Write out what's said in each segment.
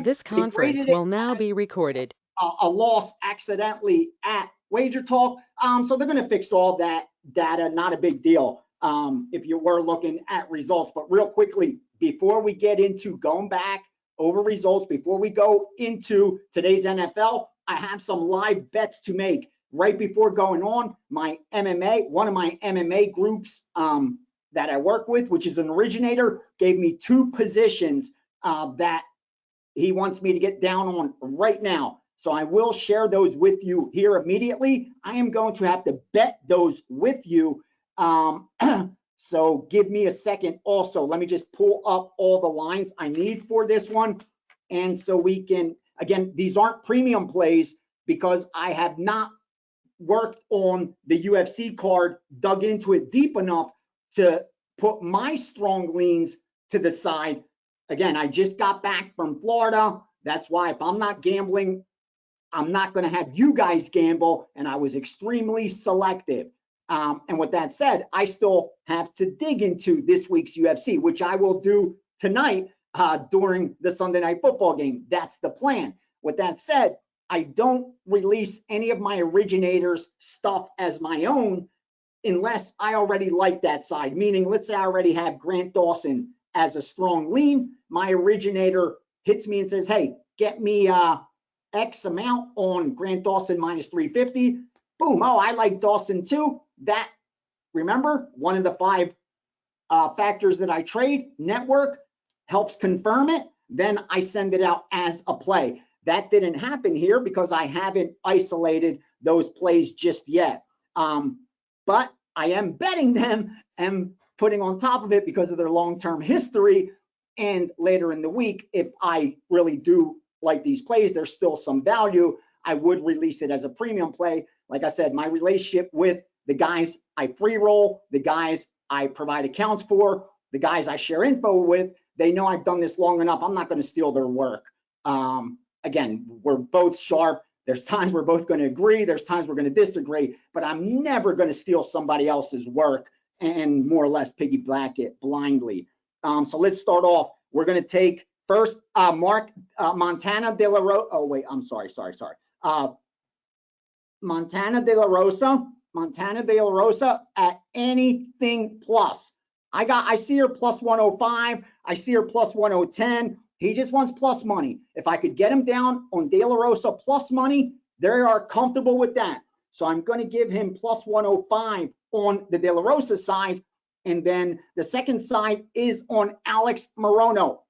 This conference will now be recorded. A loss accidentally at Wager Talk. So they're going to fix all that data. Not a big deal if you were looking at results. But real quickly, before we get into going back over results, before we go into today's NFL, I have some live bets to make. Right before going on, my MMA, one of my MMA groups that I work with, which is an originator, gave me 2 positions that he wants me to get down on right now. So I will share those with you here immediately. I am going to have to bet those with you. So give me a second. Also, let me just pull up all the lines I need for this one. And so we can, again, these aren't premium plays because I have not worked on the UFC card, dug into it deep enough to put my strong leans to the side. Again, I just got back from Florida. That's why if I'm not gambling, I'm not going to have you guys gamble. And I was extremely selective. And with that said, I still have to dig into this week's UFC, which I will do tonight during the Sunday Night Football game. That's the plan. With that said, I don't release any of my originators' stuff as my own unless I already like that side. Meaning, let's say I already have Grant Dawson as a strong lean. My originator hits me and says, hey, get me X amount on Grant Dawson minus 350. Boom. Oh, I like Dawson too. That, remember, one of the 5 factors that I trade, network, helps confirm it. Then I send it out as a play. That didn't happen here because I haven't isolated those plays just yet. But I am betting them and putting on top of it because of their long-term history. And later in the week, if I really do like these plays, there's still some value, I would release it as a premium play. Like I said, my relationship with the guys I free roll, the guys I provide accounts for, the guys I share info with, they know I've done this long enough. I'm not going to steal their work. Again, we're both sharp. There's times we're both going to agree. There's times we're going to disagree, but I'm never going to steal somebody else's work and more or less piggyback it blindly. So let's start off. We're going to take first Montana De La Rosa. Oh, wait, I'm sorry. Montana De La Rosa at anything plus. I see her plus 105. I see her plus 1010. He just wants plus money. If I could get him down on De La Rosa plus money, they are comfortable with that. So I'm going to give him plus 105 on the De La Rosa side. And then the second side is on Alex Morono.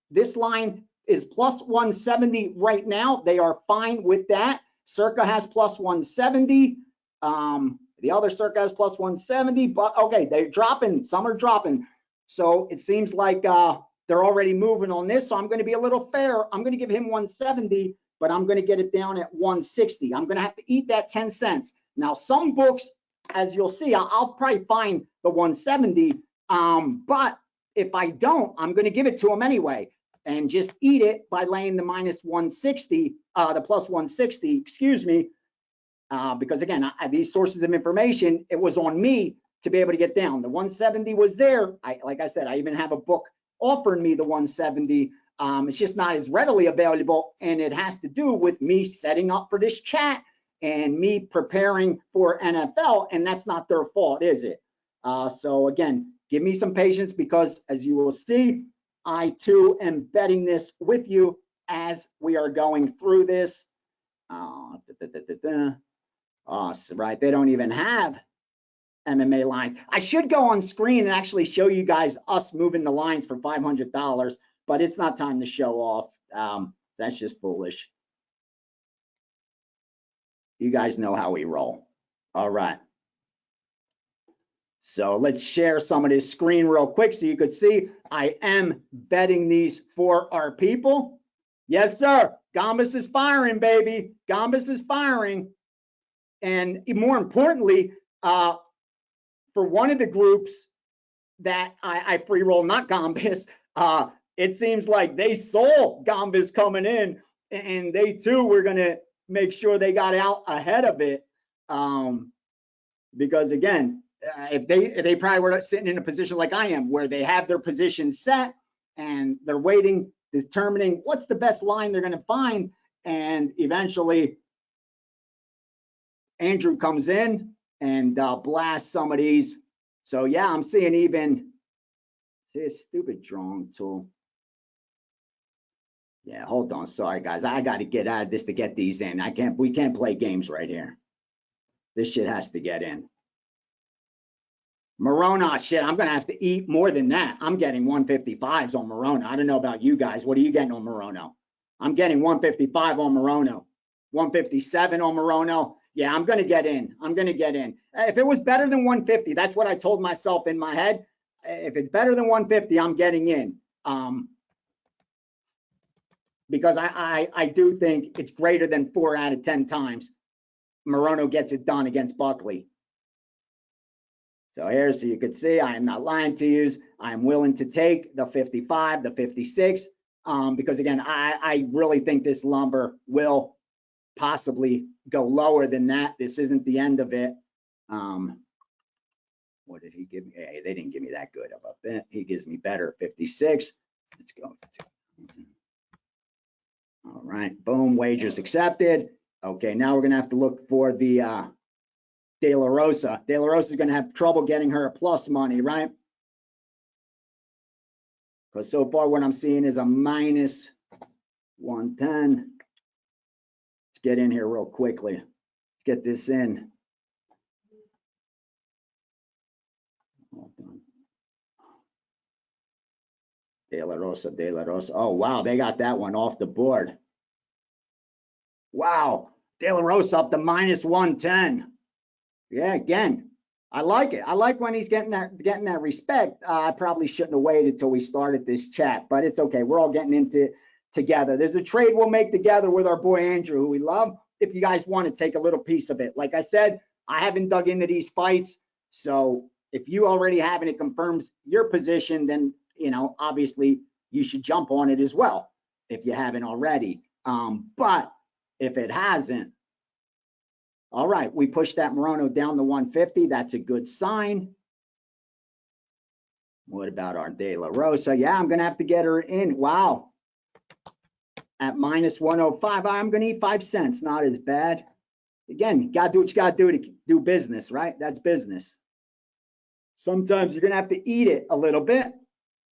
This line is plus 170 right now. They are fine with that. Circa has plus 170. The other Circa has plus 170. But okay, they're dropping. Some are dropping. So it seems like they're already moving on this. So I'm going to be a little fair. I'm going to give him 170, but I'm going to get it down at 160. I'm going to have to eat that 10 cents. Now, some books, as you'll see, I'll probably find the 170. But if I don't, I'm going to give it to him anyway and just eat it by laying the minus 160, the plus 160, excuse me. Because again, these sources of information, it was on me to be able to get down. The 170 was there. Like I said, I even have a book offering me the 170. It's just not as readily available, and it has to do with me setting up for this chat and me preparing for NFL, and that's not their fault, is it? So again, give me some patience because as you will see, I too am betting this with you as we are going through this. Oh, right, they don't even have MMA lines. I should go on screen and actually show you guys us moving the lines for $500, but it's not time to show off. That's just foolish. You guys know how we roll. All right. So let's share some of this screen real quick so you could see I am betting these for our people. Yes, sir. Gambas is firing, baby. Gambas is firing. And more importantly, for one of the groups that I free roll, not Gambas, it seems like they saw Gambas coming in, and they too were going to make sure they got out ahead of it. Because again, if they probably were sitting in a position like I am, where they have their position set and they're waiting, determining what's the best line they're going to find. And eventually Andrew comes in and blasts some of these. So yeah, I'm seeing even, see a stupid drawing tool. Yeah, hold on. Sorry, guys. I got to get out of this to get these in. We can't play games right here. This shit has to get in. Morona, shit, I'm going to have to eat more than that. I'm getting 155s on Morona. I don't know about you guys. What are you getting on Morona? I'm getting 155 on Morona. 157 on Morona. Yeah, I'm going to get in. I'm going to get in. If it was better than 150, that's what I told myself in my head. If it's better than 150, I'm getting in. Because I do think it's greater than 4 out of 10 times Morono gets it done against Buckley. So here, so you could see, I am not lying to you. I am willing to take the 55, the 56, because again, I really think this lumber will possibly go lower than that. This isn't the end of it. What did he give me? Hey, they didn't give me that good of a bit. He gives me better, 56. Let's go. All right, boom, wagers accepted. Okay, now we're gonna have to look for the De La Rosa. De La Rosa is gonna have trouble getting her plus money, right? Because so far what I'm seeing is a minus 110. Let's get in here real quickly. Let's get this in. Hold on. De La Rosa, De La Rosa. Oh, wow, they got that one off the board. Wow, De La Rosa up to minus 110. Yeah, again, I like it. I like when he's getting that respect. I probably shouldn't have waited till we started this chat, but it's okay. We're all getting into it together. There's a trade we'll make together with our boy Andrew, who we love. If you guys want to take a little piece of it, like I said, I haven't dug into these fights, so if you already have and it confirms your position, then obviously you should jump on it as well if you haven't already. But if it hasn't, all right, we pushed that Morono down to 150. That's a good sign. What about our De La Rosa? Yeah, I'm going to have to get her in. Wow. At minus 105, I'm going to eat 5 cents. Not as bad. Again, you got to do what you got to do to do business, right? That's business. Sometimes you're going to have to eat it a little bit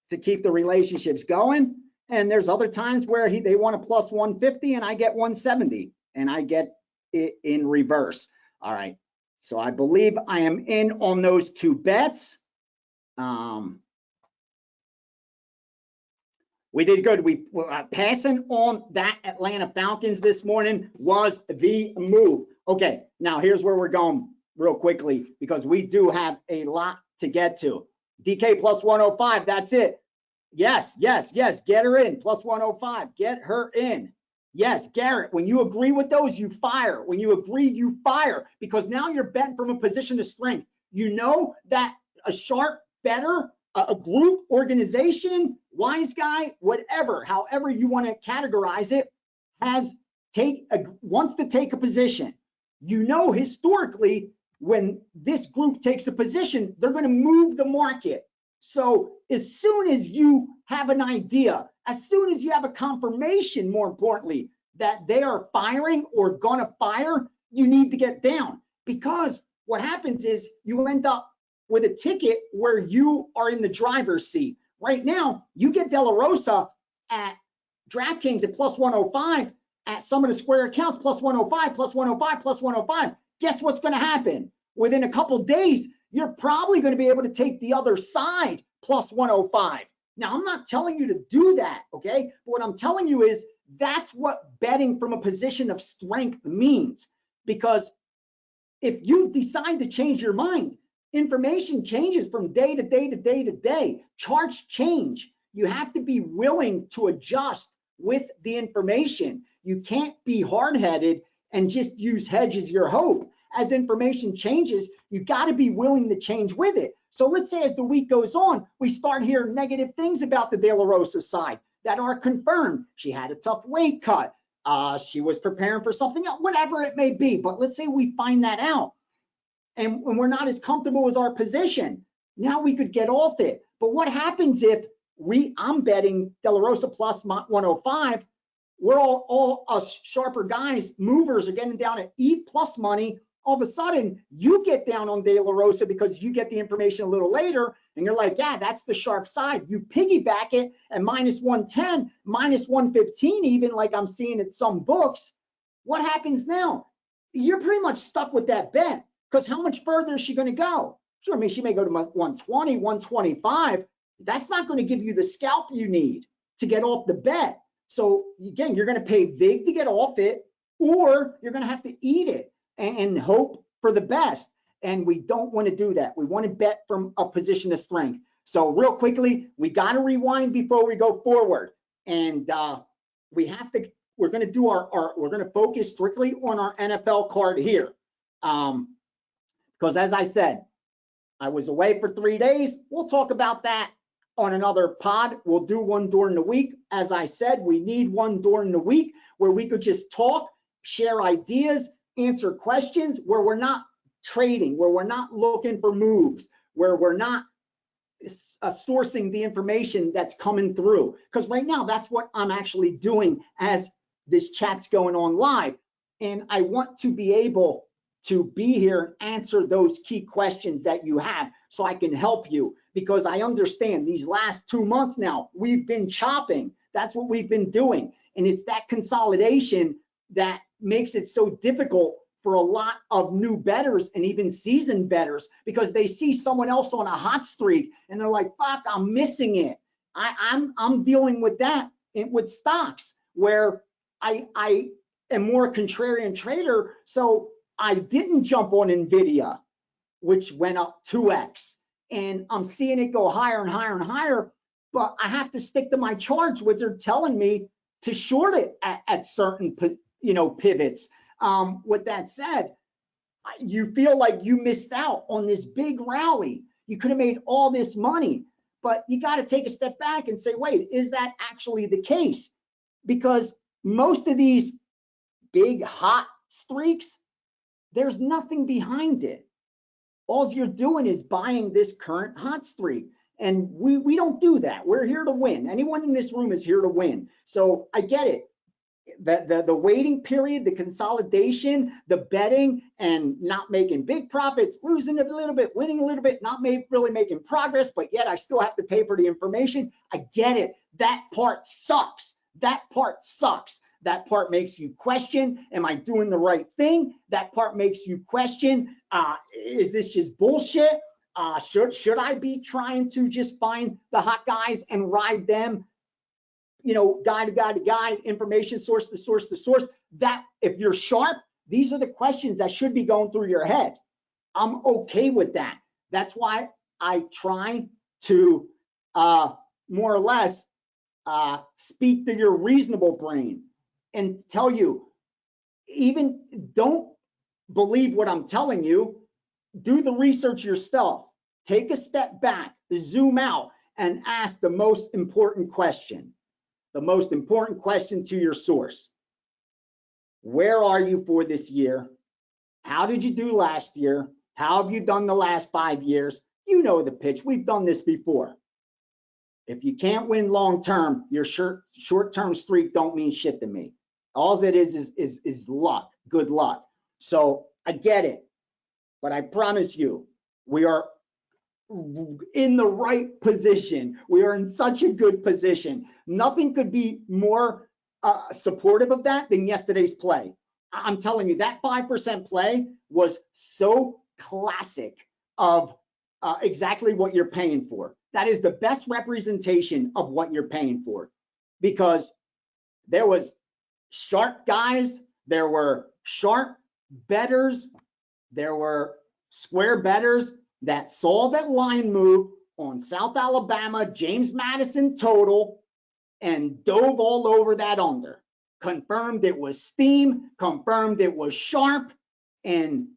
to keep the relationships going. And there's other times where they want a plus 150 and I get 170 and I get it in reverse. All right. So I believe I am in on those 2 bets. We did good. We passing on that Atlanta Falcons this morning was the move. Okay. Now here's where we're going real quickly because we do have a lot to get to. DK plus 105. That's it. Yes, yes, yes. Get her in. Plus 105. Get her in. Yes, Garrett, when you agree with those, you fire. When you agree, you fire. Because now you're betting from a position of strength. You know that a sharp bettor, a group, organization, wise guy, whatever, however you want to categorize it, wants to take a position. You know historically, when this group takes a position, they're going to move the market. So as soon as you have an idea, as soon as you have a confirmation, more importantly, that they are firing or gonna fire, you need to get down. Because what happens is you end up with a ticket where you are in the driver's seat. Right now, you get De La Rosa at DraftKings at plus 105, at some of the Square accounts, plus 105, plus 105, plus 105. Guess what's gonna happen? Within a couple days, you're probably going to be able to take the other side plus 105. Now, I'm not telling you to do that, okay? But what I'm telling you is that's what betting from a position of strength means. Because if you decide to change your mind, information changes from day to day to day to day. Charts change. You have to be willing to adjust with the information. You can't be hard-headed and just use hedge as your hope. As information changes, you got to be willing to change with it. So let's say as the week goes on, we start hearing negative things about the De La Rosa side that are confirmed. She had a tough weight cut. She was preparing for something else, whatever it may be. But let's say we find that out and we're not as comfortable with our position. Now we could get off it. But what happens if I'm betting De La Rosa plus 105. We're all us sharper guys, movers are getting down at E plus money. All of a sudden, you get down on De La Rosa because you get the information a little later, and you're like, yeah, that's the sharp side. You piggyback it at minus 110, minus 115, even like I'm seeing at some books. What happens now? You're pretty much stuck with that bet, because how much further is she going to go? Sure, I mean, she may go to 120, 125. That's not going to give you the scalp you need to get off the bet. So again, you're going to pay vig to get off it, or you're going to have to eat it and hope for the best. And we don't want to do that. We want to bet from a position of strength. So real quickly, we got to rewind before we go forward. And we're going to do we're going to focus strictly on our NFL card here. Because as I said, I was away for 3 days. We'll talk about that on another pod. We'll do one during the week. As I said, we need one during the week where we could just talk, share ideas, answer questions, where we're not trading, where we're not looking for moves, where we're not sourcing the information that's coming through. Because right now, that's what I'm actually doing as this chat's going on live. And I want to be able to be here and answer those key questions that you have so I can help you, because I understand these last 2 months now, we've been chopping. That's what we've been doing. And it's that consolidation that makes it so difficult for a lot of new bettors and even seasoned bettors, because they see someone else on a hot streak and they're like, fuck, I'm missing it. I'm dealing with that with stocks where I am more a contrarian trader. So I didn't jump on NVIDIA, which went up 2x, and I'm seeing it go higher and higher and higher, but I have to stick to my charts, which are telling me to short it at certain pivots. With that said, you feel like you missed out on this big rally. You could have made all this money, but you got to take a step back and say, wait, is that actually the case? Because most of these big hot streaks, there's nothing behind it. All you're doing is buying this current hot streak. And we don't do that. We're here to win. Anyone in this room is here to win. So I get it. The waiting period, the consolidation, the betting, and not making big profits, losing a little bit, winning a little bit, not really making progress, but yet I still have to pay for the information. I get it. That part sucks. That part sucks. That part makes you question, am I doing the right thing? That part makes you question, is this just bullshit? Should I be trying to just find the hot guys and ride them? Guy to guy to guy, information source to source to source. That, if you're sharp, these are the questions that should be going through your head. I'm okay with that. That's why I try to more or less speak to your reasonable brain and tell you, even don't believe what I'm telling you, do the research yourself. Take a step back, zoom out, and ask the most important question. The most important question to your source. Where are you for this year? How did you do last year? How have you done the last 5 years? You know the pitch. We've done this before. If you can't win long term, your short-term streak don't mean shit to me. All it is luck, good luck. So I get it, but I promise you, we are in the right position. We are in such a good position. Nothing could be more supportive of that than yesterday's play. I'm telling you, that 5% play was so classic of exactly what you're paying for. That is the best representation of what you're paying for, because there was sharp guys, there were sharp bettors, there were square bettors that saw that line move on South Alabama, James Madison total, and dove all over that under. Confirmed it was steam, confirmed it was sharp, and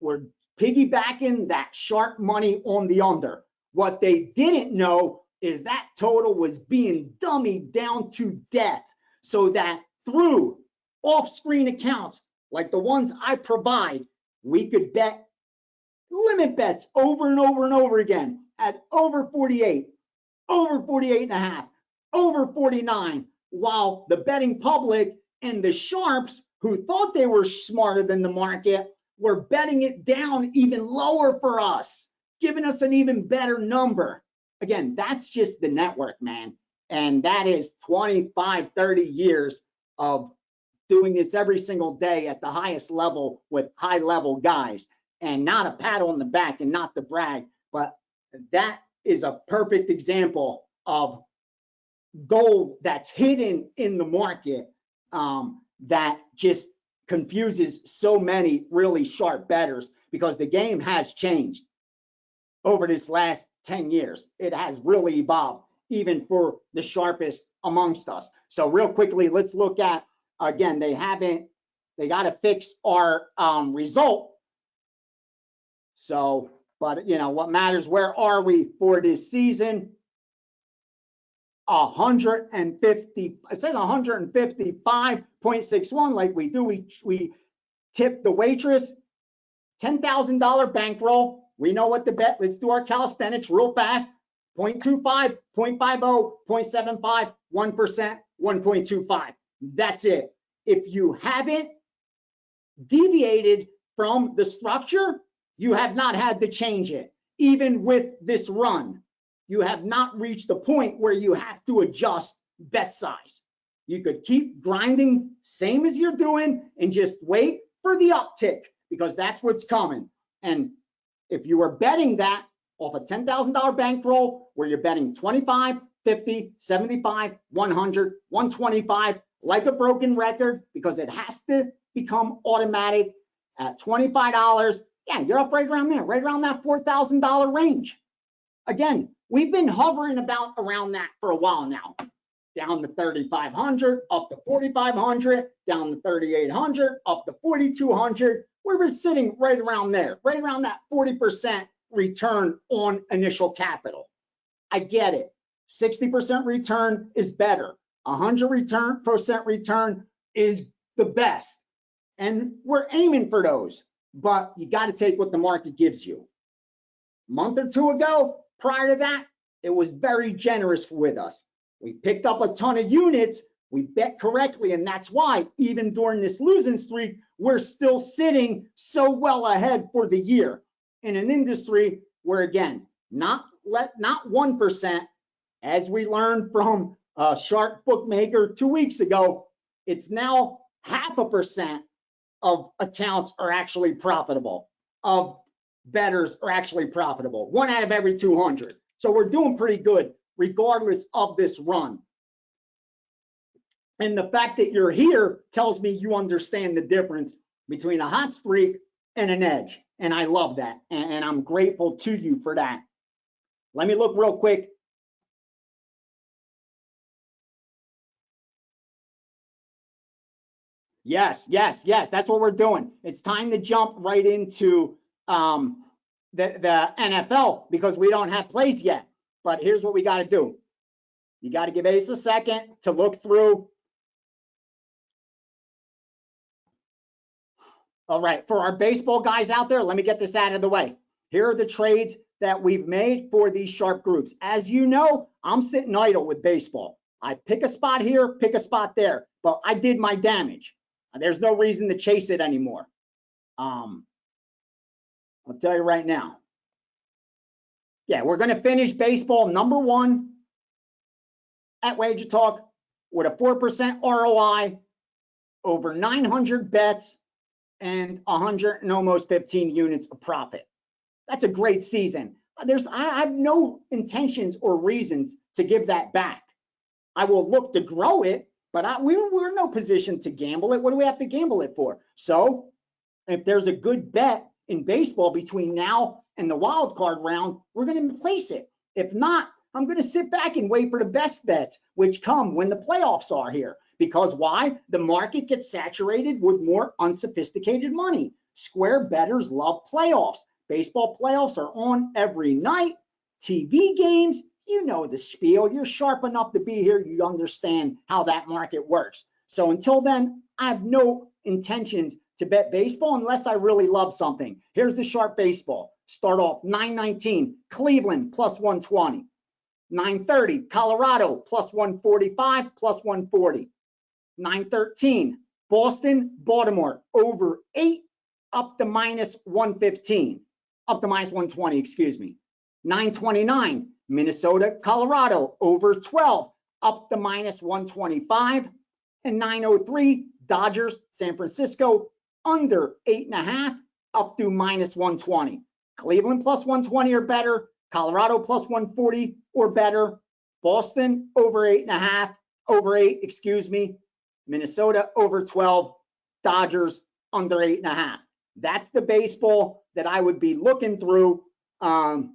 were piggybacking that sharp money on the under. What they didn't know is that total was being dummied down to death, so that through off-screen accounts like the ones I provide, we could bet limit bets over and over and over again at over 48, over 48.5, over 49, while the betting public and the sharps who thought they were smarter than the market were betting it down even lower for us, giving us an even better number. Again, that's just the network, man. And that is 25, 30 years of doing this every single day at the highest level with high level guys. And not a pat on the back and not to brag, but that is a perfect example of gold that's hidden in the market that just confuses so many really sharp bettors, because the game has changed over this last 10 years. It has really evolved, even for the sharpest amongst us. So real quickly, let's look at, again, they got to fix our result. So, but you know, what matters, where are we for this season? 150, it says 155.61, like we do. We tip the waitress, $10,000 bankroll. We know what to bet. Let's do our calisthenics real fast. 0.25, 0.50, 0.75, 1%, 1.25. That's it. If you haven't deviated from the structure, you have not had to change it. Even with this run, you have not reached the point where you have to adjust bet size. You could keep grinding, same as you're doing, and just wait for the uptick, because that's what's coming. And if you were betting that off a $10,000 bankroll, where you're betting 25, 50, 75, 100, 125, like a broken record, because it has to become automatic at $25, yeah, you're up right around there, right around that $4,000 range. Again, we've been hovering about around that for a while now. Down to 3,500, up to 4,500, down to 3,800, up to 4,200. We're sitting right around there, right around that 40% return on initial capital. I get it. 60% return is better. 100% return is the best. And we're aiming for those, but you got to take what the market gives you. A month or two ago, prior to that, it was very generous with us. We picked up a ton of units, we bet correctly, and that's why even during this losing streak, we're still sitting so well ahead for the year in an industry where, again, not 1%, as we learned from a sharp bookmaker 2 weeks ago, it's now 0.5% of accounts are actually profitable, of bettors are actually profitable, 1 out of every 200. So we're doing pretty good regardless of this run. And the fact that you're here tells me you understand the difference between a hot streak and an edge. And I love that. And I'm grateful to you for that. Let me look real quick. Yes, that's what we're doing. It's time to jump right into the NFL, because we don't have plays yet. But here's what we got to do. You got to give Ace a second to look through. All right, for our baseball guys out there, let me get this out of the way. Here are the trades that we've made for these sharp groups. As you know, I'm sitting idle with baseball. I pick a spot here, pick a spot there, but I did my damage. There's no reason to chase it anymore. I'll tell you right now. Yeah, we're going to finish baseball #1 at Wager Talk with a 4% ROI, over 900 bets, and 100 and almost 15 units of profit. That's a great season. I have no intentions or reasons to give that back. I will look to grow it, but we're in no position to gamble it. What do we have to gamble it for? So if there's a good bet in baseball between now and the wild card round, we're going to place it. If not, I'm going to sit back and wait for the best bets, which come when the playoffs are here. Because why? The market gets saturated with more unsophisticated money. Square bettors love playoffs. Baseball playoffs are on every night. TV games, you know the spiel. You're sharp enough to be here. You understand how that market works. So until then, I have no intentions to bet baseball unless I really love something. Here's the sharp baseball. Start off 919, Cleveland plus 120. 9:30, Colorado, plus 145, plus 140. 9:13, Boston, Baltimore, over 8, up to minus 115, up to minus 120, excuse me. 9:29, Minnesota, Colorado, over 12, up to minus 125. And 9:03, Dodgers, San Francisco, under 8.5, up to minus 120. Cleveland plus 120 or better, Colorado plus 140 or better, Boston over 8.5, over 8, excuse me, Minnesota over 12, Dodgers under 8.5. That's the baseball that I would be looking through from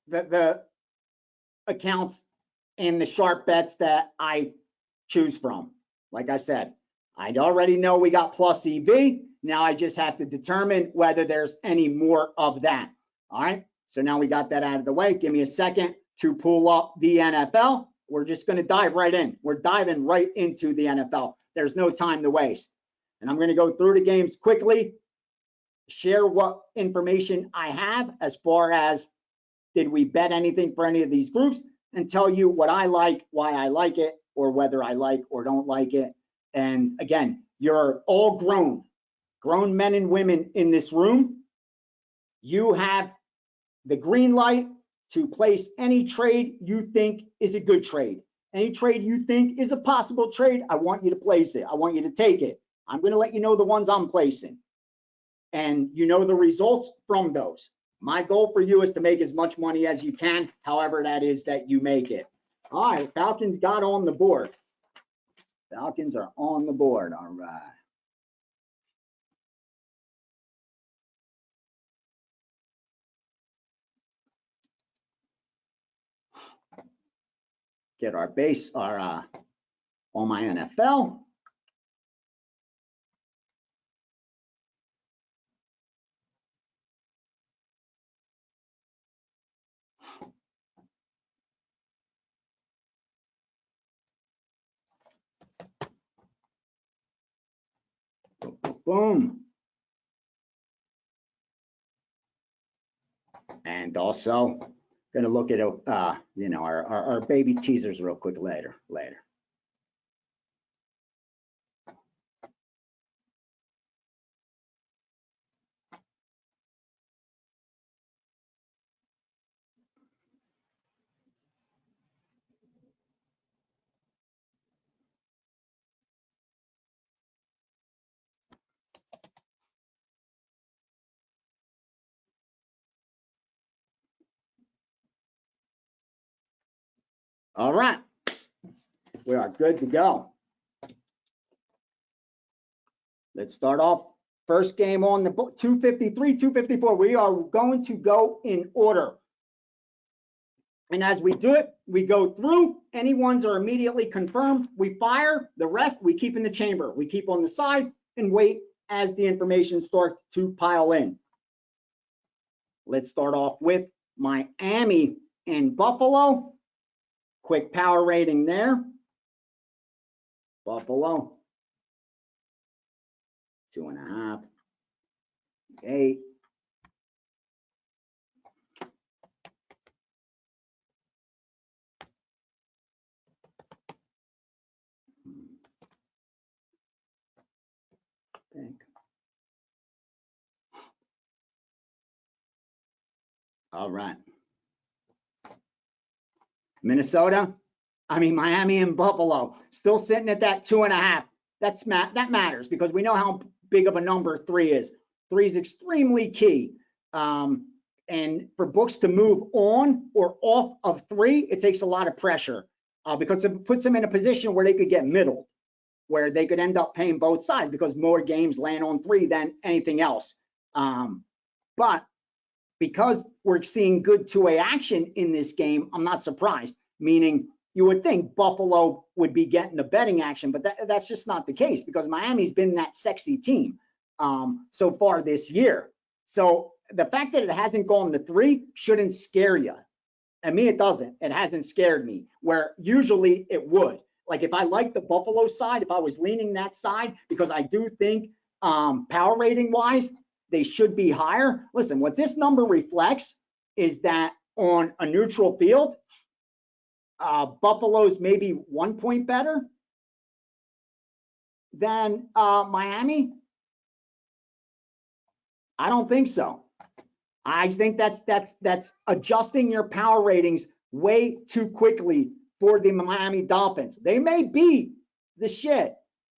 the accounts and the sharp bets that I choose from. Like I said, I already know we got plus EV. Now I just have to determine whether there's any more of that. All right, so now we got that out of the way. Give me a second to pull up the NFL. We're just going to dive right in. We're diving right into the NFL. There's no time to waste. And I'm going to go through the games quickly, share what information I have as far as did we bet anything for any of these groups, and tell you what I like, why I like it, or whether I like or don't like it. And again, you're all grown men and women in this room. You have the green light to place any trade you think is a good trade. Any trade you think is a possible trade, I want you to place it. I want you to take it. I'm going to let you know the ones I'm placing. And you know the results from those. My goal for you is to make as much money as you can, however that is that you make it. All right, Falcons got on the board. Falcons are on the board. All right. Get our base, on my NFL. Boom. And also going to look at our baby teasers real quick later. All right, we are good to go. Let's start off. First game on the book, 253, 254. We are going to go in order. And as we do it, we go through. Any ones are immediately confirmed. We fire. The rest we keep in the chamber. We keep on the side and wait as the information starts to pile in. Let's start off with Miami and Buffalo. Quick power rating there. Buffalo, 2.5, 8. All right. Miami and Buffalo still sitting at that 2.5. That matters because we know how big of a number 3 is. 3 is extremely key. And for books to move on or off of 3, it takes a lot of pressure because it puts them in a position where they could get middled, where they could end up paying both sides because more games land on 3 than anything else. But because we're seeing good two-way action in this game, I'm not surprised, meaning you would think Buffalo would be getting the betting action, but that's just not the case because Miami's been that sexy team so far this year. So the fact that it hasn't gone to 3 shouldn't scare you. And me, it doesn't. It hasn't scared me, where usually it would. Like if I like the Buffalo side, if I was leaning that side, because I do think power rating wise, they should be higher. Listen, what this number reflects is that on a neutral field, Buffalo's maybe 1 point better than Miami? I don't think so. I think that's adjusting your power ratings way too quickly for the Miami Dolphins. They may be the shit,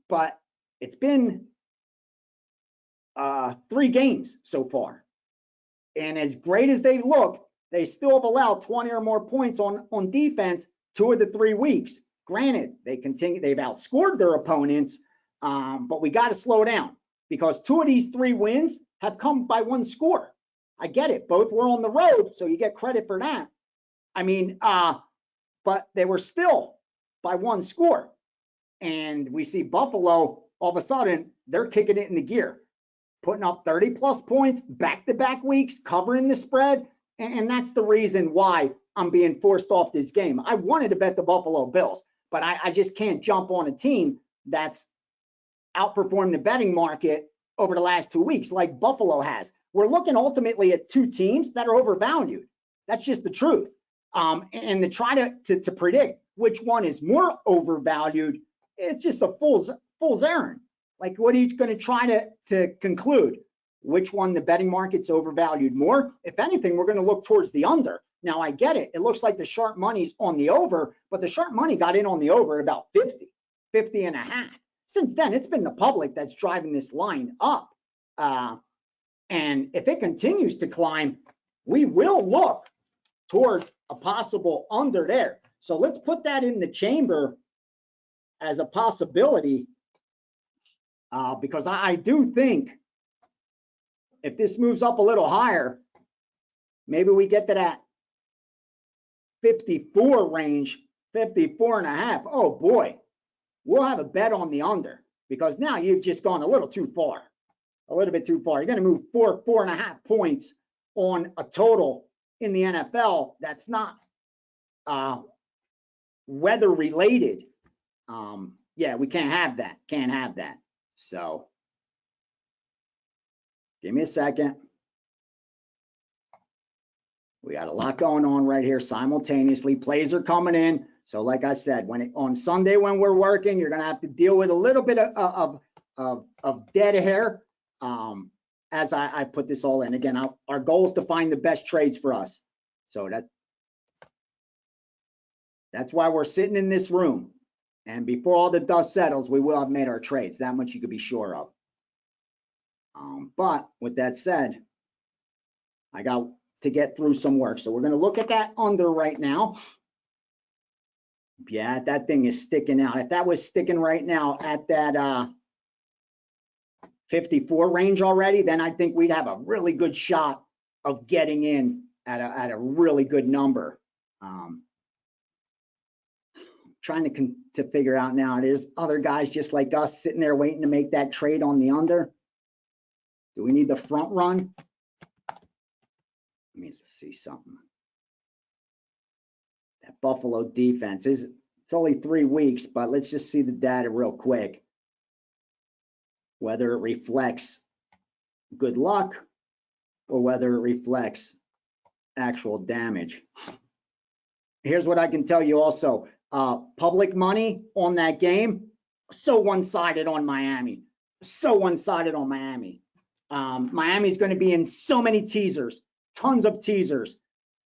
but it's been 3 games so far. And as great as they look, they still have allowed 20 or more points on defense 2 of the 3 weeks. Granted, they've outscored their opponents, but we got to slow down because 2 of these 3 wins have come by 1 score. I get it. Both were on the road, so you get credit for that. I mean, but they were still by 1 score. And we see Buffalo, all of a sudden, they're kicking it in the gear, putting up 30-plus points, back-to-back weeks, covering the spread. And that's the reason why I'm being forced off this game. I wanted to bet the Buffalo Bills, but I just can't jump on a team that's outperformed the betting market over the last 2 weeks like Buffalo has. We're looking ultimately at 2 teams that are overvalued. That's just the truth. And to try to predict which one is more overvalued, it's just a fool's errand. Like, what are you going to try to conclude? Which one the betting market's overvalued more? If anything, we're going to look towards the under. Now, I get it. It looks like the sharp money's on the over, but the sharp money got in on the over at about 50 and a half. Since then, it's been the public that's driving this line up. And if it continues to climb, we will look towards a possible under there. So let's put that in the chamber as a possibility, because I do think if this moves up a little higher, maybe we get to that 54 range, 54 and a half. Oh boy, we'll have a bet on the under, because now you've just gone a little too far, a little bit too far. You're going to move 4.5 points on a total in the NFL that's not weather related. Yeah, we can't have that. Can't have that. So give me a second. We got a lot going on right here simultaneously. Plays are coming in. So like I said, on Sunday when we're working, you're going to have to deal with a little bit of dead hair as I put this all in. Again, our goal is to find the best trades for us. So that's why we're sitting in this room. And before all the dust settles, we will have made our trades. That much you could be sure of. But with that said, I got to get through some work. So we're going to look at that under right now. Yeah, that thing is sticking out. If that was sticking right now at that 54 range already, then I think we'd have a really good shot of getting in at a really good number. Trying to figure out now, there's other guys just like us sitting there waiting to make that trade on the under. Do we need the front run? Let me see something. That Buffalo defense it's only 3 weeks, but let's just see the data real quick. Whether it reflects good luck or whether it reflects actual damage. Here's what I can tell you also. Public money on that game, so one-sided on Miami. So one-sided on Miami. Miami's going to be in so many teasers, tons of teasers.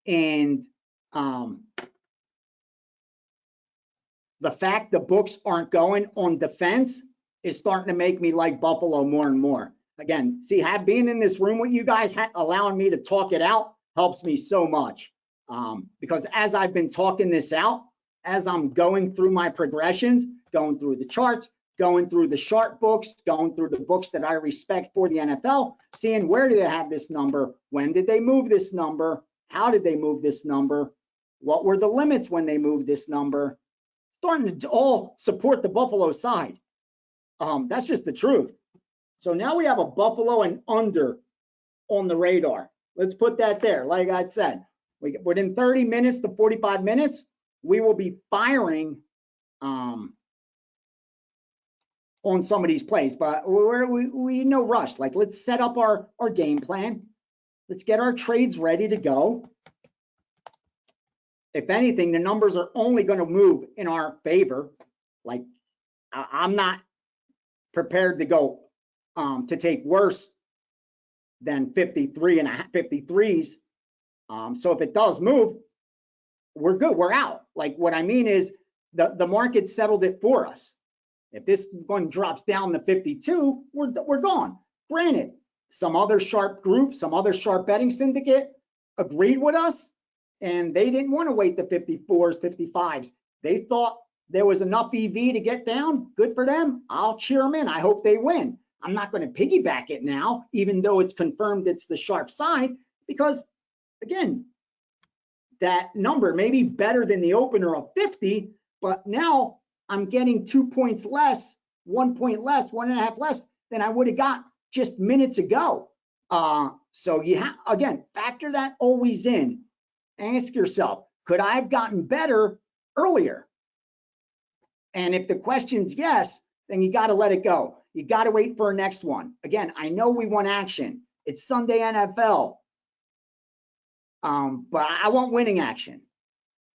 And the fact the books aren't going on defense is starting to make me like Buffalo more and more. Again, see, being in this room with you guys, allowing me to talk it out helps me so much. Because as I've been talking this out, as I'm going through my progressions, going through the charts, going through the sharp books, going through the books that I respect for the NFL, seeing where do they have this number, when did they move this number, how did they move this number, what were the limits when they moved this number, starting to all support the Buffalo side. That's just the truth. So now we have a Buffalo and under on the radar. Let's put that there. Like I said, within 30 minutes to 45 minutes, we will be firing on some of these plays, but we no rush. Like, let's set up our game plan. Let's get our trades ready to go. if anything, the numbers are only going to move in our favor. Like, I'm not prepared to go to take worse than 53 and 53s. So if it does move, we're good. We're out. Like, what I mean is the market settled it for us. If this one drops down to 52, we're gone. Granted, some other sharp group, some other sharp betting syndicate agreed with us, and they didn't want to wait the 54s, 55s. They thought there was enough EV to get down. Good for them. I'll cheer them in. I hope they win. I'm not going to piggyback it now, even though it's confirmed it's the sharp side, because, again, that number may be better than the opener of 50, but now I'm getting 2 points less, 1 point less, 1.5 less than I would have got just minutes ago. So you have, again, factor that always in. Ask yourself, could I have gotten better earlier? And if the question's yes, then you got to let it go. You got to wait for a next one. Again, I know we want action. It's Sunday NFL. But I want winning action.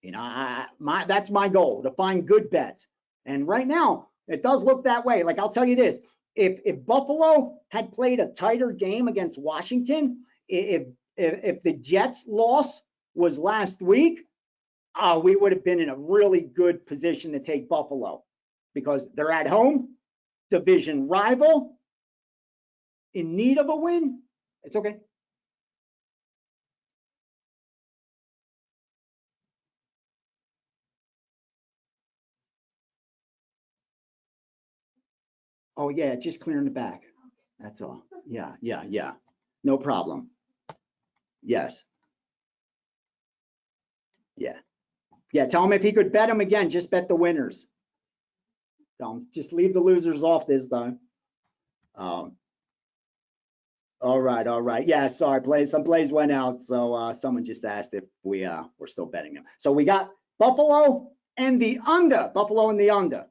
You know, that's my goal, to find good bets. And right now, it does look that way. Like, I'll tell you this, if Buffalo had played a tighter game against Washington, if the Jets' loss was last week, we would have been in a really good position to take Buffalo, because they're at home, division rival, in need of a win. It's okay. Oh yeah, just clearing the back. That's all. Yeah. No problem. Yes. Yeah. Tell him if he could bet him again, just bet the winners. Tell him, just leave the losers off this time. All right. Yeah, sorry, some plays went out, so someone just asked if we're still betting them. So we got Buffalo and the under. Buffalo and the under.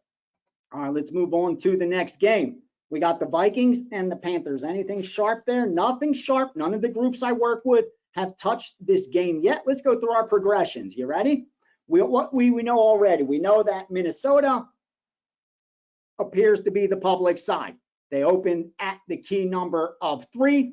All right, let's move on to the next game. We got the Vikings and the Panthers. Anything sharp there? Nothing sharp. None of the groups I work with have touched this game yet. Let's go through our progressions. You ready? What we know already. We know that Minnesota appears to be the public side. They opened at the key number of 3.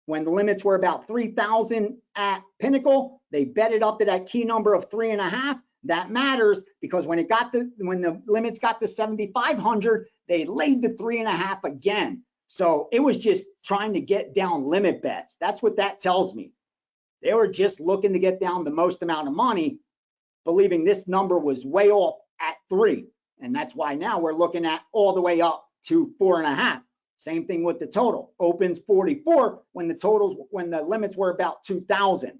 When the limits were about 3,000 at Pinnacle, they bet it up to that key number of 3.5. That matters, because when the limits got to 7,500, they laid the 3.5 again. So it was just trying to get down limit bets. That's what that tells me. They were just looking to get down the most amount of money, believing this number was way off at 3. And that's why now we're looking at all the way up to 4.5. Same thing with the total. Opens 44 when the limits were about 2,000.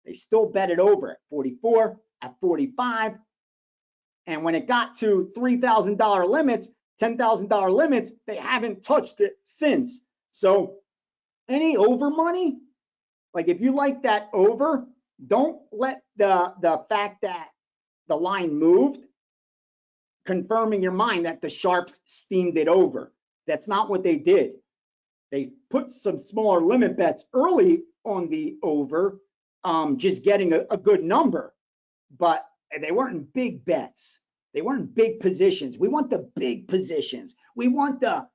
They still bet it over at 44, at 45. And when it got to $3,000 limits, $10,000 limits, they haven't touched it since. So any over money, like if you like that over, don't let the fact that the line moved confirm in your mind that the sharps steamed it over. That's not what they did. They put some smaller limit bets early on the over, just getting a good number, but they weren't big bets. They weren't big positions. We want the big positions. We want the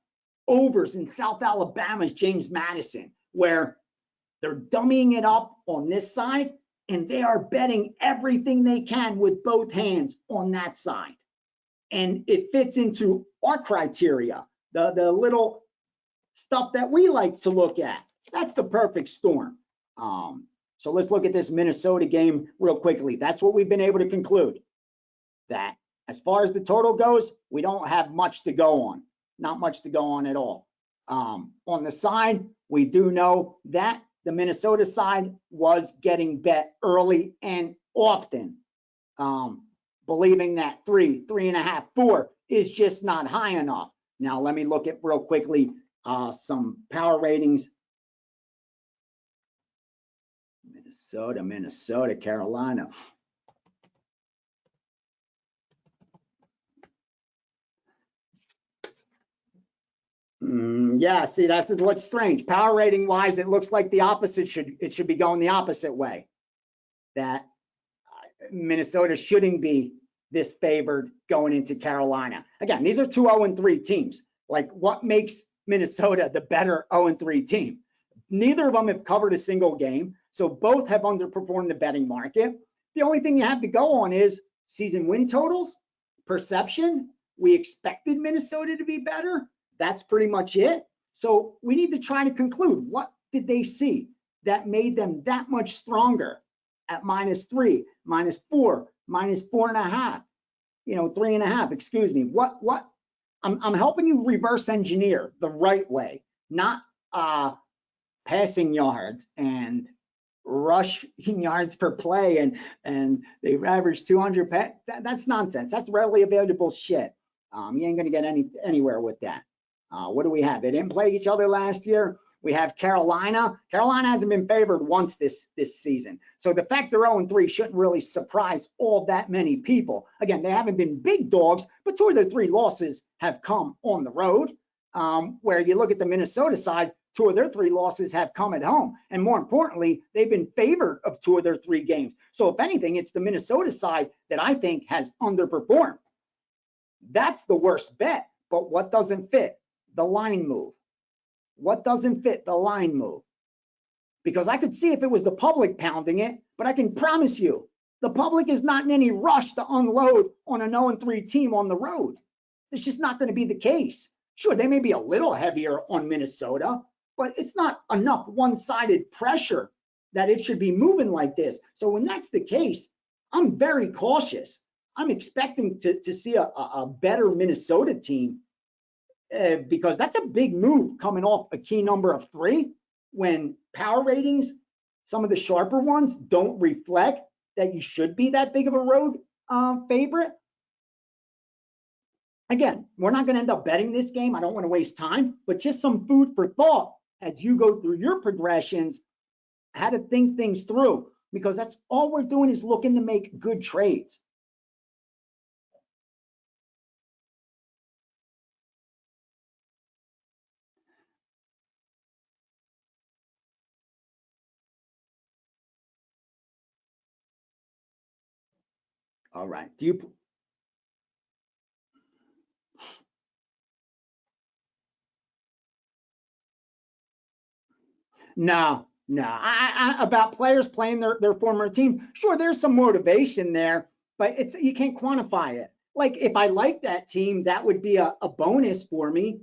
overs in South Alabama's James Madison, where they're dummying it up on this side and they are betting everything they can with both hands on that side. And it fits into our criteria, the little stuff that we like to look at. That's the perfect storm. So let's look at this Minnesota game real quickly. That's what we've been able to conclude, that as far as the total goes, we don't have much to go on, not much to go on at all. On the side, we do know that the Minnesota side was getting bet early and often, believing that 3, 3.5, 4 is just not high enough. Now, let me look at real quickly some power ratings. Minnesota, Carolina. Yeah, see, that's what's strange. Power rating wise, it looks like the opposite should be going the opposite way. That Minnesota shouldn't be this favored going into Carolina. Again, these are two 0-3 teams. Like, what makes Minnesota the better 0-3 team? Neither of them have covered a single game, so both have underperformed the betting market. The only thing you have to go on is season win totals, perception. We expected Minnesota to be better. That's pretty much it. So we need to try to conclude, what did they see that made them that much stronger at -3, -4, -4.5, 3.5, excuse me. What I'm helping you reverse engineer the right way, not passing yards and rushing yards per play and they average 200. That's nonsense. That's readily available shit. You ain't gonna get anywhere with that. What do we have? They didn't play each other last year. We have Carolina. Carolina hasn't been favored once this season. So the fact they're 0-3 shouldn't really surprise all that many people. Again, they haven't been big dogs, but 2 of their 3 losses have come on the road. Where you look at the Minnesota side, 2 of their 3 losses have come at home. And more importantly, they've been favored of 2 of their 3 games. So if anything, it's the Minnesota side that I think has underperformed. That's the worst bet. But what doesn't fit? The line move. What doesn't fit? The line move. Because I could see if it was the public pounding it, but I can promise you, the public is not in any rush to unload on an 0-3 team on the road. It's just not going to be the case. Sure, they may be a little heavier on Minnesota, but it's not enough one-sided pressure that it should be moving like this. So when that's the case, I'm very cautious. I'm expecting to see a better Minnesota team. Because that's a big move coming off a key number of 3 when power ratings, some of the sharper ones, don't reflect that you should be that big of a road favorite. Again, we're not going to end up betting this game. I don't want to waste time, but just some food for thought as you go through your progressions, how to think things through, because that's all we're doing is looking to make good trades. All right. Do you? No. About players playing their former team. Sure, there's some motivation there, but you can't quantify it. Like, if I like that team, that would be a bonus for me,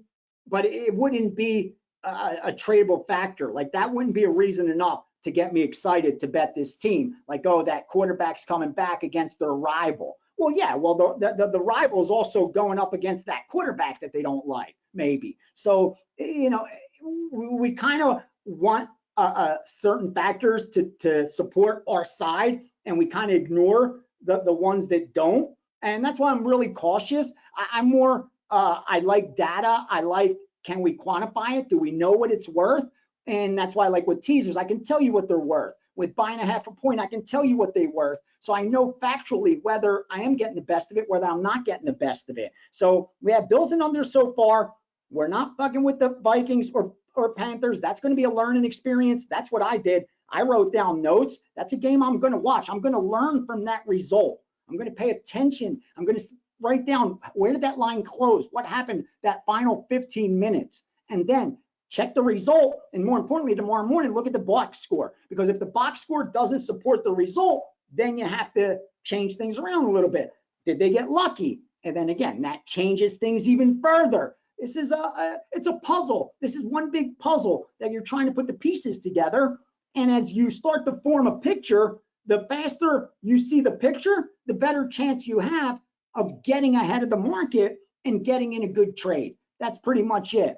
but it wouldn't be a tradable factor. Like, that wouldn't be a reason enough to get me excited to bet this team. Like, oh, that quarterback's coming back against their rival. Well, yeah, well, the rival is also going up against that quarterback that they don't like, maybe. So, we kind of want certain factors to support our side, and we kind of ignore the ones that don't. And that's why I'm really cautious. I'm more, I like data. I like, can we quantify it? Do we know what it's worth? And that's why I like with teasers, I can tell you what they're worth. With buying a half a point, I can tell you what they're worth. So I know factually whether I am getting the best of it, whether I'm not getting the best of it. So we have Bills and unders so far. We're not fucking with the Vikings or Panthers. That's going to be a learning experience. That's what I did. I wrote down notes. That's a game I'm going to watch. I'm going to learn from that result. I'm going to pay attention. I'm going to write down, where did that line close? What happened that final 15 minutes? And then check the result. And more importantly, tomorrow morning, look at the box score. Because if the box score doesn't support the result, then you have to change things around a little bit. Did they get lucky? And then again, that changes things even further. This is it's a puzzle. This is one big puzzle that you're trying to put the pieces together. And as you start to form a picture, the faster you see the picture, the better chance you have of getting ahead of the market and getting in a good trade. That's pretty much it.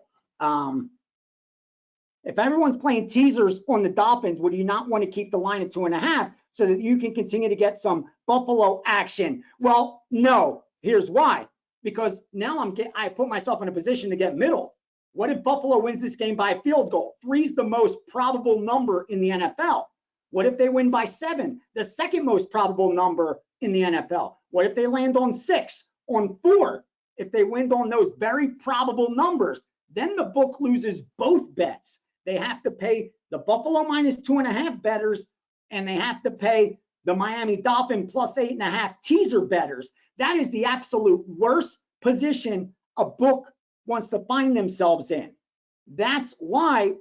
If everyone's playing teasers on the Dolphins, would you not want to keep the line at 2.5 so that you can continue to get some Buffalo action? Well, no. Here's why. Because now I put myself in a position to get middle. What if Buffalo wins this game by a field goal? 3 is the most probable number in the NFL. What if they win by 7? The second most probable number in the NFL. What if they land on 6, on 4? If they win on those very probable numbers, then the book loses both bets. They have to pay the Buffalo -2.5 bettors, and they have to pay the Miami Dolphin +8.5 teaser bettors. That is the absolute worst position a book wants to find themselves in. That's why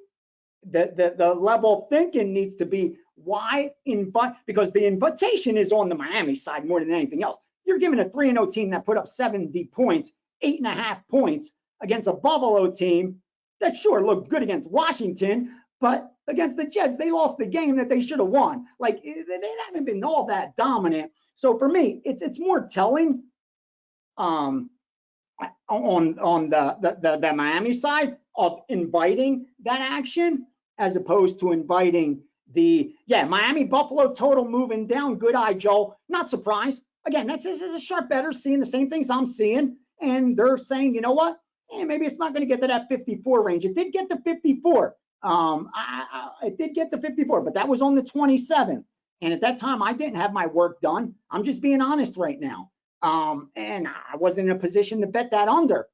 the level of thinking needs to be why invite, because the invitation is on the Miami side more than anything else. You're giving a 3-0 team that put up 70 points, 8.5 points against a Buffalo team that sure looked good against Washington, but against the Jets, they lost the game that they should have won. Like, they haven't been all that dominant. So for me, it's more telling on the Miami side of inviting that action as opposed to inviting the, Miami Buffalo total moving down. Good eye, Joel. Not surprised. Again, this is a sharp better seeing the same things I'm seeing. And they're saying, you know what? Maybe it's not going to get to that 54 range. It did get to 54. It did get to 54, but that was on the 27th. And at that time, I didn't have my work done. I'm just being honest right now. And I wasn't in a position to bet that under.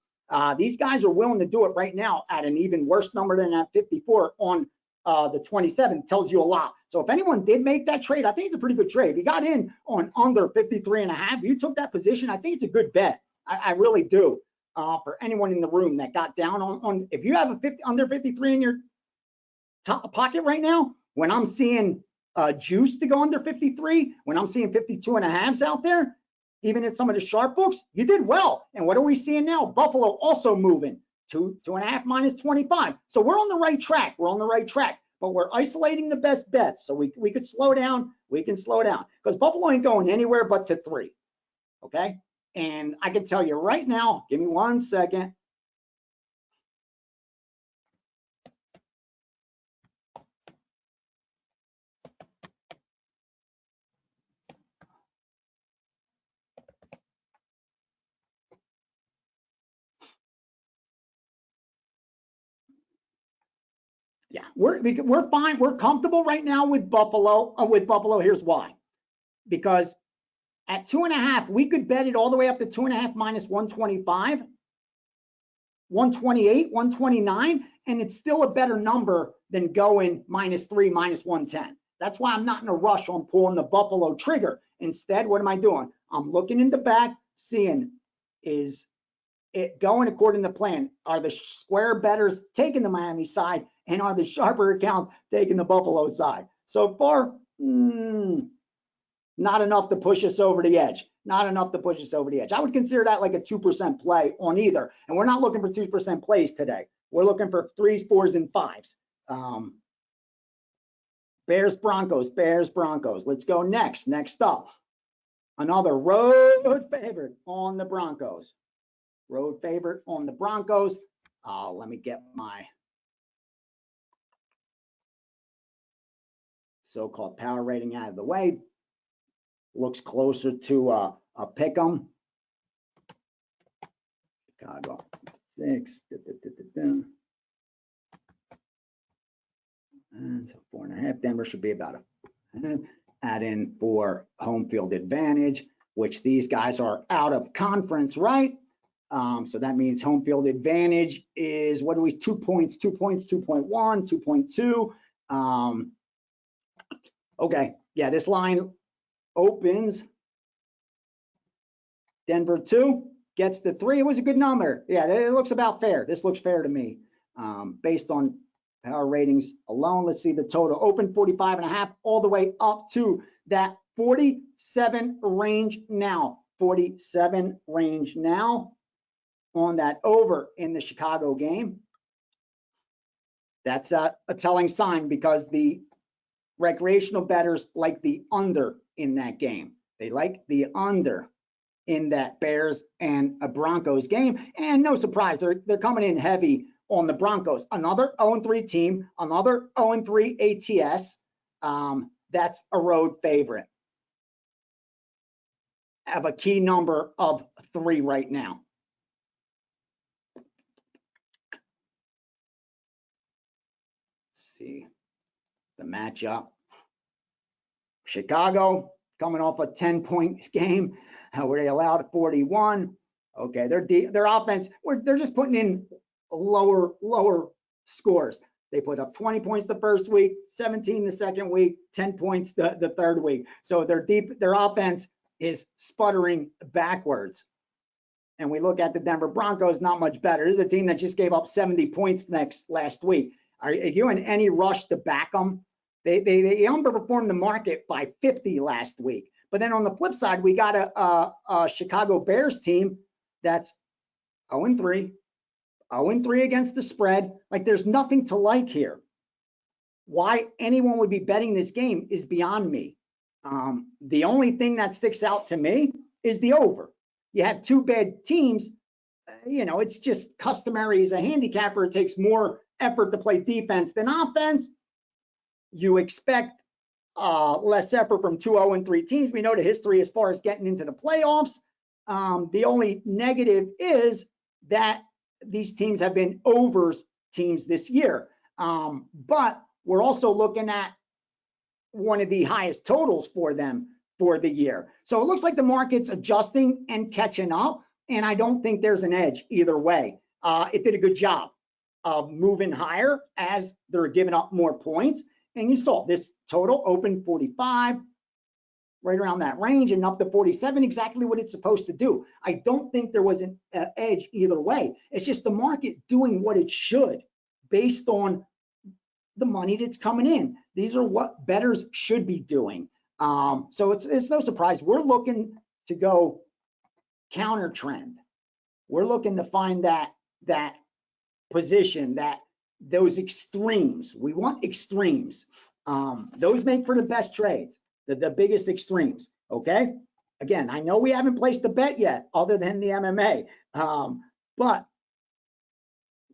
These guys are willing to do it right now at an even worse number than that 54 on the 27th. Tells you a lot. So if anyone did make that trade, I think it's a pretty good trade. If you got in on under 53.5, you took that position, I think it's a good bet. I really do. For anyone in the room that got down on if you have a under 53 in your top pocket right now, when I'm seeing juice to go under 53, when I'm seeing 52.5s out there, even at some of the sharp books, you did well. And what are we seeing now? Buffalo also moving 2.5 minus 25. So we're on the right track. We're on the right track, but we're isolating the best bets. So we could slow down. We can slow down because Buffalo ain't going anywhere but to 3. Okay. And I can tell you right now, give me 1 second. Yeah, we're fine. We're comfortable right now with Buffalo. Here's why. Because at 2.5, we could bet it all the way up to 2.5 minus 125, 128, 129, and it's still a better number than going -3, minus 110. That's why I'm not in a rush on pulling the Buffalo trigger. Instead, what am I doing? I'm looking in the back, seeing is it going according to plan? Are the square bettors taking the Miami side, and are the sharper accounts taking the Buffalo side? So far, not enough to push us over the edge. Not enough to push us over the edge. I would consider that like a 2% play on either. And we're not looking for 2% plays today. We're looking for 3s, 4s, and 5s. Bears, Broncos, Bears, Broncos. Let's go next. Next up, another road favorite on the Broncos. Road favorite on the Broncos. Let me get my so-called power rating out of the way. Looks closer to a pick 'em. Chicago 6. And so 4.5. Denver should be about a add in for home field advantage, which these guys are out of conference, right? So that means home field advantage is, what are we, 2 points, 2 points, 2.1, 2.2. Okay, yeah, this line opens. Denver 2 gets the 3. It was a good number. Yeah, it looks about fair. This looks fair to me. Based on power ratings alone, let's see the total. Open 45.5 all the way up to that 47 range now. 47 range now on that over in the Chicago game. That's a telling sign because the recreational bettors like the under in that game. They like the under in that Bears and a Broncos game. And no surprise, they're coming in heavy on the Broncos. Another 0-3 team, another 0-3 ATS. That's a road favorite. Have a key number of 3 right now. Let's see the matchup. Chicago coming off a 10-point game where they allowed 41. Okay, their offense, they're just putting in lower scores. They put up 20 points the first week, 17 the second week, 10 points the third week. So their offense is sputtering backwards. And we look at the Denver Broncos, not much better. This is a team that just gave up 70 points last week. Are you in any rush to back them? They underperformed the market by 50 last week. But then on the flip side, we got a Chicago Bears team that's 0-3, 0-3 against the spread. Like, there's nothing to like here. Why anyone would be betting this game is beyond me. The only thing that sticks out to me is the over. You have two bad teams. You know, it's just customary as a handicapper. It takes more effort to play defense than offense. You expect less effort from two 0-3 teams. We know the history as far as getting into the playoffs. The only negative is that these teams have been overs teams this year. But we're also looking at one of the highest totals for them for the year. So it looks like the market's adjusting and catching up, and I don't think there's an edge either way. It did a good job of moving higher as they're giving up more points. And you saw this total open 45, right around that range, and up to 47, exactly what it's supposed to do. I don't think there was an edge either way. It's just the market doing what it should based on the money that's coming in. These are what bettors should be doing. So it's no surprise. We're looking to go counter trend. We're looking to find that position, those extremes. We want extremes. Those make for the best trades, the biggest extremes. Okay. Again, I know we haven't placed a bet yet other than the MMA, but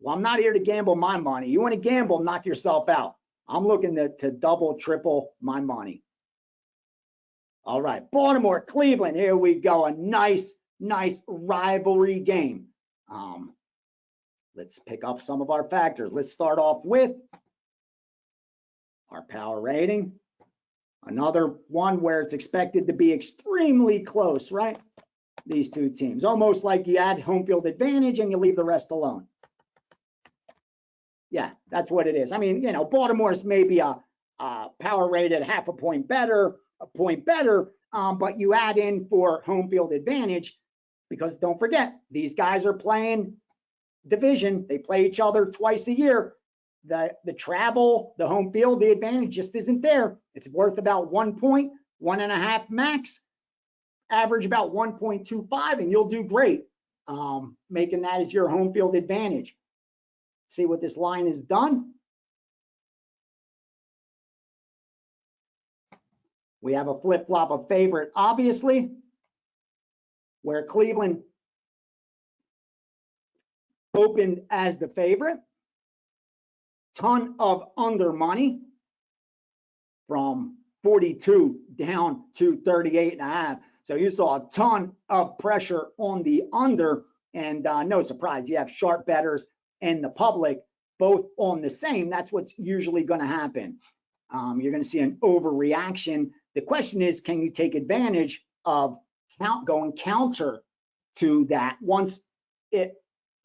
well, I'm not here to gamble my money. You want to gamble, knock yourself out. I'm looking to double, triple my money. All right, Baltimore, Cleveland. Here we go. A nice rivalry game. Let's pick up some of our factors. Let's start off with our power rating. Another one where it's expected to be extremely close, right? These two teams, almost like you add home field advantage and you leave the rest alone. Yeah, that's what it is. I mean, you know, Baltimore's maybe a power rated half a point better, but you add in for home field advantage because don't forget, these guys are playing division. They play each other twice a year. The travel, the home field, the advantage just isn't there. It's worth about 1 point, 1.5 max, average about 1.25, and you'll do great making that as your home field advantage. See what this line has done. We have a flip-flop of favorite, obviously, where Cleveland opened as the favorite. Ton of under money from 42 down to 38.5. So you saw a ton of pressure on the under, and no surprise, you have sharp bettors and the public both on the same. That's what's usually going to happen. You're going to see an overreaction. The question is, can you take advantage of going counter to that once it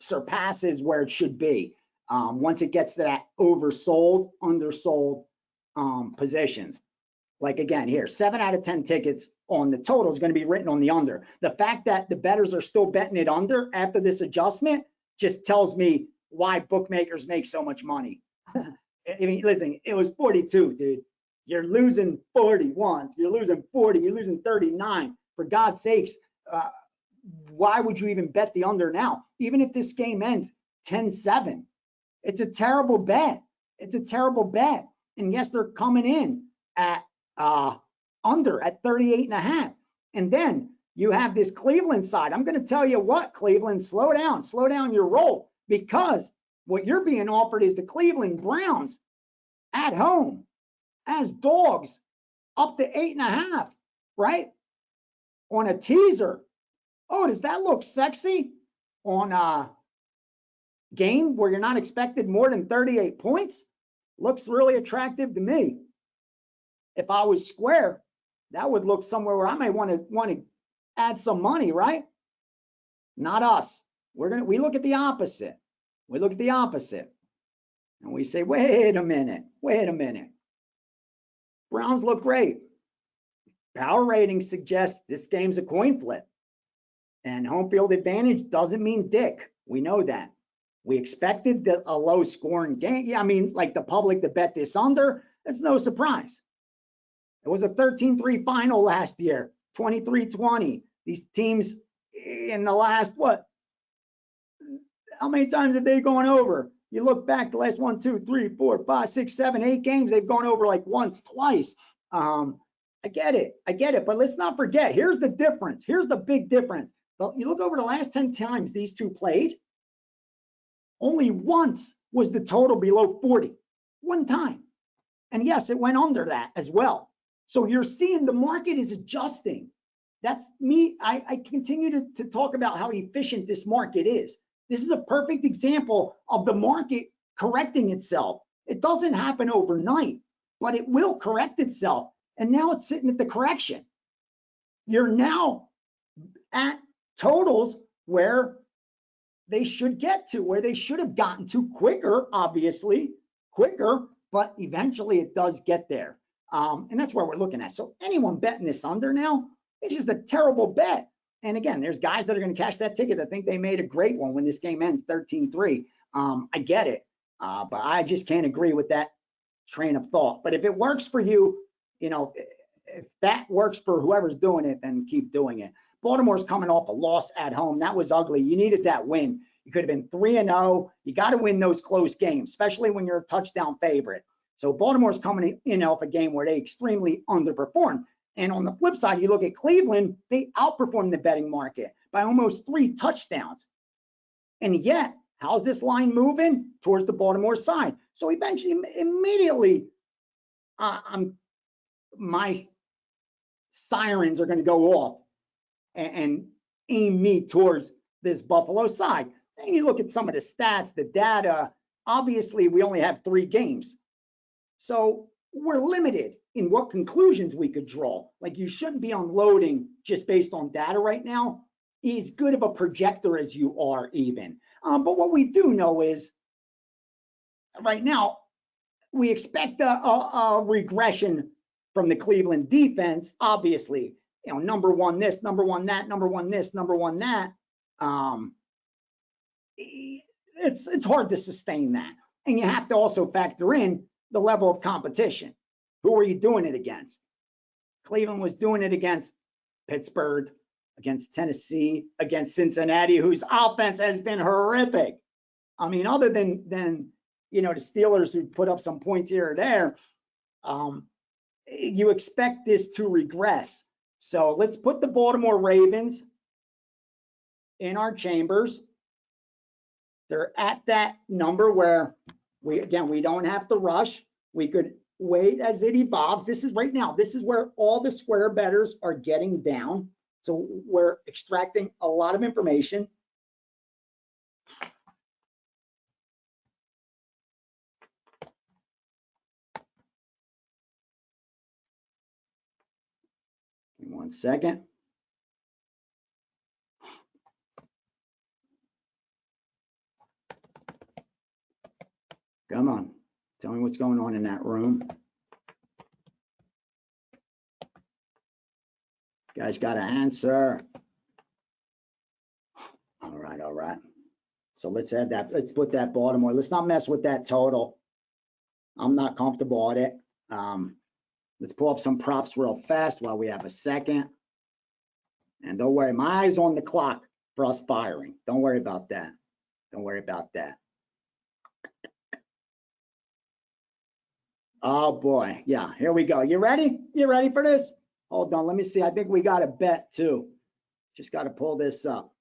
surpasses where it should be? Once it gets to that oversold, undersold positions. Like again here, 7 out of 10 tickets on the total is going to be written on the under. The fact that the bettors are still betting it under after this adjustment just tells me why bookmakers make so much money. I mean, listen, it was 42, dude. You're losing 40 once, you're losing 40, you're losing 39. For God's sakes, why would you even bet the under now? Even if this game ends 10-7, it's a terrible bet. It's a terrible bet. And yes, they're coming in at under at 38.5. And then you have this Cleveland side. I'm going to tell you what, Cleveland, slow down your roll, because what you're being offered is the Cleveland Browns at home as dogs up to 8.5, right? On a teaser. Oh, does that look sexy on a game where you're not expected more than 38 points? Looks really attractive to me. If I was square, that would look somewhere where I might want to add some money, right? Not us. We look at the opposite. We look at the opposite. And we say, wait a minute. Browns look great. Power rating suggests this game's a coin flip. And home field advantage doesn't mean dick. We know that. We expected a low scoring game. Yeah, I mean, like the public to bet this under, it's no surprise. It was a 13-3 final last year, 23-20. These teams in the last, how many times have they gone over? You look back the last 1, 2, 3, 4, 5, 6, 7, 8 games, they've gone over like once, twice. I get it, but let's not forget, here's the difference. Here's the big difference. You look over the last 10 times these two played, only once was the total below 40. One time. And yes, it went under that as well. So you're seeing the market is adjusting. That's me. I continue to talk about how efficient this market is. This is a perfect example of the market correcting itself. It doesn't happen overnight, but it will correct itself. And now it's sitting at the correction. You're now at totals where they should get to, where they should have gotten to quicker, obviously, quicker, but eventually it does get there. And that's where we're looking at. So anyone betting this under now, it's just a terrible bet. And again, there's guys that are going to cash that ticket that think they made a great one when this game ends 13-3. I get it, but I just can't agree with that train of thought. But if it works for you, you know, if that works for whoever's doing it, then keep doing it. Baltimore's coming off a loss at home. That was ugly. You needed that win. You could have been 3-0. You got to win those close games, especially when you're a touchdown favorite. So Baltimore's coming in off a game where they extremely underperformed. And on the flip side, you look at Cleveland, they outperformed the betting market by almost 3 touchdowns. And yet, how's this line moving? Towards the Baltimore side. So eventually, immediately, my sirens are going to go off and aim me towards this Buffalo side. And you look at some of the stats, the data, obviously we only have 3 games. So we're limited in what conclusions we could draw. Like, you shouldn't be unloading just based on data right now, as good of a projector as you are even. But what we do know is right now, we expect a regression from the Cleveland defense, obviously. You know, number one this, number one that, number one this, number one that. It's hard to sustain that. And you have to also factor in the level of competition. Who are you doing it against? Cleveland was doing it against Pittsburgh, against Tennessee, against Cincinnati, whose offense has been horrific. I mean, other than you know, the Steelers who put up some points here or there, you expect this to regress. So let's put the Baltimore Ravens in our chambers. They're at that number where we don't have to rush. We could wait as it evolves. This is right now. This is where all the square bettors are getting down. So we're extracting a lot of information. Give me 1 second. Come on, tell me what's going on in that room. Guys got to answer. All right. So let's add that. Let's put that Baltimore. Let's not mess with that total. I'm not comfortable at it. Let's pull up some props real fast while we have a second. And don't worry, my eyes on the clock for us firing. Don't worry about that. Don't worry about that. Oh boy, yeah, here we go. You ready? You ready for this? Hold on, let me see. I think we got a bet too. Just got to pull this up.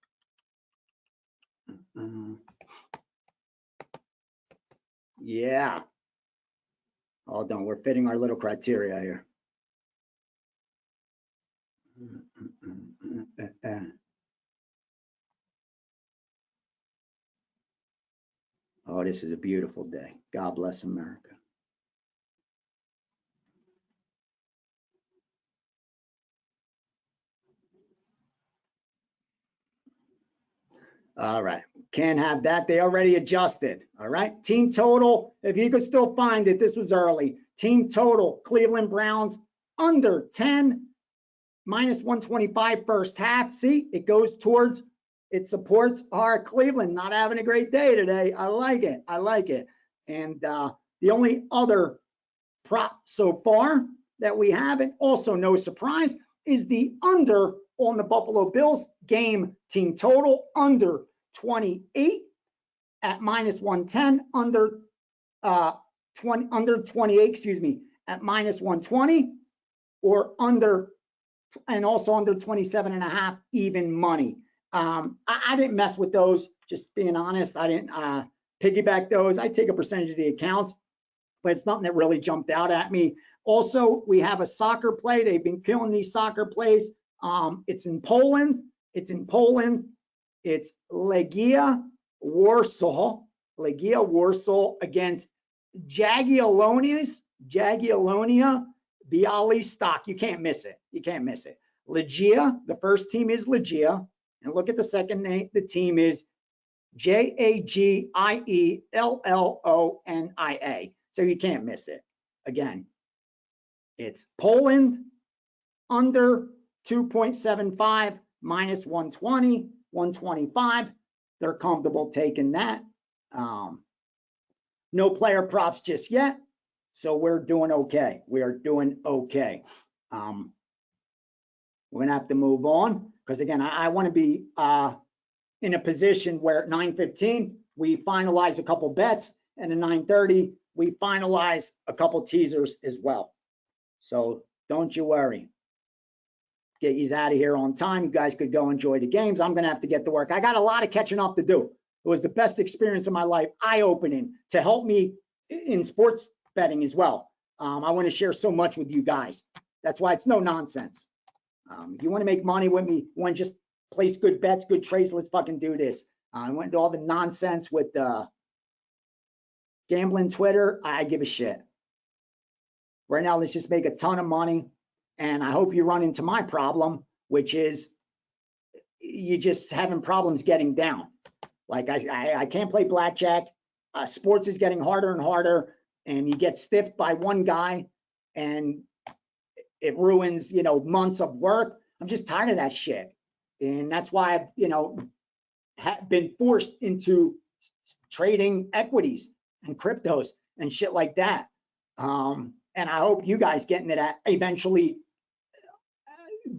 Yeah. Hold on, we're fitting our little criteria here. Oh, this is a beautiful day. God bless America. All right, Can't have that. They already adjusted. All right. Team total, if you could still find it, this was early. Team total, Cleveland Browns under 10, minus 125 first half. See, it goes towards, it supports our Cleveland not having a great day today. I like it. I like it. And the only other prop so far that we have, and also no surprise, is the under on the Buffalo Bills game team total under 28 at minus 110, under 28, excuse me, at minus 120, or under, and also under 27.5 even money. I didn't mess with those, just being honest. I didn't piggyback those. I take a percentage of the accounts, but it's nothing that really jumped out at me. Also, we have a soccer play. They've been killing these soccer plays. It's in Poland. It's in Poland. It's Legia Warsaw against Jagiellonia Białystok. You can't miss it. You can't miss it. Legia, the first team is Legia. And look at the second name. The team is Jagiellonia. So you can't miss it. Again, it's Poland under 2.75 minus 120, 125. They're comfortable taking that. No player props just yet. So we're doing okay. We are doing okay. We're going to have to move on because, again, I want to be in a position where at 9:15 we finalize a couple bets, and at 9:30 we finalize a couple teasers as well. So don't you worry. Get you out of here on time. You guys could go enjoy the games. I'm going to have to get to work. I got a lot of catching up to do. It was the best experience of my life, eye-opening, to help me in sports betting as well. I want to share so much with you guys. That's why it's no nonsense. If you want to make money with me, you want to just place good bets, good trades, let's fucking do this. I went into all the nonsense with gambling Twitter. I give a shit. Right now, let's just make a ton of money. And I hope you run into my problem, which is you just having problems getting down. Like I can't play blackjack. Sports is getting harder and harder, and you get stiffed by one guy, and it ruins, months of work. I'm just tired of that shit, and that's why I've, been forced into trading equities and cryptos and shit like that. And I hope you guys get into that eventually.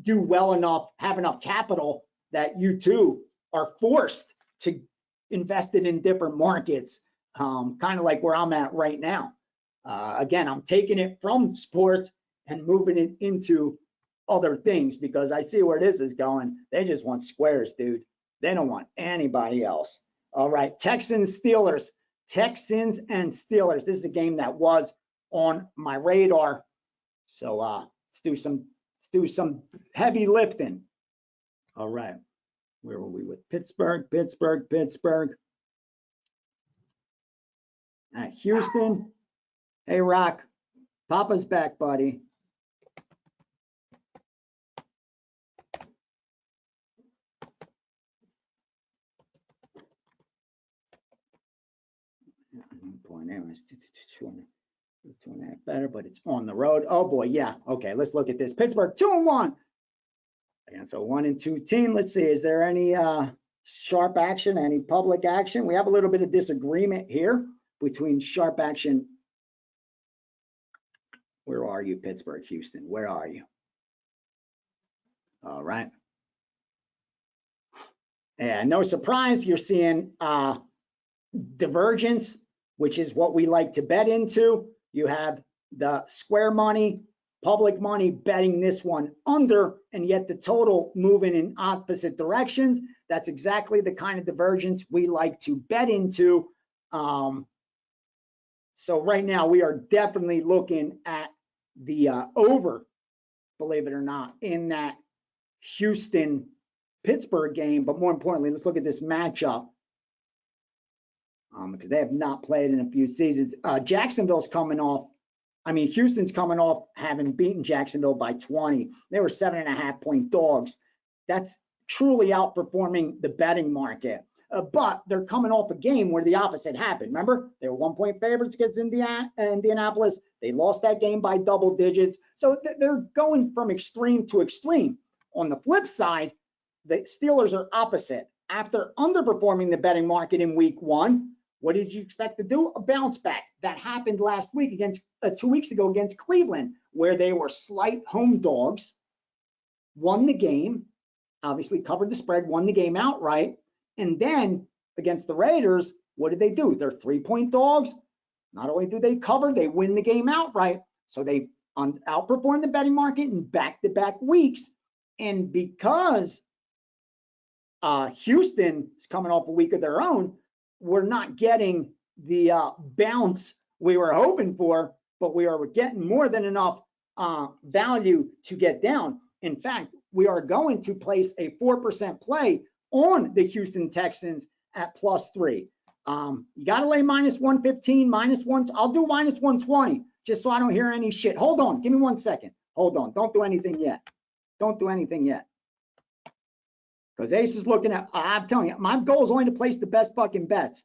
Do well enough, have enough capital that you too are forced to invest it in different markets, kind of like where I'm at right now. Again, I'm taking it from sports and moving it into other things because I see where this is going. They just want squares, dude. They don't want anybody else. All right, Texans and Steelers. This is a game that was on my radar. So let's do some heavy lifting. All right, where were we with Pittsburgh? At Houston. Hey, Rock, Papa's back, buddy. Two and a half better, but it's on the road. Oh boy, yeah. Okay, let's look at this. Pittsburgh 2-1. And so 1-2 team. Let's see, is there any sharp action, any public action? We have a little bit of disagreement here between sharp action. Where are you, Pittsburgh, Houston? Where are you? All right. And no surprise, you're seeing divergence, which is what we like to bet into. You have the square money, public money betting this one under, and yet the total moving in opposite directions. That's exactly the kind of divergence we like to bet into. So right now we are definitely looking at the over, believe it or not, in that Houston-Pittsburgh game. But more importantly, let's look at this matchup. Because they have not played in a few seasons. Houston's coming off having beaten Jacksonville by 20. They were 7.5-point dogs. That's truly outperforming the betting market. but they're coming off a game where the opposite happened. Remember, they were 1-point favorites against Indianapolis. They lost that game by double digits. So they're going from extreme to extreme. On the flip side, the Steelers are opposite. After underperforming the betting market in week 1, what did you expect to do? A bounce back. That happened last week against 2 weeks ago against Cleveland, where they were slight home dogs, won the game, obviously covered the spread, won the game outright. And then against the Raiders, what did they do? They're 3-point dogs. Not only do they cover, they win the game outright. So they outperformed the betting market in back-to-back weeks. And because Houston is coming off a week of their own, we're not getting the bounce we were hoping for, but we are getting more than enough value to get down. In fact, we are going to place a 4% play on the Houston Texans at +3. You got to lay -115, -1. I'll do -120 just so I don't hear any shit. Hold on. Give me 1 second. Hold on. Don't do anything yet. Don't do anything yet. Because Ace is looking at, I'm telling you, my goal is only to place the best fucking bets.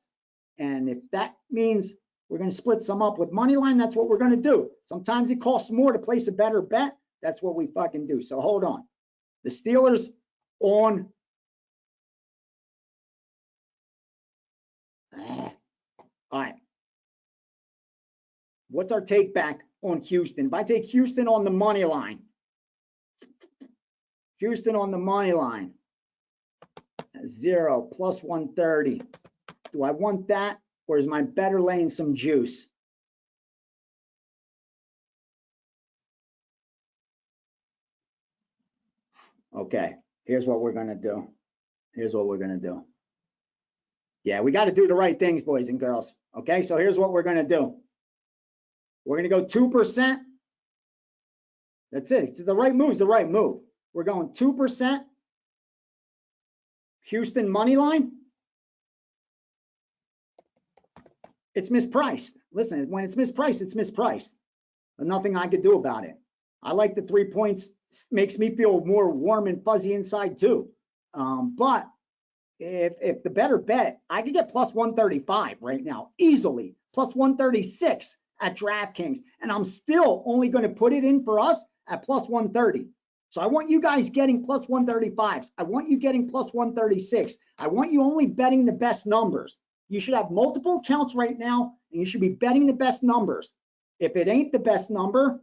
And if that means we're going to split some up with money line, that's what we're going to do. Sometimes it costs more to place a better bet. That's what we fucking do. So hold on. The Steelers on. All right. What's our take back on Houston? If I take Houston on the money line, Houston on the money line, 0 +130. Do I want that, or is my better laying some juice? Okay, here's what we're gonna do. Here's what we're gonna do. Yeah, we got to do the right things, boys and girls. Okay, so here's what we're gonna do. We're gonna go 2%. That's it. It's the right move. It's the right move. We're going 2%. Houston money line. It's mispriced. Listen, when it's mispriced, it's mispriced. There's nothing I could do about it. I like the 3 points. Makes me feel more warm and fuzzy inside too. But if the better bet, I could get +135 right now, easily, +136 at DraftKings. And I'm still only going to put it in for us at +130. So I want you guys getting +135s. I want you getting +136. I want you only betting the best numbers. You should have multiple accounts right now, and you should be betting the best numbers. If it ain't the best number,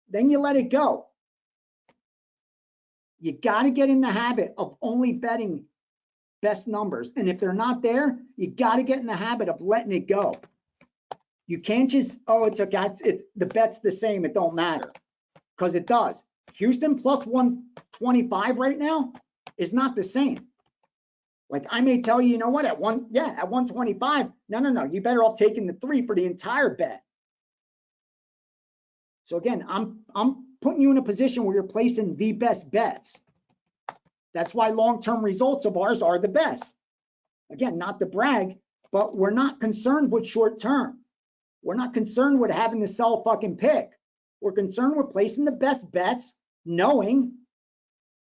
then you let it go. You got to get in the habit of only betting best numbers. And if they're not there, you got to get in the habit of letting it go. You can't just, oh, it's okay, the bet's the same, it don't matter. Because it does. Houston +125 right now is not the same. Like I may tell you, you know what, at 125, no, you better off taking the 3 for the entire bet. So again, I'm putting you in a position where you're placing the best bets. That's why long-term results of ours are the best. Again, not to brag, but we're not concerned with short-term. We're not concerned with having to sell a fucking pick. We're concerned with placing the best bets, knowing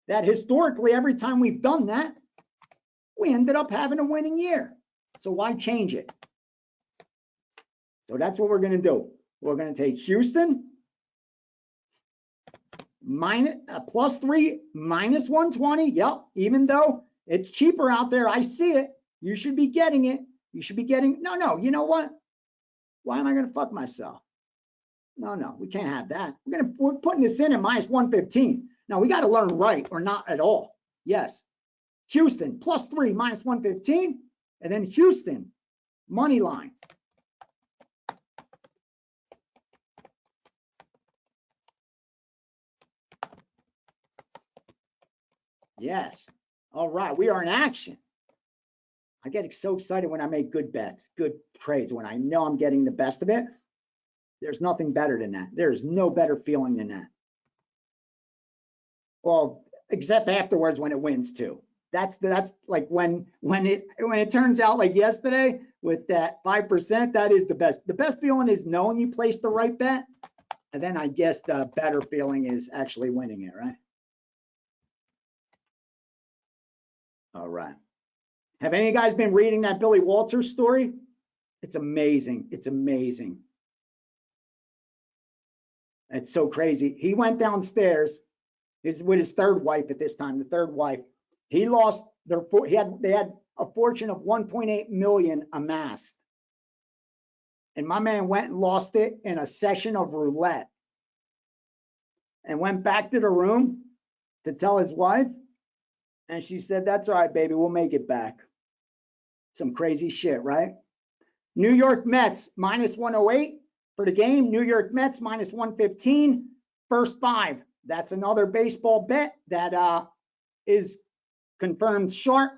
that historically, every time we've done that, we ended up having a winning year. So why change it? So that's what we're going to do. We're going to take Houston +3 -120. Yep, even though it's cheaper out there, I see it. You should be getting it. You should be getting, no, you know what? Why am I going to fuck myself? No, we can't have that. We're putting this in at -115. Now we got to learn right or not at all. Yes. Houston +3 -115, and then Houston money line. Yes. All right, we are in action. I get so excited when I make good bets, good trades, when I know I'm getting the best of it. There's nothing better than that. There's no better feeling than that. Well, except afterwards when it wins too. That's like when it turns out like yesterday with that 5%, that is the best. The best feeling is knowing you placed the right bet. And then I guess the better feeling is actually winning it, right? All right. Have any of you guys been reading that Billy Walters story? It's amazing. It's amazing. It's so crazy. He went downstairs. He's with his third wife at this time, the third wife. He lost they had a fortune of 1.8 million amassed. And my man went and lost it in a session of roulette and went back to the room to tell his wife. And she said, that's all right, baby, we'll make it back. Some crazy shit, right? New York Mets minus 108 for the game. New York Mets minus 115. First 5. That's another baseball bet that is confirmed short.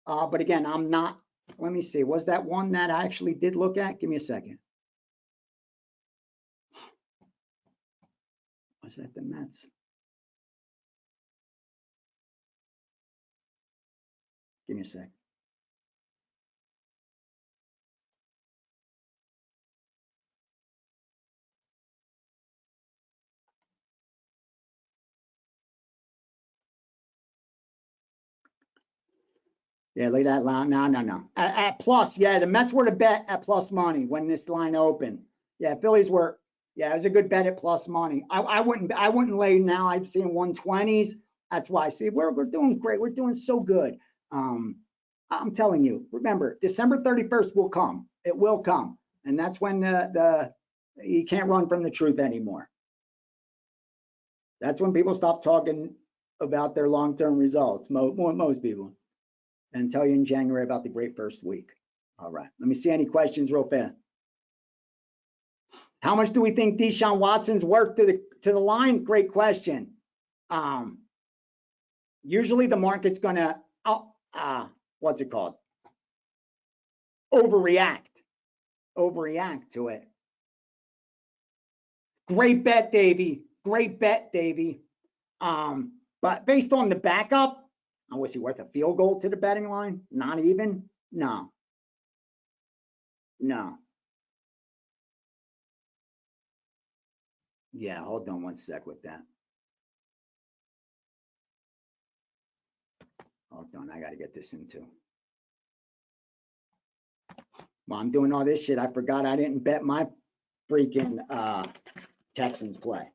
But again, I'm not. Let me see. Was that one that I actually did look at? Give me a second. Was that the Mets? Give me a sec. Yeah, look at that line. No. At plus, yeah, the Mets were to bet at plus money when this line opened. Yeah, Phillies were. Yeah, it was a good bet at plus money. I wouldn't lay now. I've seen 120s. That's why. See, we're doing great. We're doing so good. I'm telling you. Remember, December 31st will come. It will come, and that's when you can't run from the truth anymore. That's when people stop talking about their long-term results. Most people. And tell you in January about the great first week. All right, let me see any questions real fast. How much do we think Deshaun Watson's worth to the line? Great question. Usually the market's gonna what's it called? Overreact to it. Great bet, Davey. Great bet, Davey. But based on the backup, was he worth a field goal to the betting line? Not even? No. Yeah, hold on one sec with that. Hold on, I got to get this into. While I'm doing all this shit, I forgot I didn't bet my freaking Texans play.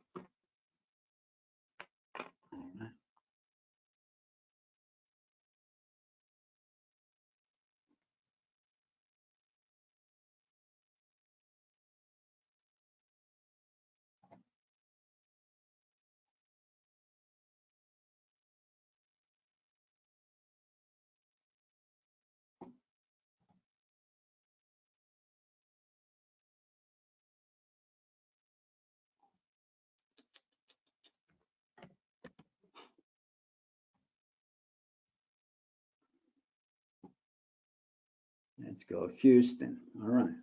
Let's go Houston. All right.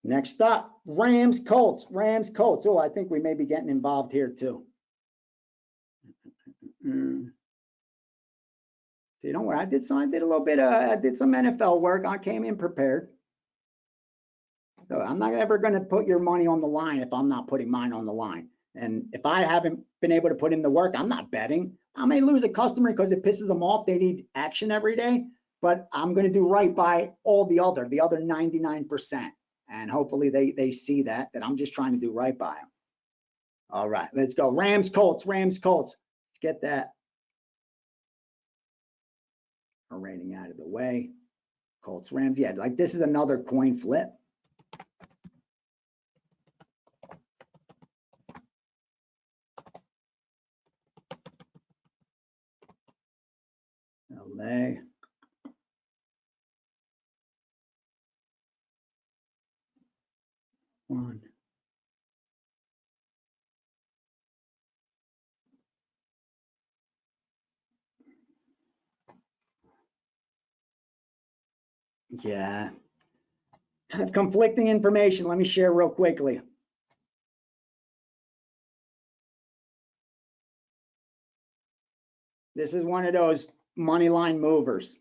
Next up, Rams Colts. Oh, I think we may be getting involved here too. See, don't worry. I did some NFL work. I came in prepared. So I'm not ever going to put your money on the line if I'm not putting mine on the line. And if I haven't been able to put in the work, I'm not betting. I may lose a customer because it pisses them off. They need action every day, but I'm going to do right by all the other 99%. And hopefully they see that I'm just trying to do right by them. All right, let's go. Rams, Colts. Let's get that rating out of the way. Colts, Rams. Yeah, like this is another coin flip. LA. One. Yeah. I have conflicting information. Let me share real quickly. This is one of those money line movers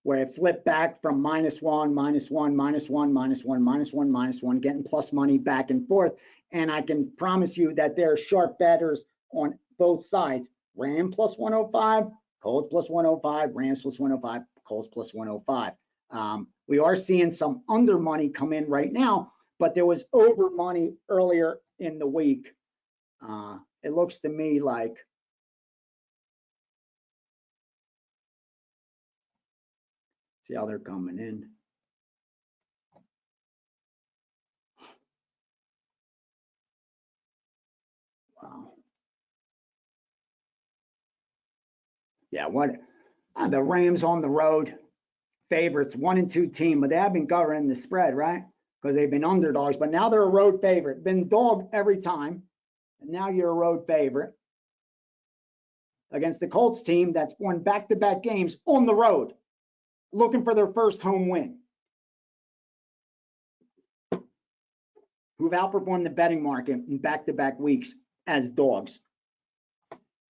where it flipped back from -1, -1, -1, -1, -1, -1, -1, -1, getting plus money back and forth. And I can promise you that there are sharp bettors on both sides. Ram plus 105, Colts plus 105, Rams plus 105, Colts plus 105. We are seeing some under money come in right now, but there was over money earlier in the week. It looks to me like see how they're coming in. Wow. Yeah, what the Rams on the road, favorites, 1 and 2 team, but they have been covering the spread, right? Because they've been underdogs, but now they're a road favorite. Been dog every time, and now you're a road favorite against the Colts team that's won back-to-back games on the road, looking for their first home win, who've outperformed the betting market in back-to-back weeks as dogs.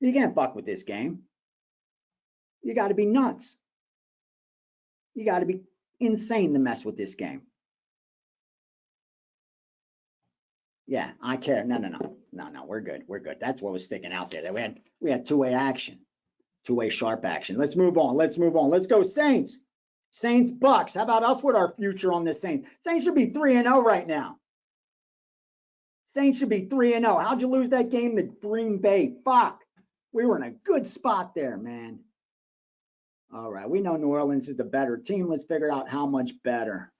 You can't fuck with this game. You got to be nuts. You got to be insane to mess with this game. Yeah, I care. No, we're good. We're good. That's what was sticking out there. We had two-way action, two-way sharp action. Let's move on. Let's go Saints. Saints Bucks. How about us with our future on this Saints? Saints should be 3-0 right now. Saints should be 3-0. How'd you lose that game to Green Bay? Fuck. We were in a good spot there, man. All right, we know New Orleans is the better team. Let's figure out how much better.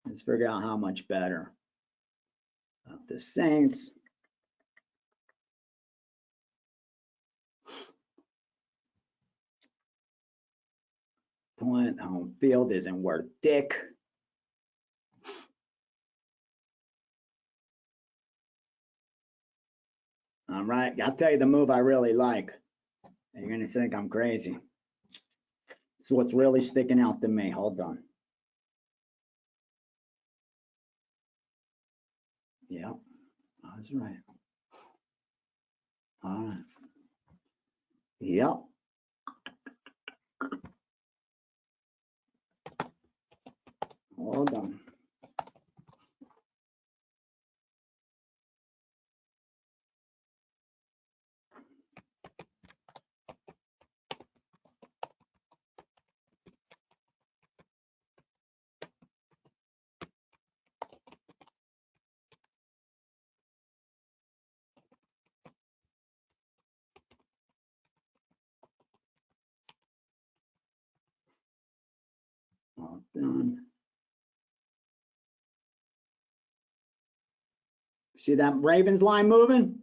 Let's figure out how much better. The Saints. Point home field isn't worth dick. All right, I'll tell you the move I really like. And you're going to think I'm crazy. It's what's really sticking out to me. Hold on. Yep, that's right. All right. Yep. Hold on. All done. See that Ravens line moving?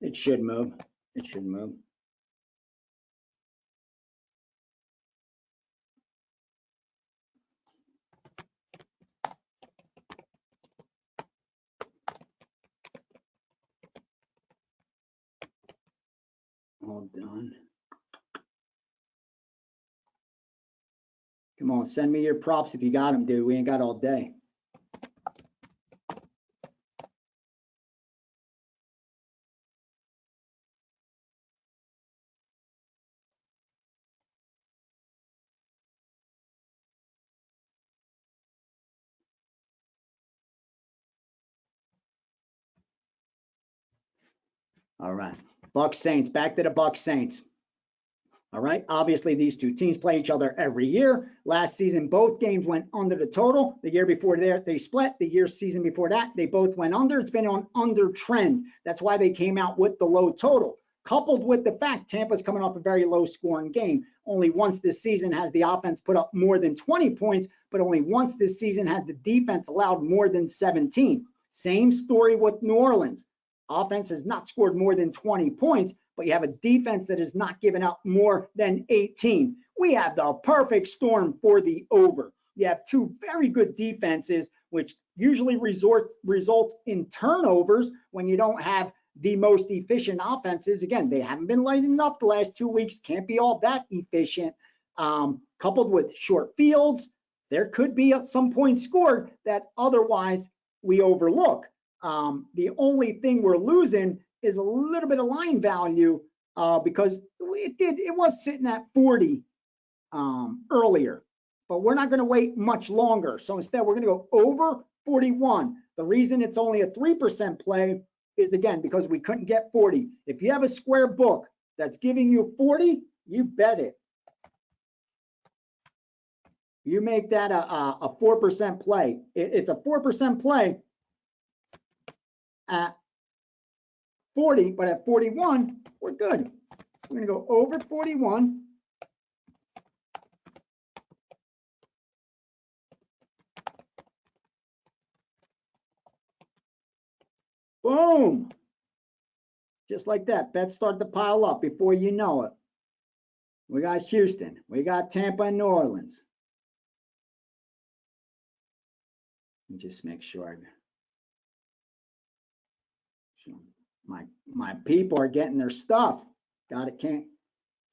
It should move. It should move. All done. Come on, send me your props if you got them, dude. We ain't got all day. All right, Bucks Saints, back to the Bucks Saints. All right, obviously these two teams play each other every year. Last season, both games went under the total. The year before there, they split. The season before that, they both went under. It's been on under trend. That's why they came out with the low total. Coupled with the fact Tampa's coming off a very low scoring game. Only once this season has the offense put up more than 20 points, but only once this season had the defense allowed more than 17. Same story with New Orleans. Offense has not scored more than 20 points, but you have a defense that has not given up more than 18. We have the perfect storm for the over. You have two very good defenses, which usually results in turnovers when you don't have the most efficient offenses. Again, they haven't been lighting up the last 2 weeks. Can't be all that efficient. Coupled with short fields, there could be some points scored that otherwise we overlook. The only thing we're losing is a little bit of line value because it was sitting at 40 earlier, but we're not going to wait much longer. So instead, we're going to go over 41. The reason it's only a 3% play is, again, because we couldn't get 40. If you have a square book that's giving you 40, you bet it. You make that a 4% play. It's a 4% play at 40, but at 41, we're good. We're going to go over 41. Boom. Just like that. Bets start to pile up before you know it. We got Houston. We got Tampa and New Orleans. Let me just make sure my people are getting their stuff. Got it.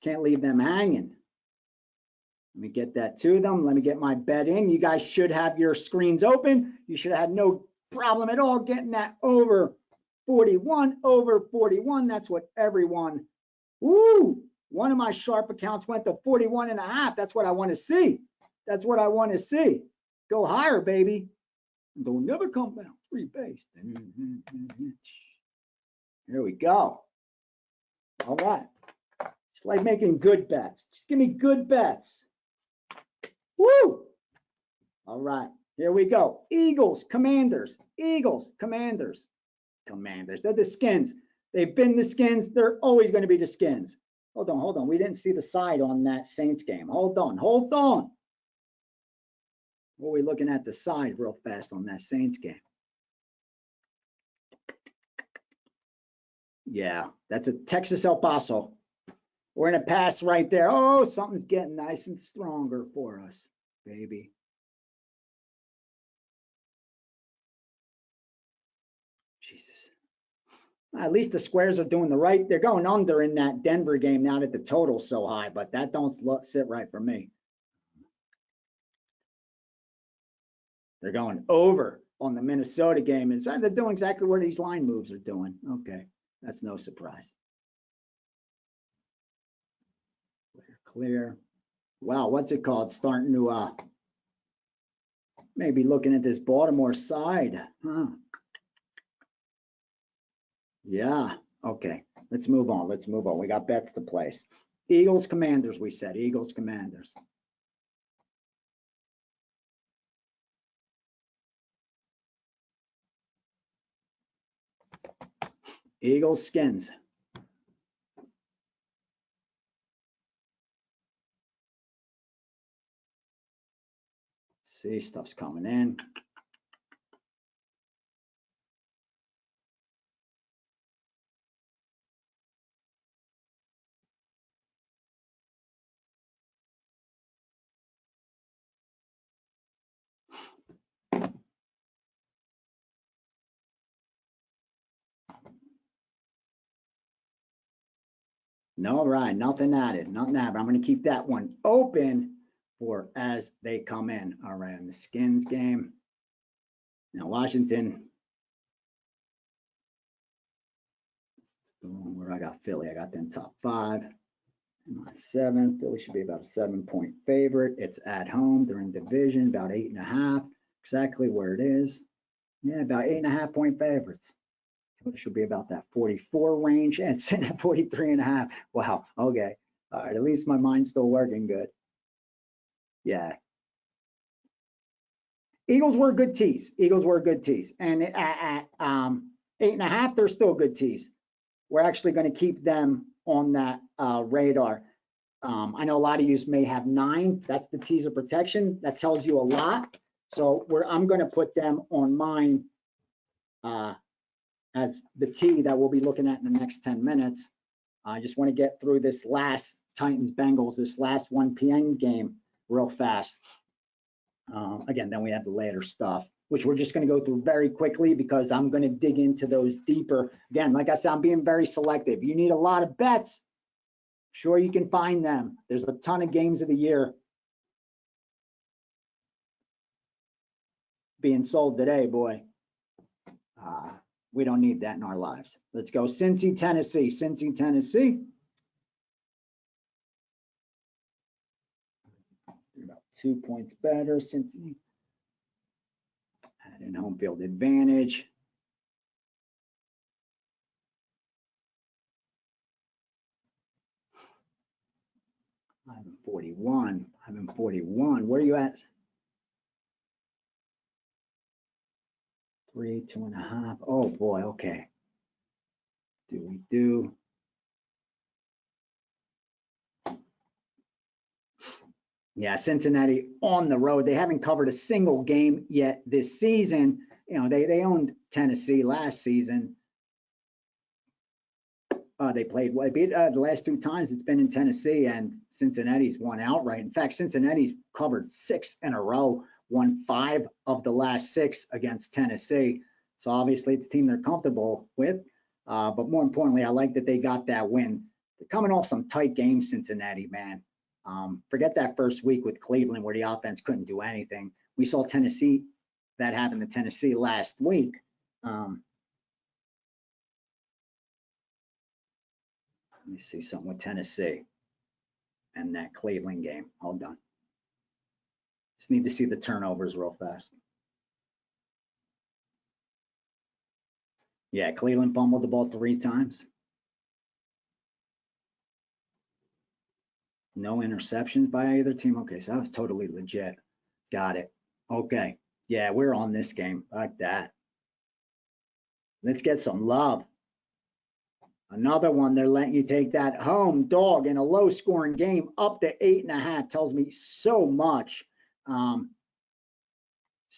Can't leave them hanging. Let me get that to them. Let me get my bet in. You guys should have your screens open. You should have no problem at all getting that over 41, over 41. That's what everyone, woo, one of my sharp accounts went to 41 and a half. That's what I want to see. That's what I want to see. Go higher, baby. Don't never come down. Free base. Here we go. All right. It's like making good bets. Just give me good bets. Woo! All right. Here we go. Eagles, Commanders. Eagles, Commanders. Commanders. They're the Skins. They've been the Skins. They're always going to be the Skins. Hold on, hold on. We didn't see the side on that Saints game. Hold on, hold on. What are we looking at the side real fast on that Saints game? Yeah, that's a Texas El Paso. We're going to pass right there. Oh, something's getting nice and stronger for us, baby. Jesus. At least the squares are doing the right. They're going under in that Denver game now that the total's so high, but that don't sit right for me. They're going over on the Minnesota game. And so they're doing exactly what these line moves are doing. Okay, that's no surprise. Clear. Wow, what's it called? Starting to maybe looking at this Baltimore side. Huh. Yeah, okay. Let's move on. Let's move on. We got bets to place. Eagles, Commanders, we said. Eagles, Commanders. Eagles, Skins. See, stuff's coming in. No, right, nothing added, nothing added. I'm going to keep that one open for as they come in. All right, in the Skins game. Now, Washington. Where I got Philly, I got them top 5. My 7. Philly should be about a 7-point favorite. It's at home. They're in division, about 8.5. Exactly where it is. Yeah, about 8.5-point favorites. It should be about that 44 range. Yeah, it's sitting at 43.5. Wow. Okay. All right. At least my mind's still working good. Yeah. Eagles were a good tease. Eagles were a good tease. And at 8.5, they're still good tease. We're actually going to keep them on that radar. I know a lot of you may have 9. That's the teaser protection. That tells you a lot. So I'm going to put them on mine as the T that we'll be looking at in the next 10 minutes. I just want to get through this last Titans-Bengals, this last 1 p.m. game real fast. Again, then we have the later stuff, which we're just going to go through very quickly because I'm going to dig into those deeper. Again, like I said, I'm being very selective. You need a lot of bets. Sure, you can find them. There's a ton of games of the year being sold today, boy. We don't need that in our lives. Let's go Cincy, Tennessee. Cincy, Tennessee. About 2 points better. Cincy. Add in home field advantage. I'm 41. I'm in 41. Where are you at? 3, 2.5. Oh boy. Okay. Do we do? Yeah, Cincinnati on the road. They haven't covered a single game yet this season. You know, they owned Tennessee last season. They played well. They beat the last 2 times it's been in Tennessee, and Cincinnati's won outright. In fact, Cincinnati's covered 6 in a row, won 5 of the last 6 against Tennessee. So obviously it's a team they're comfortable with. But more importantly, I like that they got that win. They're coming off some tight games, Cincinnati, man. Forget that first week with Cleveland where the offense couldn't do anything. We saw Tennessee, that happened to Tennessee last week. Let me see something with Tennessee and that Cleveland game. Hold on. Just need to see the turnovers real fast. Yeah, Cleveland fumbled the ball 3 times. No interceptions by either team. Okay, so that was totally legit. Got it. Okay. Yeah, we're on this game like that. Let's get some love. Another one, they're letting you take that home dog in a low scoring game up to 8.5. Tells me so much.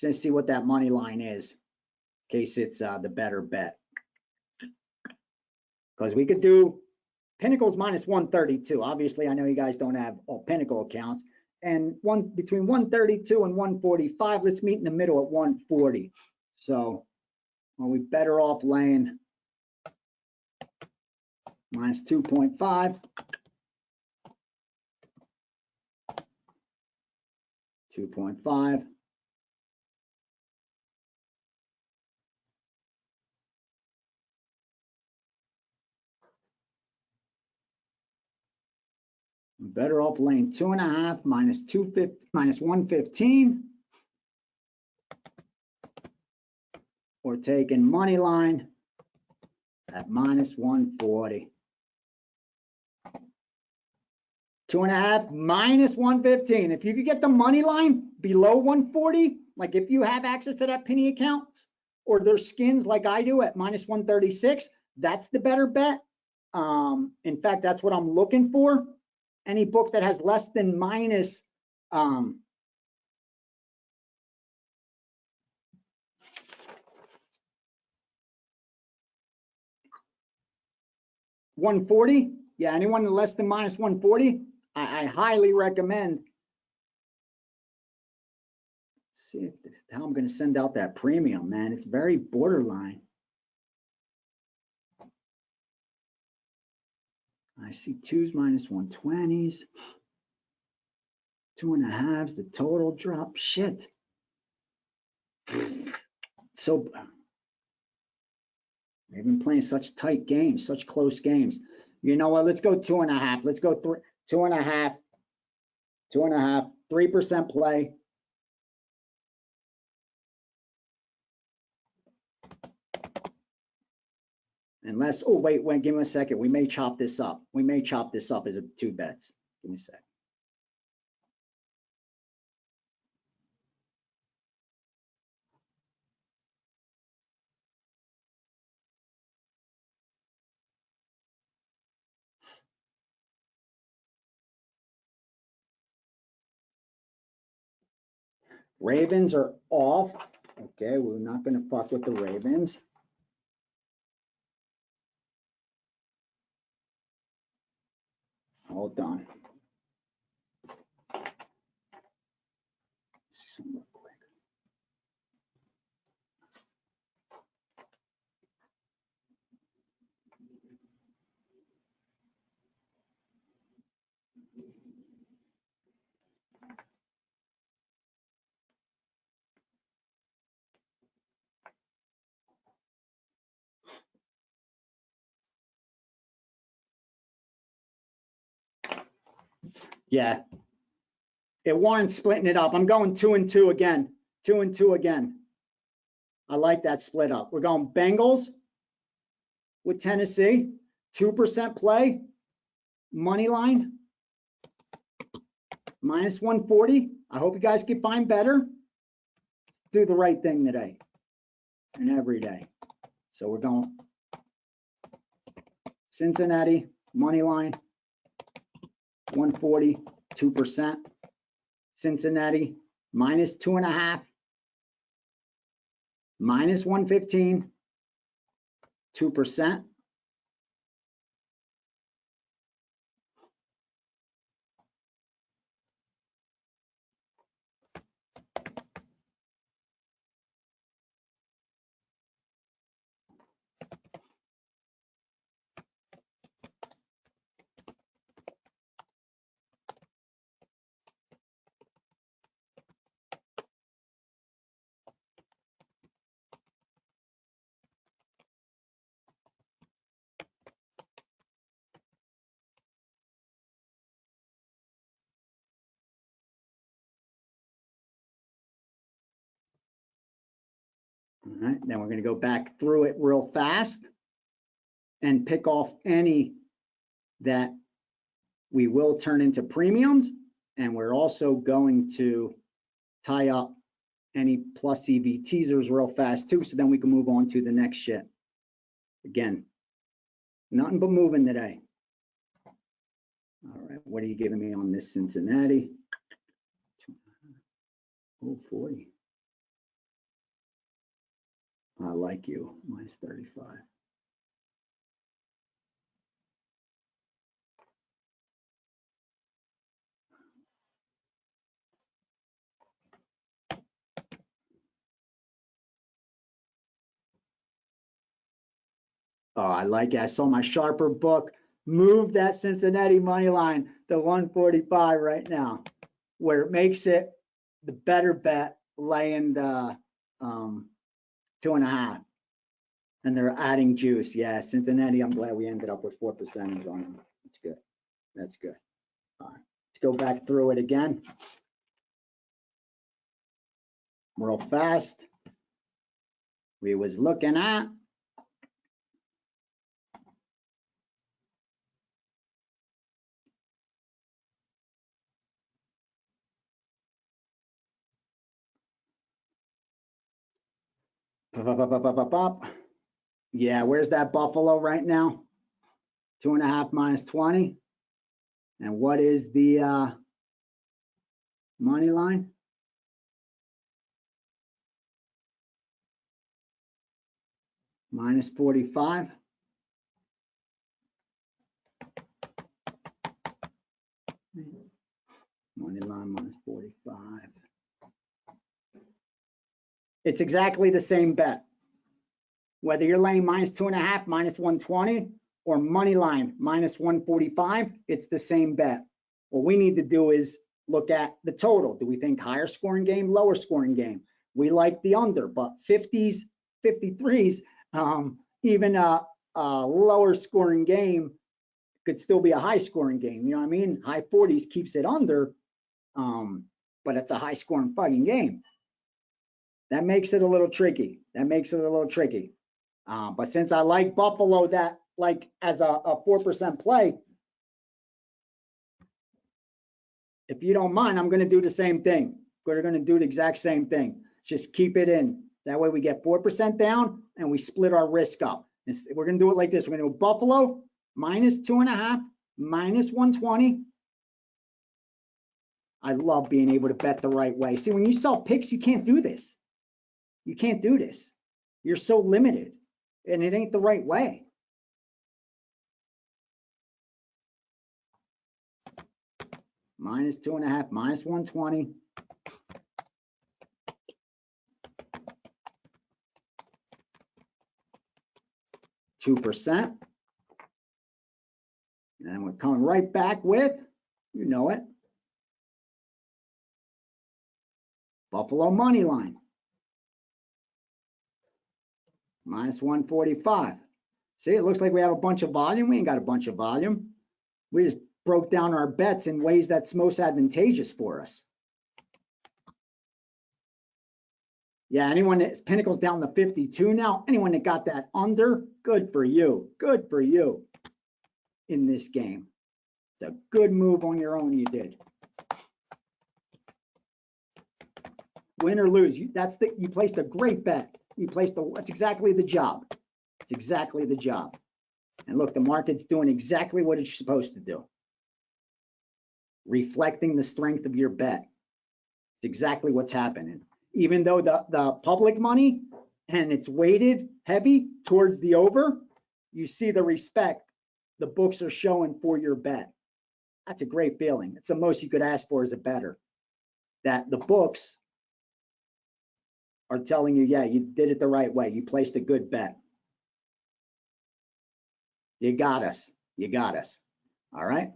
Let's see what that money line is in case it's the better bet. Because we could do Pinnacle's minus 132. Obviously, I know you guys don't have all Pinnacle accounts. And between 132 and 145, let's meet in the middle at 140. So are we better off laying minus 2.5? 2.5. Better off laying 2.5 minus 250 minus 115, or taking money line at minus 140. 2.5 minus 115. If you could get the money line below 140, like if you have access to that penny accounts or there's skins like I do at minus 136, that's the better bet. In fact, that's what I'm looking for. Any book that has less than minus 140, yeah, anyone less than minus 140, I highly recommend. Let's see how I'm going to send out that premium, man. It's very borderline. I see 2s minus 120s, 2.5s, the total drop. Shit. So they've been playing such tight games, such close games. You know what? Let's go 2.5. Let's go 2.5. 2.5. 3% play. Unless, oh, wait, give me a second. We may chop this up. We may chop this up as 2 bets. Give me a sec. Ravens are off. Okay, we're not going to fuck with the Ravens. Hold on. See something real quick. Yeah. It warrants splitting it up. I'm going 2 and 2 again. 2 and 2 again. I like that split up. We're going Bengals with Tennessee. 2% play. Money line. Minus 140. I hope you guys can find better. Do the right thing today and every day. So we're going Cincinnati, money line, 140, 2%. Cincinnati, minus 2.5, minus 115, 2%. All right, then we're going to go back through it real fast and pick off any that we will turn into premiums. And we're also going to tie up any plus EV teasers real fast too, so then we can move on to the next shit. Again, nothing but moving today. All right, what are you giving me on this Cincinnati? 040. I like you, minus 35. Oh, I like it. I saw my sharper book move that Cincinnati money line to 145 right now, where it makes it the better bet laying the 2.5. And they're adding juice. Yeah, Cincinnati, I'm glad we ended up with 4% on them. That's good. That's good. All right, let's go back through it again. Real fast. We was looking at yeah, where's that Buffalo right now? 2.5 minus 20. And what is the money line? Minus 45. Money line minus 45. It's exactly the same bet. Whether you're laying minus 2.5, minus 120, or money line minus 145, it's the same bet. What we need to do is look at the total. Do we think higher scoring game, lower scoring game? We like the under, but 50s, 53s, even a lower scoring game could still be a high scoring game. You know what I mean? High 40s keeps it under, but it's a high scoring fucking game. That makes it a little tricky. But since I like Buffalo, that like as a 4% play, if you don't mind, I'm going to do the same thing. We're going to do the exact same thing. Just keep it in. That way we get 4% down and we split our risk up. We're going to do it like this. We're going to do Buffalo minus 2.5, minus 120. I love being able to bet the right way. See, when you sell picks, you can't do this. You can't do this. You're so limited, and it ain't the right way. Minus 2.5, minus 120. %. And we're coming right back with, you know it, Buffalo money line. Minus 145. See, it looks like we have a bunch of volume. We ain't got a bunch of volume. We just broke down our bets in ways that's most advantageous for us. Yeah, anyone that's Pinnacle's down to 52 now, anyone that got that under, good for you. Good for you in this game. It's a good move on your own you did. Win or lose, you placed a great bet. That's exactly the job. It's exactly the job. And look, the market's doing exactly what it's supposed to do. Reflecting the strength of your bet. It's exactly what's happening. Even though the public money and it's weighted heavy towards the over, you see the respect the books are showing for your bet. That's a great feeling. It's the most you could ask for as a bettor. That the books are telling you, yeah, you did it the right way. You placed a good bet. You got us. You got us. All right.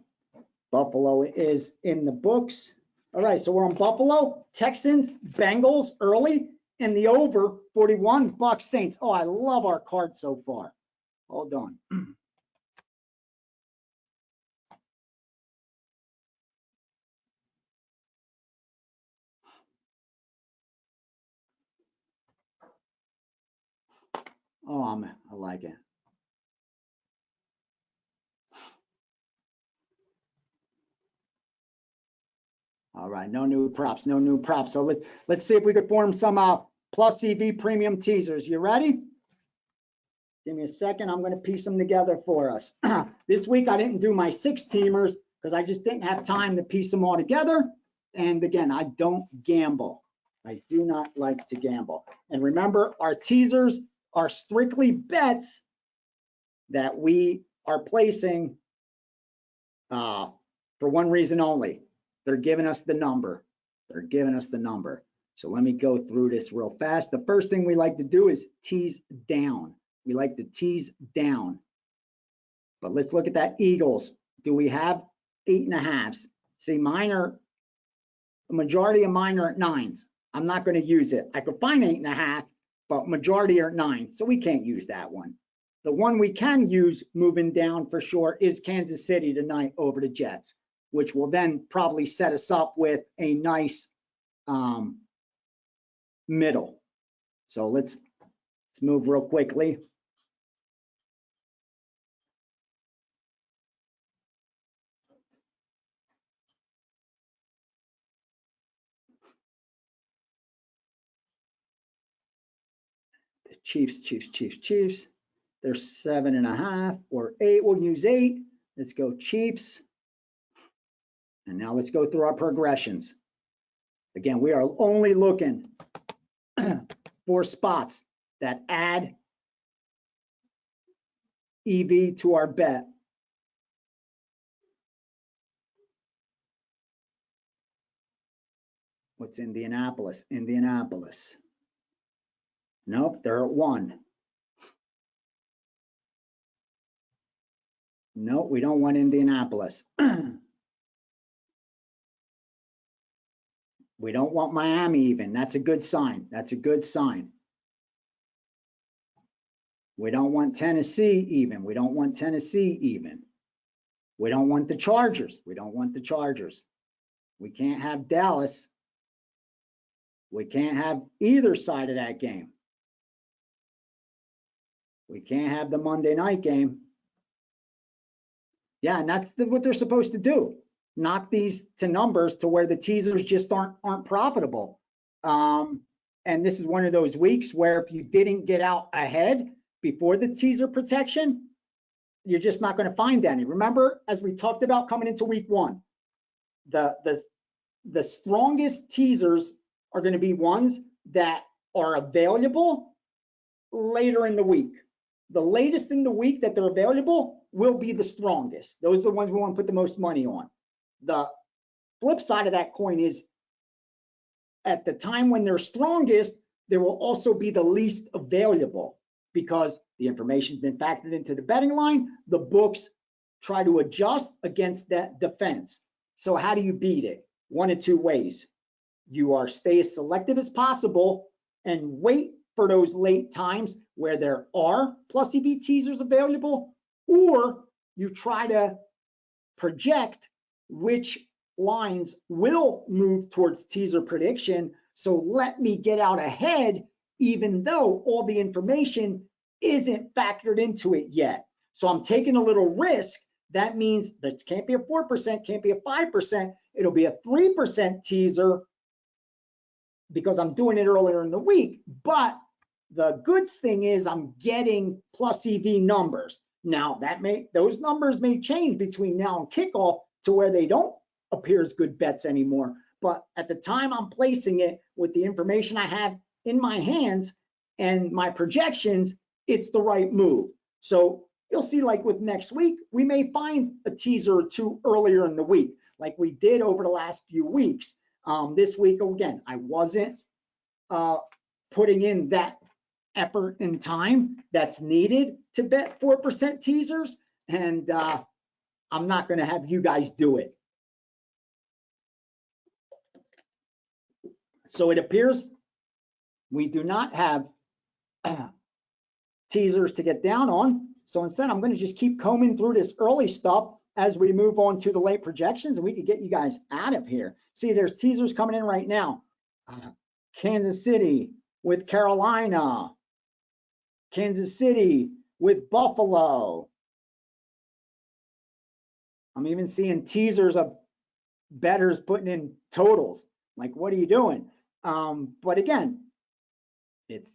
Buffalo is in the books. All right, so we're on Buffalo, Texans, Bengals early, and the over 41 Bucks Saints. Oh, I love our card so far. Hold on. Oh, I like it. All right, no new props, no new props. So let's see if we could form some plus EV premium teasers. You ready? Give me a second. I'm going to piece them together for us. This week I didn't do my 6-teamers because I just didn't have time to piece them all together. And again, I don't gamble. I do not like to gamble. And remember, our teasers are strictly bets that we are placing for one reason only. They're giving us the number. They're giving us the number. So let me go through this real fast. The first thing we like to do is tease down. We like to tease down. But let's look at that Eagles. Do we have 8.5s? See, mine are, the majority of mine are at 9s. I'm not going to use it. I could find 8.5, but majority are at 9. So we can't use that one. The one we can use moving down for sure is Kansas City tonight over the Jets, which will then probably set us up with a nice middle. So let's move real quickly. The Chiefs. They're 7.5 or 8. We'll use 8. Let's go Chiefs. And now let's go through our progressions. Again, we are only looking for spots that add EV to our bet. What's Indianapolis? Indianapolis. Nope, they're at 1. Nope, we don't want Indianapolis. We don't want Miami even. That's a good sign. That's a good sign. We don't want Tennessee even. We don't want Tennessee even. We don't want the Chargers. We don't want the Chargers. We can't have Dallas. We can't have either side of that game. We can't have the Monday night game. Yeah, and that's what they're supposed to do. Knock these to numbers to where the teasers just aren't profitable. And this is one of those weeks where if you didn't get out ahead before the teaser protection, you're just not going to find any. Remember, as we talked about coming into week 1, the strongest teasers are going to be ones that are available later in the week. The latest in the week that they're available will be the strongest. Those are the ones we want to put the most money on. The flip side of that coin is at the time when they're strongest, there will also be the least available because the information's been factored into the betting line. The books try to adjust against that defense. So how do you beat it? One of two ways. You are stay as selective as possible and wait for those late times where there are plus EV teasers available, or you try to project which lines will move towards teaser prediction. So let me get out ahead, even though all the information isn't factored into it yet. So I'm taking a little risk. That means that can't be a 4%, can't be a 5%. It'll be a 3% teaser because I'm doing it earlier in the week. But the good thing is I'm getting plus EV numbers. Now those numbers may change between now and kickoff to where they don't appear as good bets anymore. But at the time I'm placing it with the information I have in my hands and my projections, it's the right move. So you'll see, like with next week, we may find a teaser or two earlier in the week, like we did over the last few weeks. This week, again, I wasn't putting in that effort and time that's needed to bet 4% teasers, and I'm not going to have you guys do it. So it appears we do not have teasers to get down on. So instead, I'm going to just keep combing through this early stuff as we move on to the late projections, and we can get you guys out of here. See, there's teasers coming in right now. Kansas City with Carolina. Kansas City with Buffalo. I'm even seeing teasers of bettors putting in totals. Like, what are you doing? But again, it's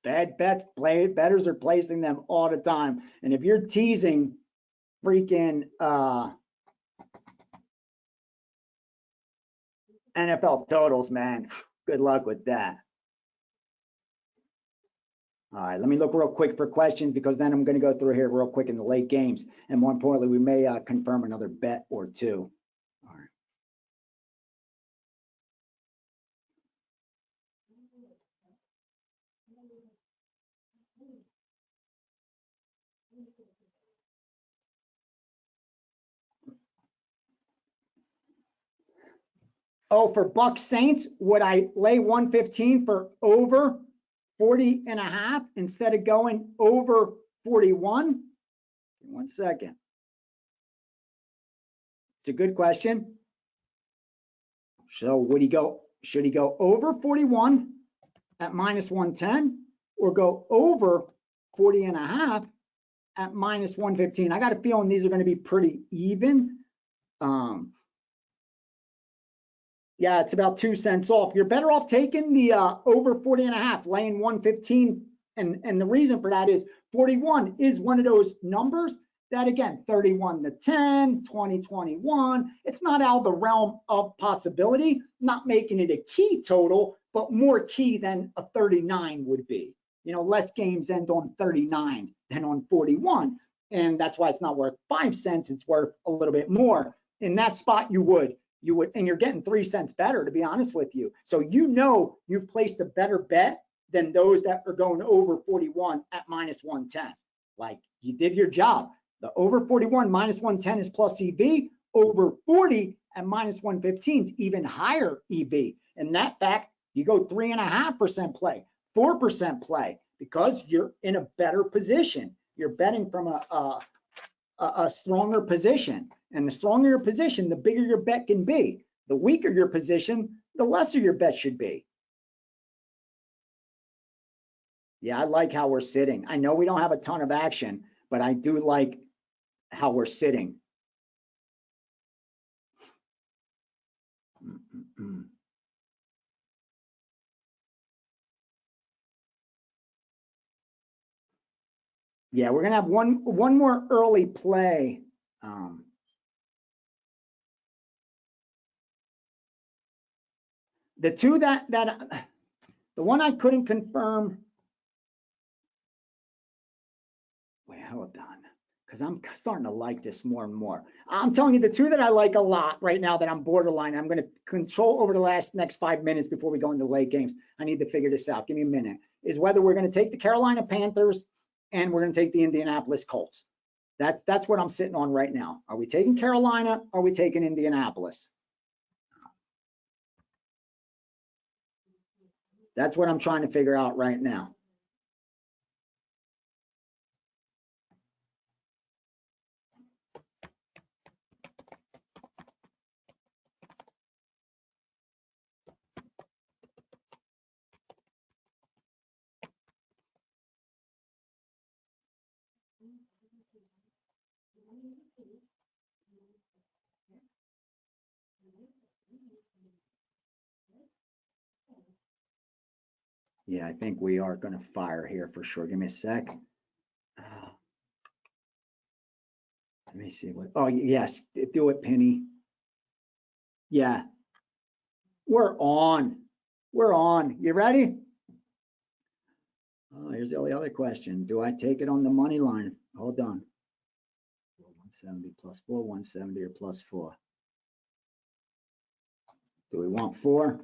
bad bets. Bettors are placing them all the time. And if you're teasing freaking NFL totals, man, good luck with that. All right, let me look real quick for questions, because then I'm going to go through here real quick in the late games. And more importantly, we may confirm another bet or two. All right. Oh, for Bucks Saints, would I lay 115 for over 40.5 instead of going over 41? 1 second. It's a good question. So should he go over 41 at minus 110 or go over 40.5 at minus 115? I got a feeling these are going to be pretty even. Yeah, it's about 2 cents off. You're better off taking the over 40.5, laying 115. And the reason for that is 41 is one of those numbers that, again, 31 to 10, 20, 21, it's not out of the realm of possibility, not making it a key total, but more key than a 39 would be. You know, less games end on 39 than on 41. And that's why it's not worth 5 cents. It's worth a little bit more. In that spot, you would, and you're getting 3 cents better, to be honest with you. So you know you've placed a better bet than those that are going over 41 at minus 110. Like, you did your job. The over 41 minus 110 is plus EV. Over 40 at minus 115 is even higher EV. And that fact, you go 3.5% play, 4% play, because you're in a better position. You're betting from a stronger position. And the stronger your position, the bigger your bet can be. The weaker your position, the lesser your bet should be. Yeah, I like how we're sitting. I know we don't have a ton of action, but I do like how we're sitting. Yeah, we're gonna have one more early play. The two the one I couldn't confirm. Wait, hold on, because I'm starting to like this more and more. I'm telling you, the two that I like a lot right now that I'm borderline, I'm going to control over the next 5 minutes before we go into late games. I need to figure this out. Give me a minute. Is whether we're going to take the Carolina Panthers and we're going to take the Indianapolis Colts. That's what I'm sitting on right now. Are we taking Carolina? Are we taking Indianapolis? That's what I'm trying to figure out right now. Yeah, I think we are going to fire here for sure. Give me a sec. Let me see what. Oh, yes. Do it, Penny. Yeah. We're on. We're on. You ready? Oh, here's the only other question. Do I take it on the money line? Hold on. 170 plus 4, 170 or plus 4? Do we want 4?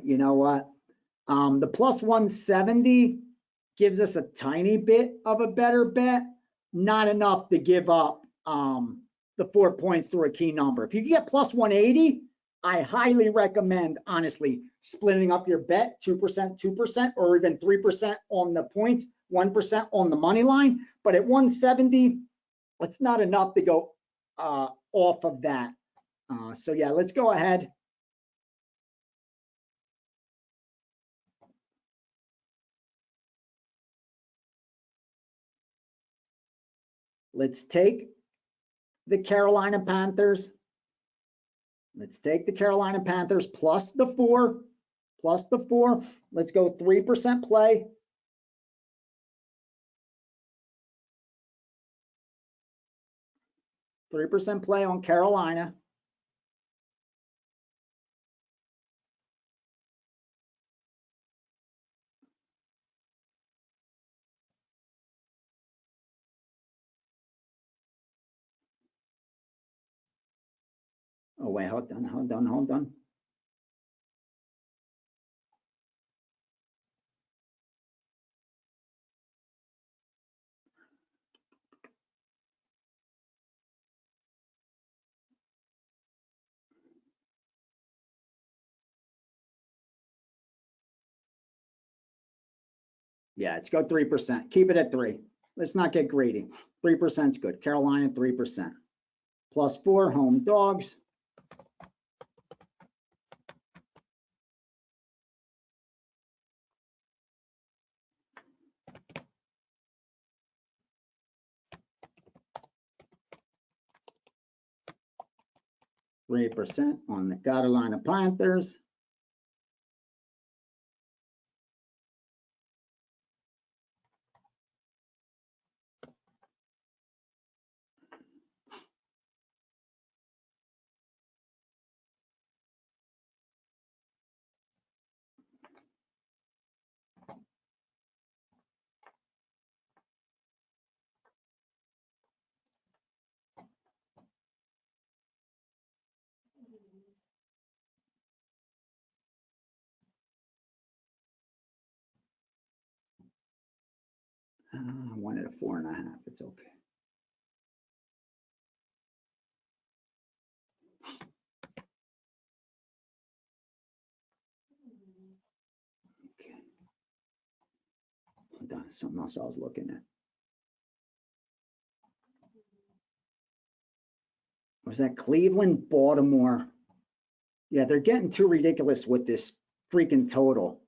You know what? The plus 170 gives us a tiny bit of a better bet, not enough to give up the 4 points through a key number. If you get plus 180, I highly recommend, honestly, splitting up your bet 2%, 2%, or even 3% on the points, 1% on the money line. But at 170, it's not enough to go off of that. So yeah, let's go ahead. Let's take the Carolina Panthers. Let's take the Carolina Panthers plus the 4, plus the 4. Let's go 3% play. %3 play on Carolina. Oh, wait, hold on. Yeah, let's go 3%. Keep it at 3. Let's not get greedy. 3% is good. Carolina, 3%. Plus 4, home dogs. %3 on the Carolina Panthers. I wanted a 4.5. It's okay. Okay. Hold on, something else I was looking at. Was that Cleveland, Baltimore? Yeah, they're getting too ridiculous with this freaking total.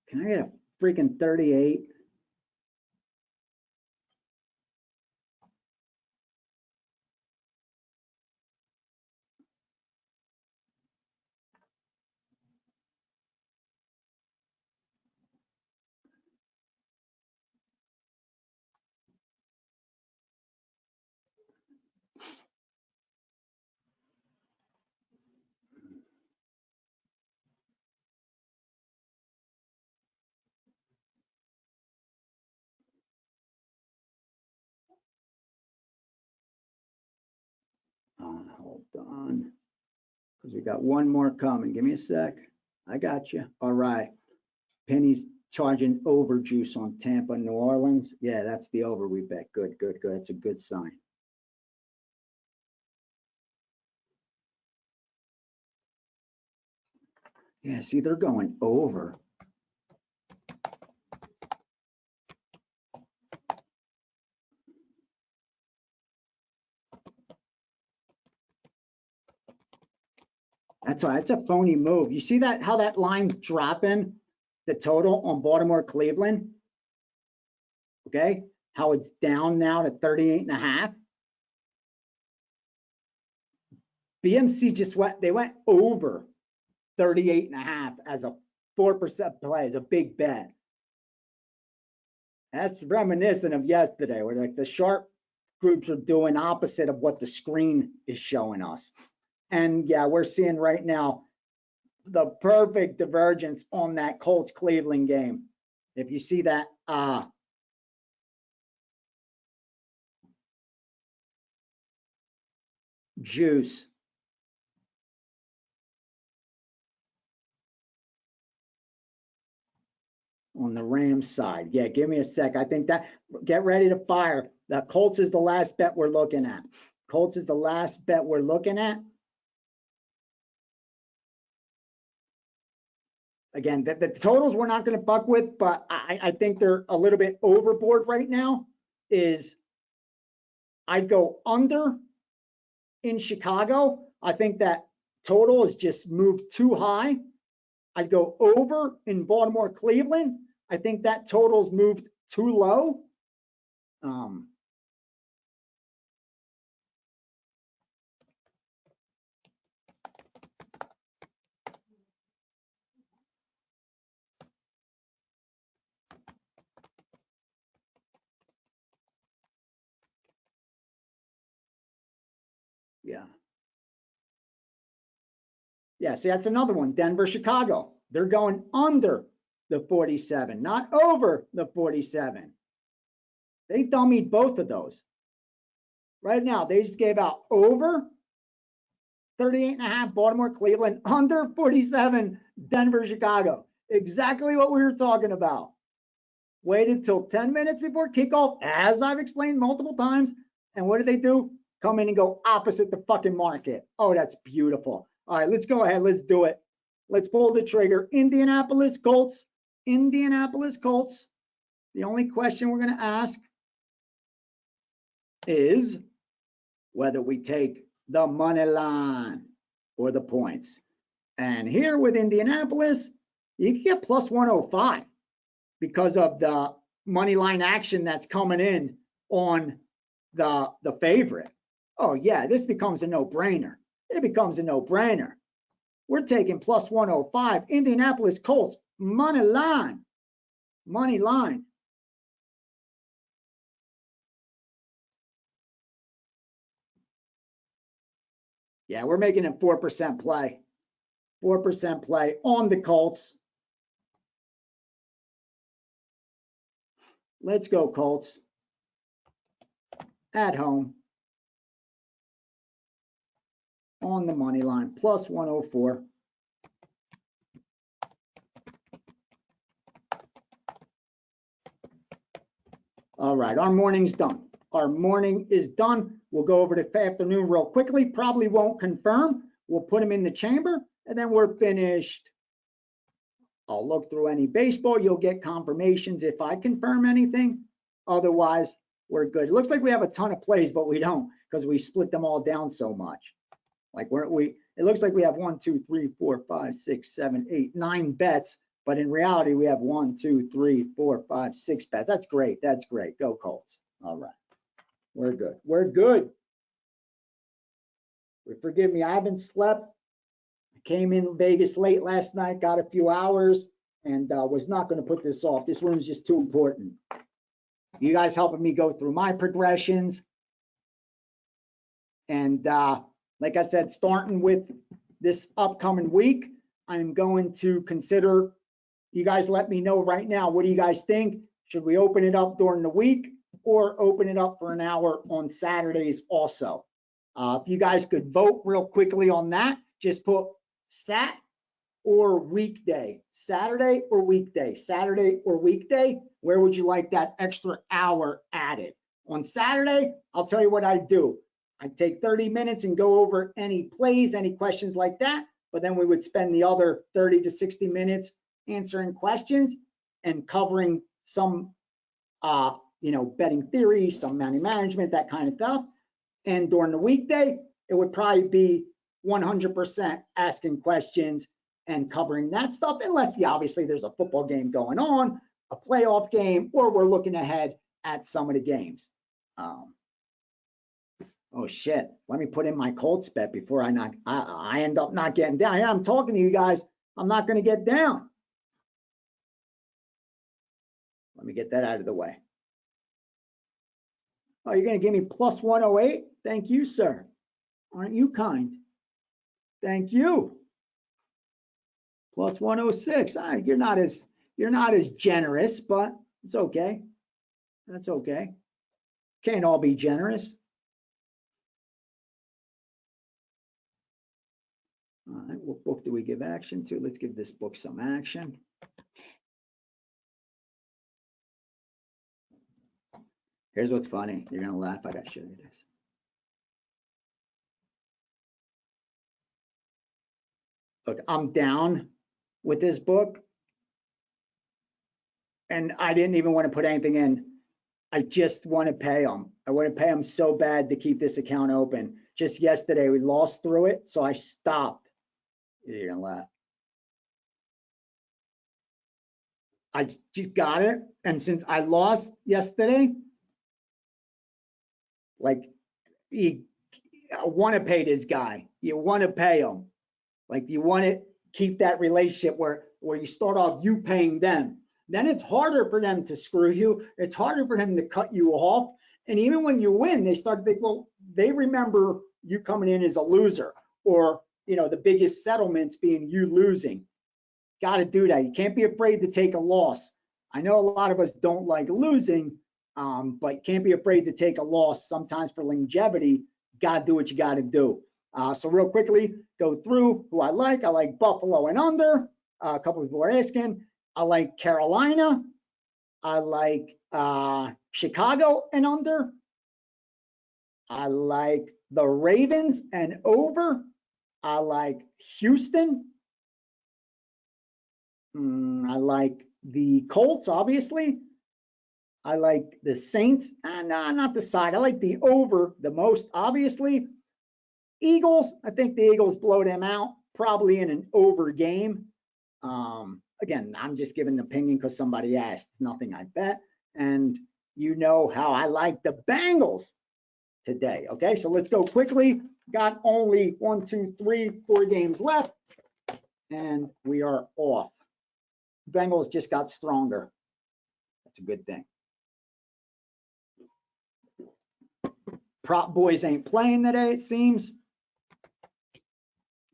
Can I get a freaking 38? Oh, hold on, because we got one more coming. Give me a sec. I got you. All right. Penny's charging over juice on Tampa, New Orleans. Yeah, that's the over we bet. Good, good, good. That's a good sign. Yeah, see, they're going over. That's a phony move. You see that, how that line's dropping the total on Baltimore Cleveland? Okay, how it's down now to 38.5. BMC just went over 38.5 as a 4% play, as a big bet. That's reminiscent of yesterday, where like the sharp groups are doing opposite of what the screen is showing us. And yeah, we're seeing right now the perfect divergence on that Colts Cleveland game. If you see that, juice. On the Rams side. Yeah, give me a sec. I think that, get ready to fire. The Colts is the last bet we're looking at. Colts is the last bet we're looking at. Again, the totals we're not going to buck with, but I think they're a little bit overboard right now. I'd go under in Chicago. I think that total is just moved too high. I'd go over in Baltimore, Cleveland. I think that total's moved too low. Yeah, see, that's another one. Denver, Chicago. They're going under the 47, not over the 47. They dummied both of those. Right now, they just gave out over 38.5 Baltimore, Cleveland, under 47 Denver, Chicago. Exactly what we were talking about. Waited till 10 minutes before kickoff, as I've explained multiple times. And what did they do? Come in and go opposite the fucking market. Oh, that's beautiful. All right, let's go ahead. Let's do it. Let's pull the trigger. Indianapolis Colts. Indianapolis Colts. The only question we're going to ask is whether we take the money line or the points. And here with Indianapolis, you can get plus 105 because of the money line action that's coming in on the favorite. Oh yeah, this becomes a no-brainer. It becomes a no-brainer. We're taking plus 105. Indianapolis Colts, money line. Money line. Yeah, we're making a 4% play. 4% play on the Colts. Let's go, Colts. At home. On the money line, plus 104. All right, our morning's done. Our morning is done. We'll go over to afternoon real quickly. Probably won't confirm. We'll put them in the chamber, and then we're finished. I'll look through any baseball. You'll get confirmations if I confirm anything. Otherwise, we're good. It looks like we have a ton of plays, but we don't because we split them all down so much. Like it looks like we have 1, 2, 3, 4, 5, 6, 7, 8, 9 bets, but in reality we have 1, 2, 3, 4, 5, 6 bets. That's great. That's great. Go Colts. All right, we're good. We're good. Forgive me. I haven't slept. I came in Vegas late last night, got a few hours, and was not going to put this off. This room's just too important. You guys helping me go through my progressions, and like I said, starting with this upcoming week, I'm going to consider, you guys let me know right now, what do you guys think? Should we open it up during the week or open it up for an hour on Saturdays also? If you guys could vote real quickly on that, just put Sat or weekday, Saturday or weekday, Saturday or weekday. Where would you like that extra hour added? On Saturday, I'll tell you what I'd do. I'd take 30 minutes and go over any plays, any questions like that, but then we would spend the other 30 to 60 minutes answering questions and covering some, betting theory, some money management, that kind of stuff. And during the weekday, it would probably be 100% asking questions and covering that stuff, unless, yeah, obviously there's a football game going on, a playoff game, or we're looking ahead at some of the games. Oh shit, let me put in my Colts bet before I end up not getting down. Yeah, I'm talking to you guys. I'm not going to get down. Let me get that out of the way. Oh, you're going to give me plus 108? Thank you, sir. Aren't you kind? Thank you. Plus 106. You're not as generous, but it's okay. That's okay. Can't all be generous. All right, what book do we give action to? Let's give this book some action. Here's what's funny. You're gonna laugh. I gotta show you this. Look, I'm down with this book, and I didn't even want to put anything in. I just want to pay them. I want to pay them so bad to keep this account open. Just yesterday, we lost through it, so I stopped. You're gonna laugh. I just got it, and since I lost yesterday, like, you want to pay this guy. You want to pay him. Like, you want to keep that relationship where you start off you paying them. Then it's harder for them to screw you. It's harder for them to cut you off. And even when you win, they start to think, well, they remember you coming in as a loser, or, you know, the biggest settlements being you losing. Got to do that. You can't be afraid to take a loss. I know a lot of us don't like losing, but you can't be afraid to take a loss. Sometimes for longevity, got to do what you got to do. So real quickly, go through who I like. I like Buffalo and under. A couple of people are asking. I like Carolina. I like Chicago and under. I like the Ravens and over. I like Houston. I like the Colts, obviously. I like the Saints. No, not the side. I like the over the most, obviously. Eagles, I think the Eagles blow them out, probably in an over game. Again, I'm just giving an opinion because somebody asked. It's nothing I bet. And you know how I like the Bengals today. Okay, so let's go quickly. Got only 1, 2, 3, 4 games left, and we are off. Bengals just got stronger. That's a good thing. Prop boys ain't playing today, it seems.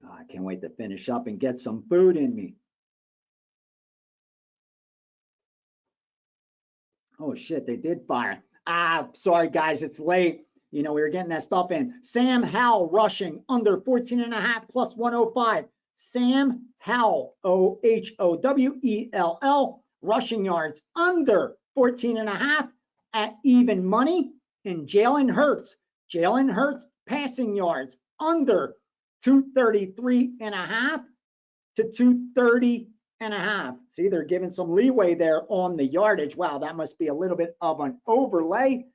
Oh, I can't wait to finish up and get some food in me. Oh shit, they did fire. Sorry guys, it's late. You know, we were getting that stuff in. Sam Howell rushing under 14.5 plus 105. Sam Howell, Ohowell, rushing yards under 14.5 at even money. And Jalen Hurts passing yards under 233.5 to 230.5. See, they're giving some leeway there on the yardage. Wow, that must be a little bit of an overlay.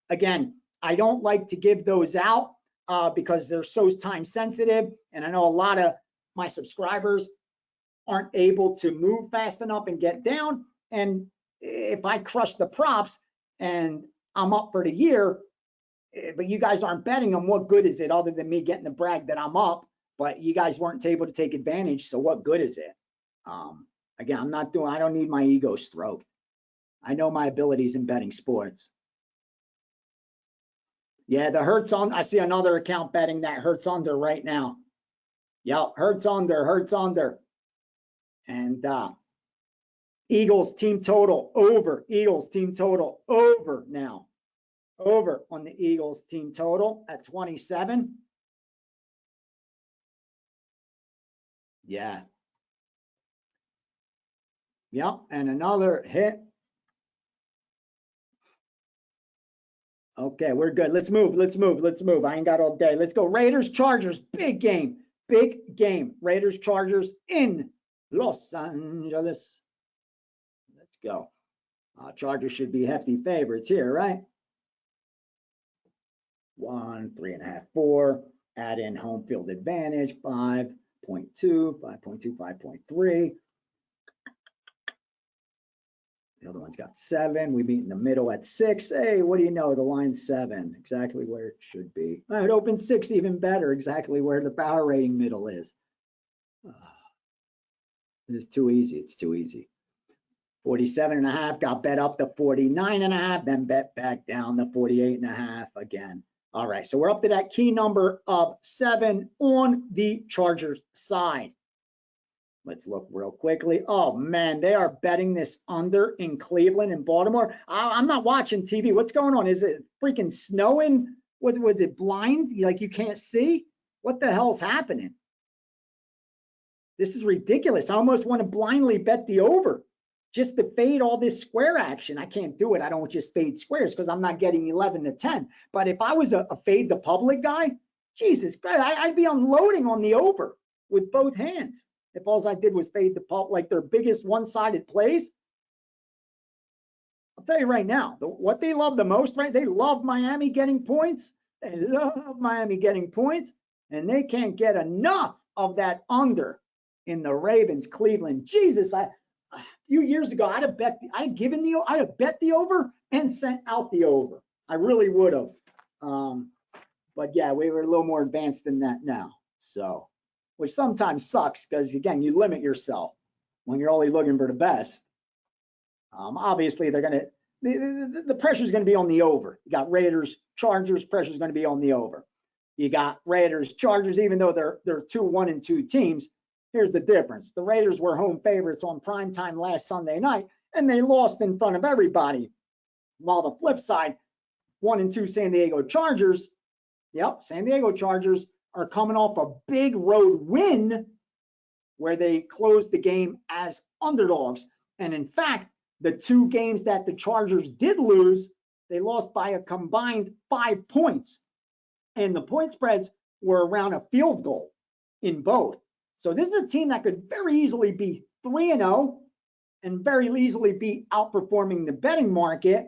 Again, I don't like to give those out because they're so time sensitive. And I know a lot of my subscribers aren't able to move fast enough and get down. And if I crush the props and I'm up for the year, but you guys aren't betting them, what good is it other than me getting to brag that I'm up, but you guys weren't able to take advantage, so what good is it? Again, I don't need my ego stroked. I know my abilities in betting sports. Yeah, the Hurts on, I see another account betting that Hurts under right now. Yep, Hurts under. And Eagles team total over. Eagles team total over now. Over on the Eagles team total at 27. Yeah. Yep, and another hit. Okay, we're good. Let's move. I ain't got all day. Let's go. Raiders, Chargers, big game. Raiders, Chargers in Los Angeles. Let's go. Chargers should be hefty favorites here, right? 1, 3.5, 4. Add in home field advantage, 5.2, 5.2, 5.3. The other one's got 7. We meet in the middle at 6. Hey, what do you know? The line's 7, exactly where it should be. It opens 6 even better, exactly where the power rating middle is. It's too easy. It's too easy. 47.5 got bet up to 49.5, then bet back down to 48.5 again. All right, so we're up to that key number of 7 on the Chargers side. Let's look real quickly. Oh man, they are betting this under in Cleveland and Baltimore. I'm not watching TV. What's going on? Is it freaking snowing? Was it blind? Like you can't see? What the hell's happening? This is ridiculous. I almost want to blindly bet the over just to fade all this square action. I can't do it. I don't just fade squares because I'm not getting 11 to 10. But if I was a fade the public guy, Jesus Christ, I'd be unloading on the over with both hands. If all I did was fade the public, like their biggest one-sided plays. I'll tell you right now, what they love the most, right? They love Miami getting points. They love Miami getting points, and they can't get enough of that under in the Ravens, Cleveland. Jesus, a few years ago, I'd have bet the over and sent out the over. I really would have. But yeah, we were a little more advanced than that now. So, which sometimes sucks because again, you limit yourself when you're only looking for the best. Obviously, they're gonna the pressure's gonna be on the over. You got Raiders, Chargers, pressure's gonna be on the over. You got Raiders, Chargers, even though they're 2-1 and 2 teams. Here's the difference. The Raiders were home favorites on primetime last Sunday night, and they lost in front of everybody. While the flip side, 1 and 2 San Diego Chargers, San Diego Chargers are coming off a big road win where they closed the game as underdogs. And in fact, the 2 games that the Chargers did lose, they lost by a combined 5 points. And the point spreads were around a field goal in both. So this is a team that could very easily be 3-0 and very easily be outperforming the betting market.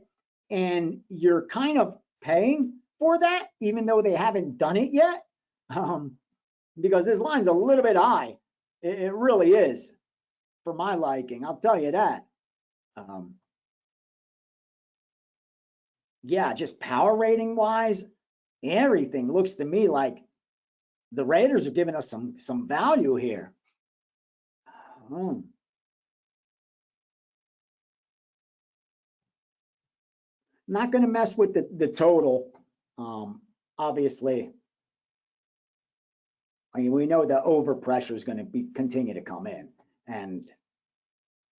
And you're kind of paying for that, even though they haven't done it yet, because this line's a little bit high. It really is, for my liking. I'll tell you that. Yeah, just power rating wise, everything looks to me like the Raiders are giving us some value here. Not going to mess with the total. Obviously, I mean, we know the over pressure is going to continue to come in, and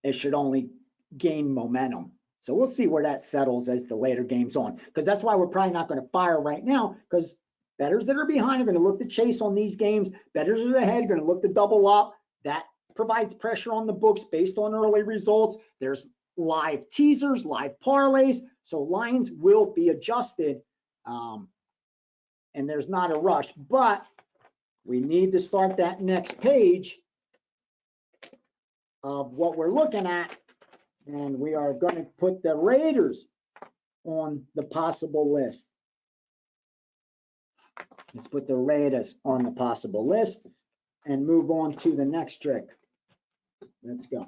it should only gain momentum. So we'll see where that settles as the later game's on, because that's why we're probably not going to fire right now, because bettors that are behind are going to look to chase on these games. Bettors that are ahead are going to look to double up. That provides pressure on the books based on early results. There's live teasers, live parlays, so lines will be adjusted, and there's not a rush, but we need to start that next page of what we're looking at, and we are going to put the Raiders on the possible list. Let's put the Raiders on the possible list and move on to the next trick. Let's go.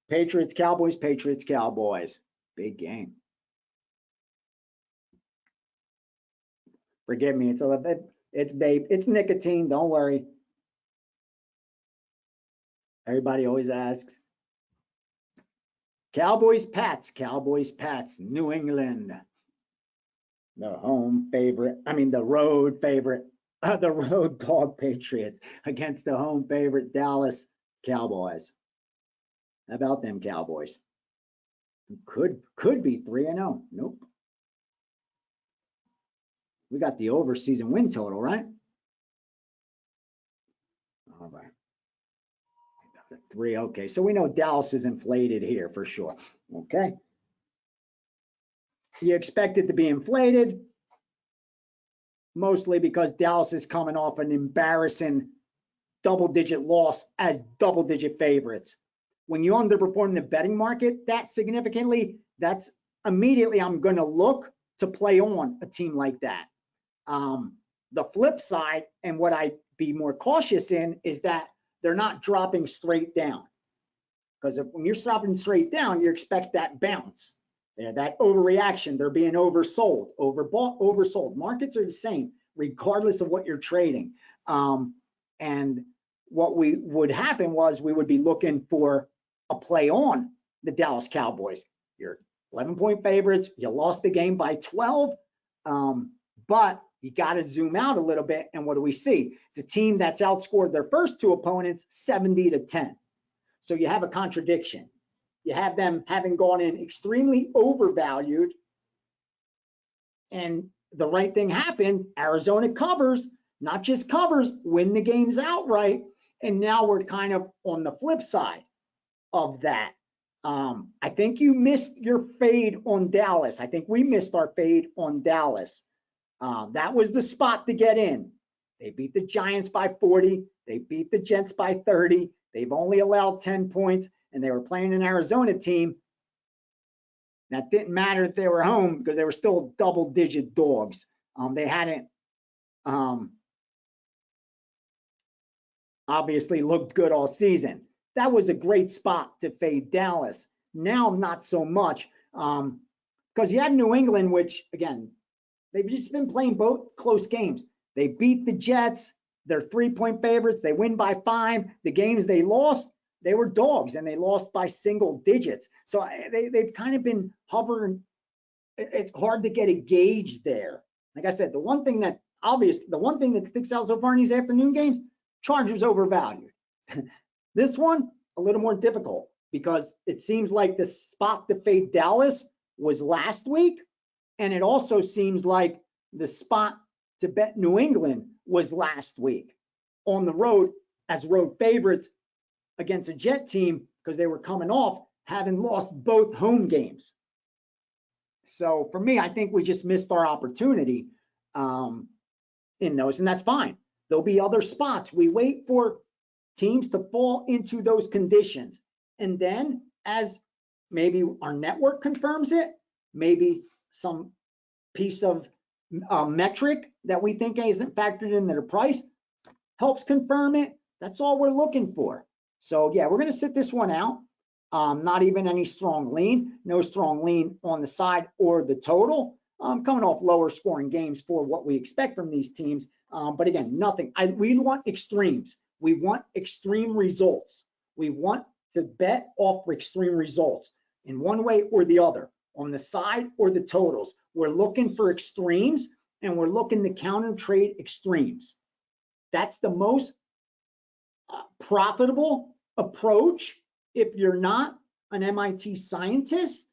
Patriots, Cowboys, Patriots, Cowboys. Big game. Forgive me, it's a little bit, it's nicotine, don't worry. Everybody always asks. Cowboys, Pats, Cowboys, Pats, New England. The home favorite, the road favorite, the road dog Patriots against the home favorite Dallas Cowboys. How about them Cowboys? Could be 3-0. Nope. We got the over season win total, right? All right. 3. Okay, so we know Dallas is inflated here for sure. Okay. You expect it to be inflated, mostly because Dallas is coming off an embarrassing double-digit loss as double-digit favorites. When you underperform the betting market that significantly, that's immediately I'm going to look to play on a team like that. The flip side, and what I'd be more cautious in, is that they're not dropping straight down. Because when you're dropping straight down, you expect that bounce, that overreaction. They're being oversold, overbought, oversold. Markets are the same, regardless of what you're trading. And what would happen was we would be looking for a play on the Dallas Cowboys. You're 11-point favorites. You lost the game by 12, but you got to zoom out a little bit. And what do we see? The team that's outscored their first two opponents 70-10. So you have a contradiction. You have them having gone in extremely overvalued, and the right thing happened. Arizona covers, not just covers, win the games outright. And now we're kind of on the flip side of that. I think you missed your fade on Dallas. I think we missed our fade on Dallas. That was the spot to get in. They beat the Giants by 40. They beat the Jets by 30. They've only allowed 10 points, and they were playing an Arizona team. That didn't matter if they were home because they were still double-digit dogs. They hadn't obviously looked good all season. That was a great spot to fade Dallas. Now, not so much, because you had New England, which, again, they've just been playing both close games. They beat the Jets. They're 3-point favorites. They win by 5. The games they lost, they were dogs, and they lost by single digits. So they've kind of been hovering. It's hard to get a gauge there. Like I said, the one thing that sticks out so far in these afternoon games, Chargers overvalued. This one, a little more difficult, because it seems like the spot to fade Dallas was last week, and it also seems like the spot to bet New England was last week on the road as road favorites against a Jet team, because they were coming off having lost both home games. So for me, I think we just missed our opportunity in those, and that's fine. There'll be other spots. We wait for teams to fall into those conditions, and then as maybe our network confirms it, maybe some piece of metric that we think isn't factored into the price helps confirm it. That's all we're looking for. So yeah, we're going to sit this one out. Not even any strong lean, no strong lean on the side or the total. Coming off lower scoring games for what we expect from these teams. But again, nothing. We want extremes. We want extreme results. We want to bet off extreme results in one way or the other, on the side or the totals. We're looking for extremes, and we're looking to counter trade extremes. That's the most profitable approach if you're not an MIT scientist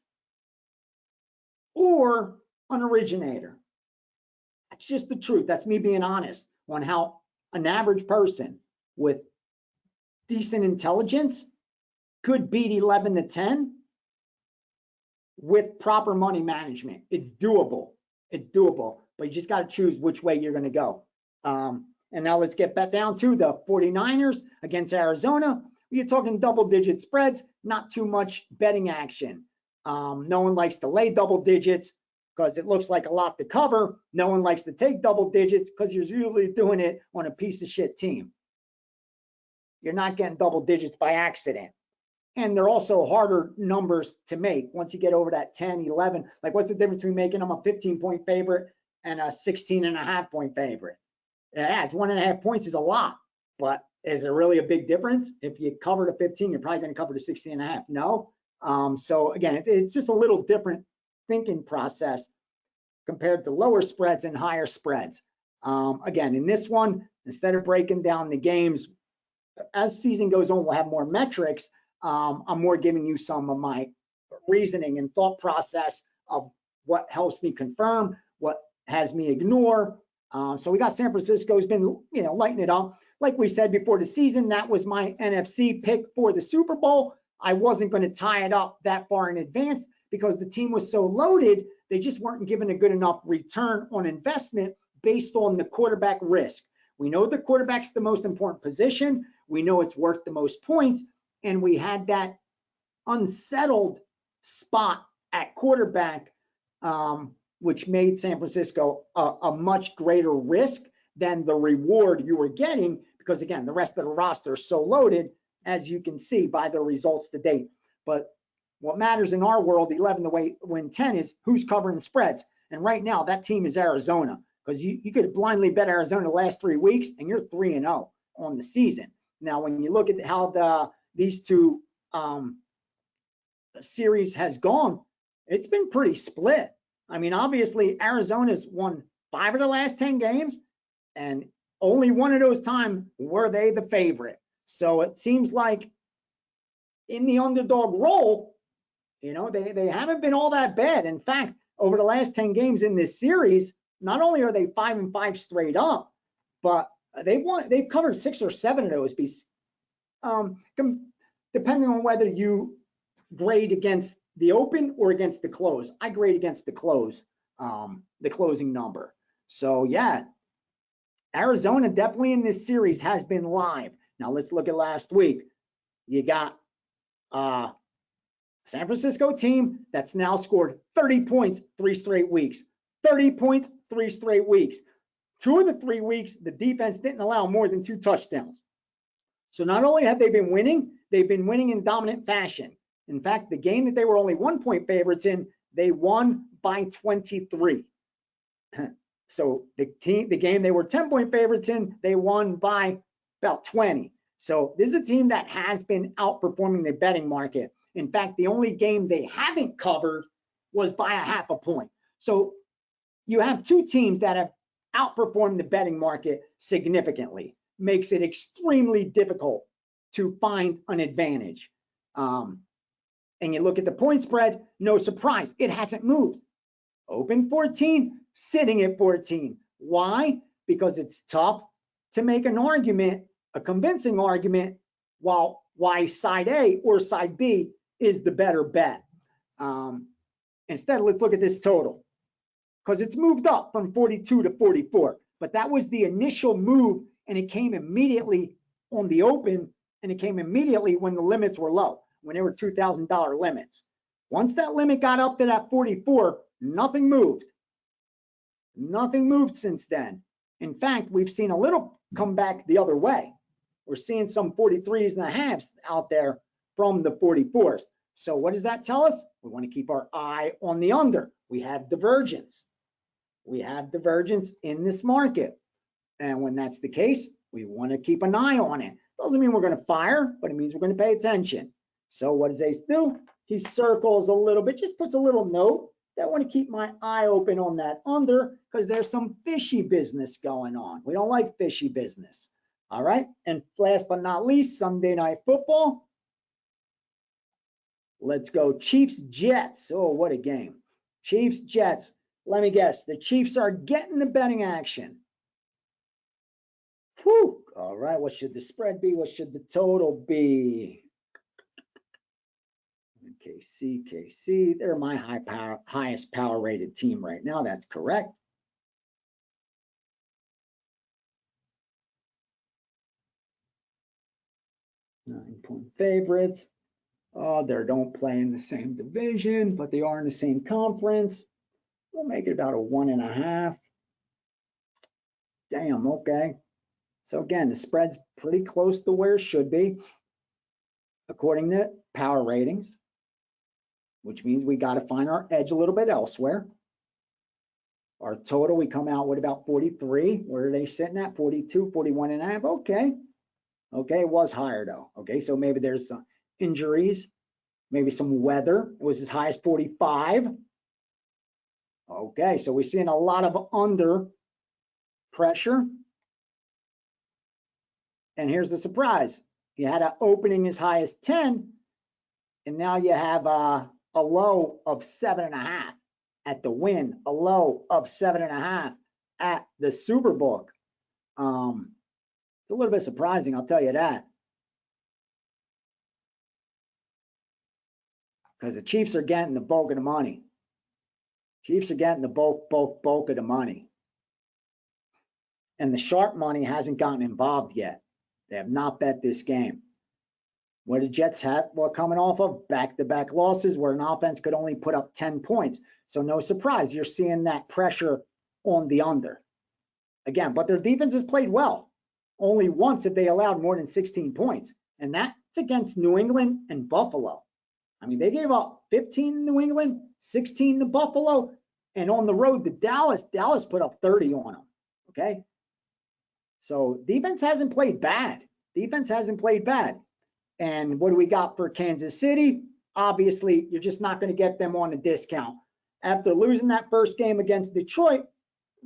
or an originator. That's just the truth. That's me being honest on how an average person with decent intelligence could beat 11-10 with proper money management. It's doable. It's doable, but you just got to choose which way you're going to go. And now let's get back down to the 49ers against Arizona. You're talking double-digit spreads, not too much betting action. No one likes to lay double digits because it looks like a lot to cover. No one likes to take double digits because you're usually doing it on a piece of shit team. You're not getting double digits by accident. And they're also harder numbers to make once you get over that 10, 11. Like, what's the difference between making them a 15-point favorite and a 16.5-point favorite? Yeah, it's 1.5 points is a lot, but is there really a big difference? If you cover the 15, you're probably going to cover the 16.5. No. So again, it's just a little different thinking process compared to lower spreads and higher spreads. Again, in this one, instead of breaking down the games, as season goes on, we'll have more metrics. I'm more giving you some of my reasoning and thought process of what helps me confirm, what has me ignore. So we got San Francisco's been, lighting it up. Like we said before the season, that was my NFC pick for the Super Bowl. I wasn't going to tie it up that far in advance because the team was so loaded, they just weren't given a good enough return on investment based on the quarterback risk. We know the quarterback's the most important position. We know it's worth the most points. And we had that unsettled spot at quarterback, which made San Francisco a much greater risk than the reward you were getting, because again, the rest of the roster is so loaded, as you can see by the results to date. But what matters in our world, 11 to win 10, is who's covering spreads. And right now, that team is Arizona, because you could blindly bet Arizona the last 3 weeks, and you're 3-0 on the season. Now, when you look at how these two series has gone, it's been pretty split. I mean, obviously, Arizona's won 5 of the last 10 games, and only one of those times were they the favorite. So it seems like in the underdog role, they haven't been all that bad. In fact, over the last 10 games in this series, not only are they 5-5 straight up, but they've covered 6 or 7 of those, depending on whether you grade against the open or against the close. I grade against the close, the closing number. So yeah, Arizona definitely in this series has been live. Now let's look at last week. You got San Francisco team that's now scored 30 points 3 straight weeks. 30 points 3 straight weeks. 2 of the 3 weeks, the defense didn't allow more than 2 touchdowns. So not only have they been winning, they've been winning in dominant fashion. In fact, the game that they were only 1-point favorites in, they won by 23. So the game they were 10-point favorites in, they won by about 20. So this is a team that has been outperforming the betting market. In fact, the only game they haven't covered was by a half a point. So you have 2 teams that have outperformed the betting market significantly. Makes it extremely difficult to find an advantage. And you look at the point spread, no surprise, it hasn't moved. Open 14, sitting at 14. Why? Because it's tough to make an argument, a convincing argument, why side A or side B is the better bet. Instead, let's look at this total, because it's moved up from 42 to 44. But that was the initial move, and it came immediately on the open, and it came immediately when the limits were low, when they were $2,000 limits. Once that limit got up to that 44, nothing moved. Nothing moved since then. In fact, we've seen a little come back the other way. We're seeing some 43s and a halves out there from the 44s. So what does that tell us? We want to keep our eye on the under. We have divergence. We have divergence in this market. And when that's the case, we want to keep an eye on it. Doesn't mean we're going to fire, but it means we're going to pay attention. So what does Ace do? He circles a little bit, just puts a little note that I want to keep my eye open on that under, because there's some fishy business going on. We don't like fishy business. All right. And last but not least, Sunday Night Football. Let's go Chiefs Jets. Oh, what a game. Chiefs Jets. Let me guess. The Chiefs are getting the betting action. Whew. All right. What should the spread be? What should the total be? KC. They're my highest power rated team right now. That's correct. Nine-point favorites. Oh, they don't play in the same division, but they are in the same conference. We'll make it about a 1.5. Damn, okay. So again, the spread's pretty close to where it should be, according to power ratings, which means we got to find our edge a little bit elsewhere. Our total, we come out with about 43. Where are they sitting at? 42, 41.5. Okay. Okay, it was higher though. Okay, so maybe there's some injuries, maybe some weather. It was as high as 45. Okay, so we're seeing a lot of under pressure. And here's the surprise. You had an opening as high as 10, and now you have a low of 7.5 at the win, a low of 7.5 at the Superbook. It's a little bit surprising, I'll tell you that. Because the Chiefs are getting the bulk of the money. Chiefs are getting the bulk of the money. And the sharp money hasn't gotten involved yet. They have not bet this game. What the Jets had, well, coming off of back-to-back losses where an offense could only put up 10 points. So no surprise, you're seeing that pressure on the under. Again, but their defense has played well. Only once have they allowed more than 16 points, and that's against New England and Buffalo. I mean, they gave up 15 to New England, 16 to Buffalo, and on the road to Dallas put up 30 on them, okay? So defense hasn't played bad. Defense hasn't played bad. And what do we got for Kansas City? Obviously, you're just not going to get them on a discount. After losing that first game against Detroit,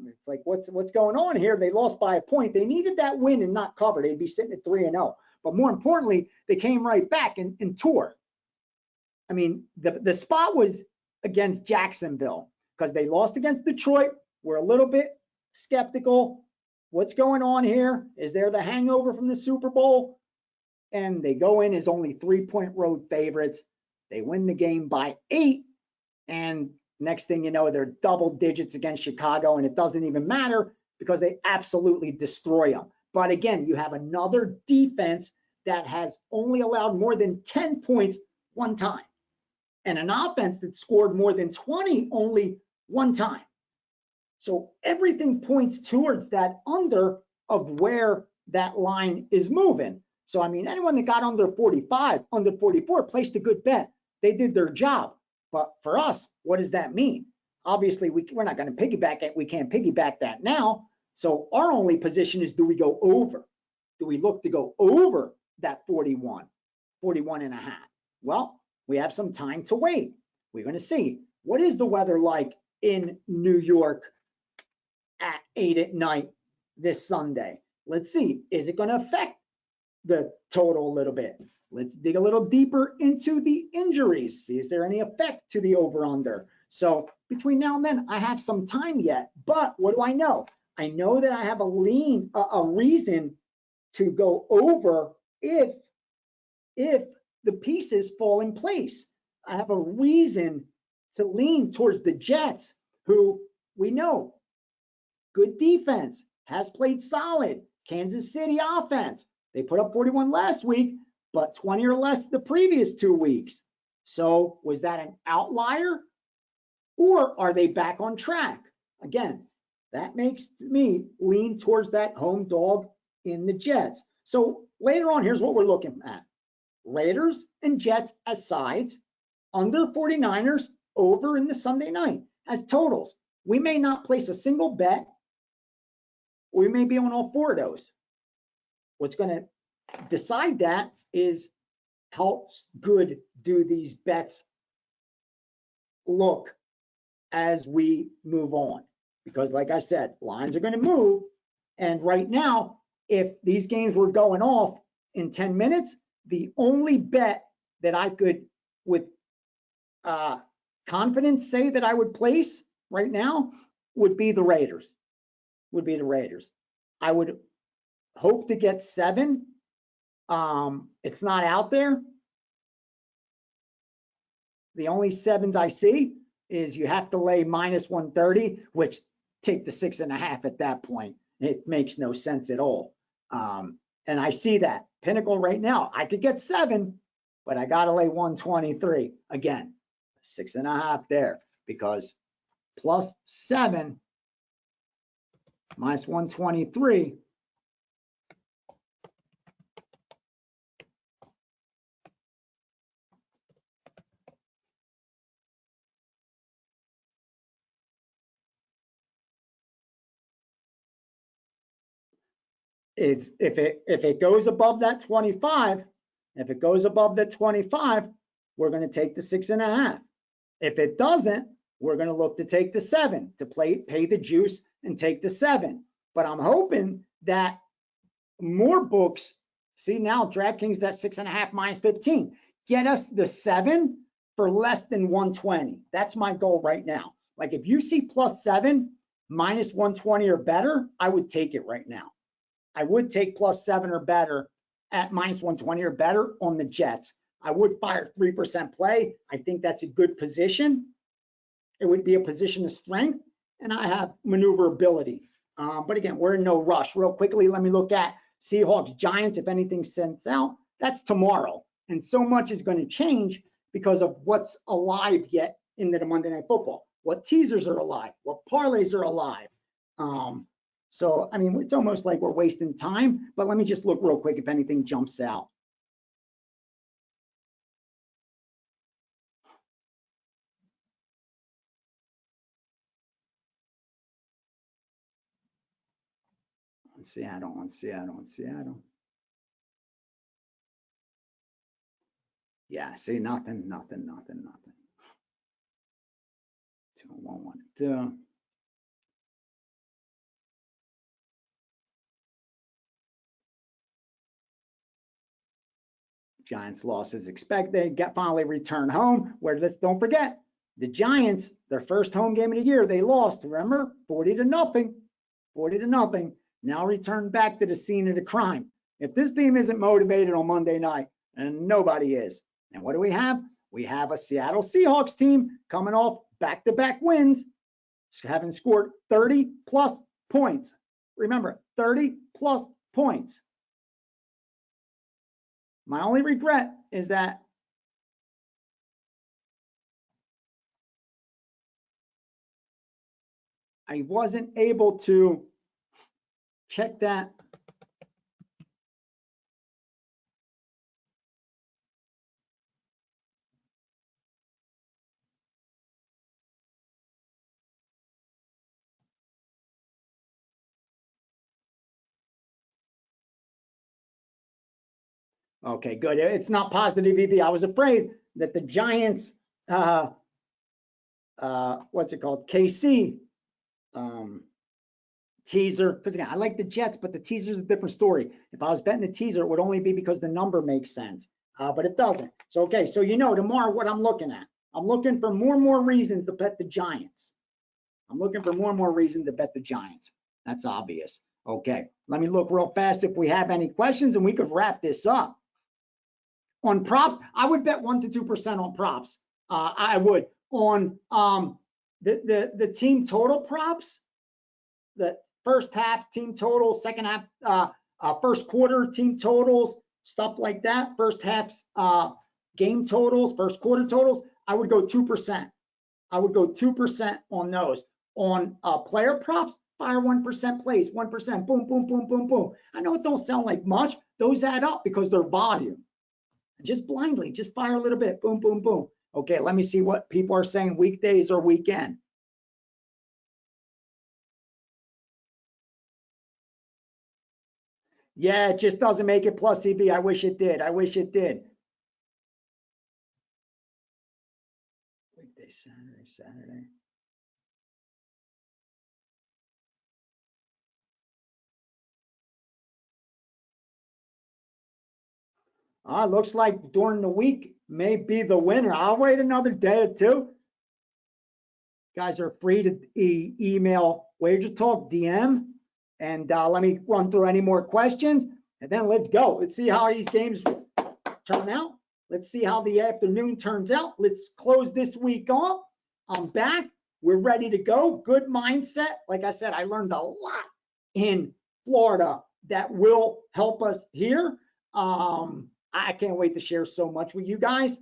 it's like, what's going on here? They lost by a point. They needed that win and not cover. They'd be sitting at 3-0. But more importantly, they came right back and tore. I mean, the spot was against Jacksonville because they lost against Detroit. We're a little bit skeptical. What's going on here? Is there the hangover from the Super Bowl? And they go in as only 3-point road favorites. They win the game by 8. And next thing you know, they're double digits against Chicago, and it doesn't even matter because they absolutely destroy them. But again, you have another defense that has only allowed more than 10 points one time, and an offense that scored more than 20 only one time. So everything points towards that under of where that line is moving. So, I mean, anyone that got under 45, under 44 placed a good bet. They did their job. But for us, what does that mean? Obviously, we're not going to piggyback it. We can't piggyback that now. So our only position is, do we go over? Do we look to go over that 41 and a half? Well, we have some time to wait. We're going to see. What is the weather like in New York at 8 at night this Sunday? Let's see. Is it going to affect the total a little bit? Let's dig a little deeper into the injuries. See, is there any effect to the over-under? So between now and then, I have some time yet. But what do I know? I know that I have a reason to go over if the pieces fall in place. I have a reason to lean towards the Jets, who we know, good defense, has played solid. Kansas City offense, they put up 41 last week, but 20 or less the previous 2 weeks. So was that an outlier, or are they back on track? Again, that makes me lean towards that home dog in the Jets. So later on, here's what we're looking at. Raiders and Jets as sides, under 49ers over in the Sunday night as totals. We may not place a single bet. We may be on all 4 of those. What's going to decide that is how good do these bets look as we move on. Because like I said, lines are going to move. And right now, if these games were going off in 10 minutes, the only bet that I could with confidence say that I would place right now would be the Raiders. I would hope to get 7. It's not out there. The only 7s I see is you have to lay minus 130, which take the 6.5 at that point. It makes no sense at all. And I see that Pinnacle right now. I could get 7, but I got to lay 123 again, 6.5 there, because plus 7 minus 123. It's if it goes above that 25, we're going to take the 6.5. If it doesn't, we're going to look to take the 7 to pay the juice and take the 7. But I'm hoping that more books see now DraftKings that 6.5 minus 15 get us the 7 for less than 120. That's my goal right now. Like if you see plus 7 minus 120 or better, I would take it right now. I would take plus 7 or better at minus 120 or better on the Jets. I would fire 3% play. I think that's a good position. It would be a position of strength, and I have maneuverability. But again, we're in no rush. Real quickly, let me look at Seahawks, Giants. If anything sends out, that's tomorrow. And so much is going to change because of what's alive yet into the Monday Night Football. What teasers are alive? What parlays are alive? So, I mean, it's almost like we're wasting time, but let me just look real quick if anything jumps out. Seattle. Yeah, see, nothing. 2, 1, 1, 2. Giants lost as expected, finally returned home, where don't forget, the Giants, their first home game of the year, they lost, remember, 40-0, 40-0. Now return back to the scene of the crime. If this team isn't motivated on Monday night, and nobody is. And what do we have? We have a Seattle Seahawks team coming off back-to-back wins, having scored 30-plus points. Remember, 30-plus points. My only regret is that I wasn't able to check that. Okay, good. It's not positive EV. I was afraid that the Giants, what's it called? KC teaser, because again, I like the Jets, but the teaser is a different story. If I was betting the teaser, it would only be because the number makes sense, but it doesn't. So, okay, so you know tomorrow what I'm looking at. I'm looking for more and more reasons to bet the Giants. I'm looking for more and more reasons to bet the Giants. That's obvious. Okay, let me look real fast if we have any questions, and we could wrap this up. On props, I would bet 1 to 2% on props. I would on the team total props, the first half team total, second half, first quarter team totals, stuff like that. First half game totals, first quarter totals. I would go 2%. I would go 2% on those. On player props, fire 1% plays, 1%. Boom, boom, boom, boom, boom. I know it don't sound like much. Those add up because they're volume. Just blindly, just fire a little bit. Boom, boom, boom. Okay, let me see what people are saying weekdays or weekend. Yeah, it just doesn't make it plus EV. I wish it did. I wish it did. Weekday, Saturday. Looks like during the week may be the winner. I'll wait another day or two. Guys are free to email Wager Talk DM, and let me run through any more questions, and then let's go. Let's see how these games turn out. Let's see how the afternoon turns out. Let's close this week off. I'm back. We're ready to go. Good mindset. Like I said, I learned a lot in Florida that will help us here. I can't wait to share so much with you guys.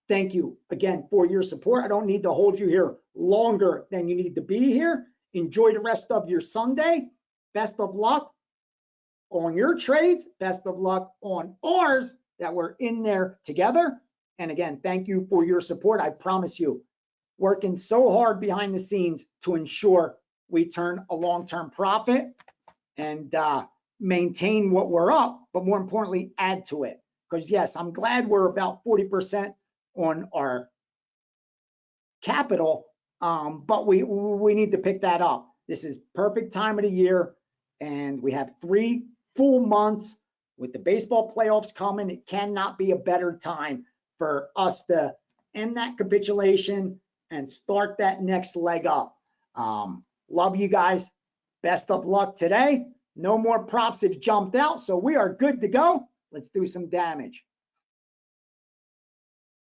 Thank you again for your support. I don't need to hold you here longer than you need to be here. Enjoy the rest of your Sunday. Best of luck on your trades. Best of luck on ours that we're in there together. And again, thank you for your support. I promise you, working so hard behind the scenes to ensure we turn a long-term profit and maintain what we're up, but more importantly, add to it. Because yes, I'm glad we're about 40% on our capital, but we need to pick that up. This is perfect time of the year, and we have 3 full months with the baseball playoffs coming. It cannot be a better time for us to end that capitulation and start that next leg up. Love you guys. Best of luck today. No more props have jumped out, so we are good to go. Let's do some damage.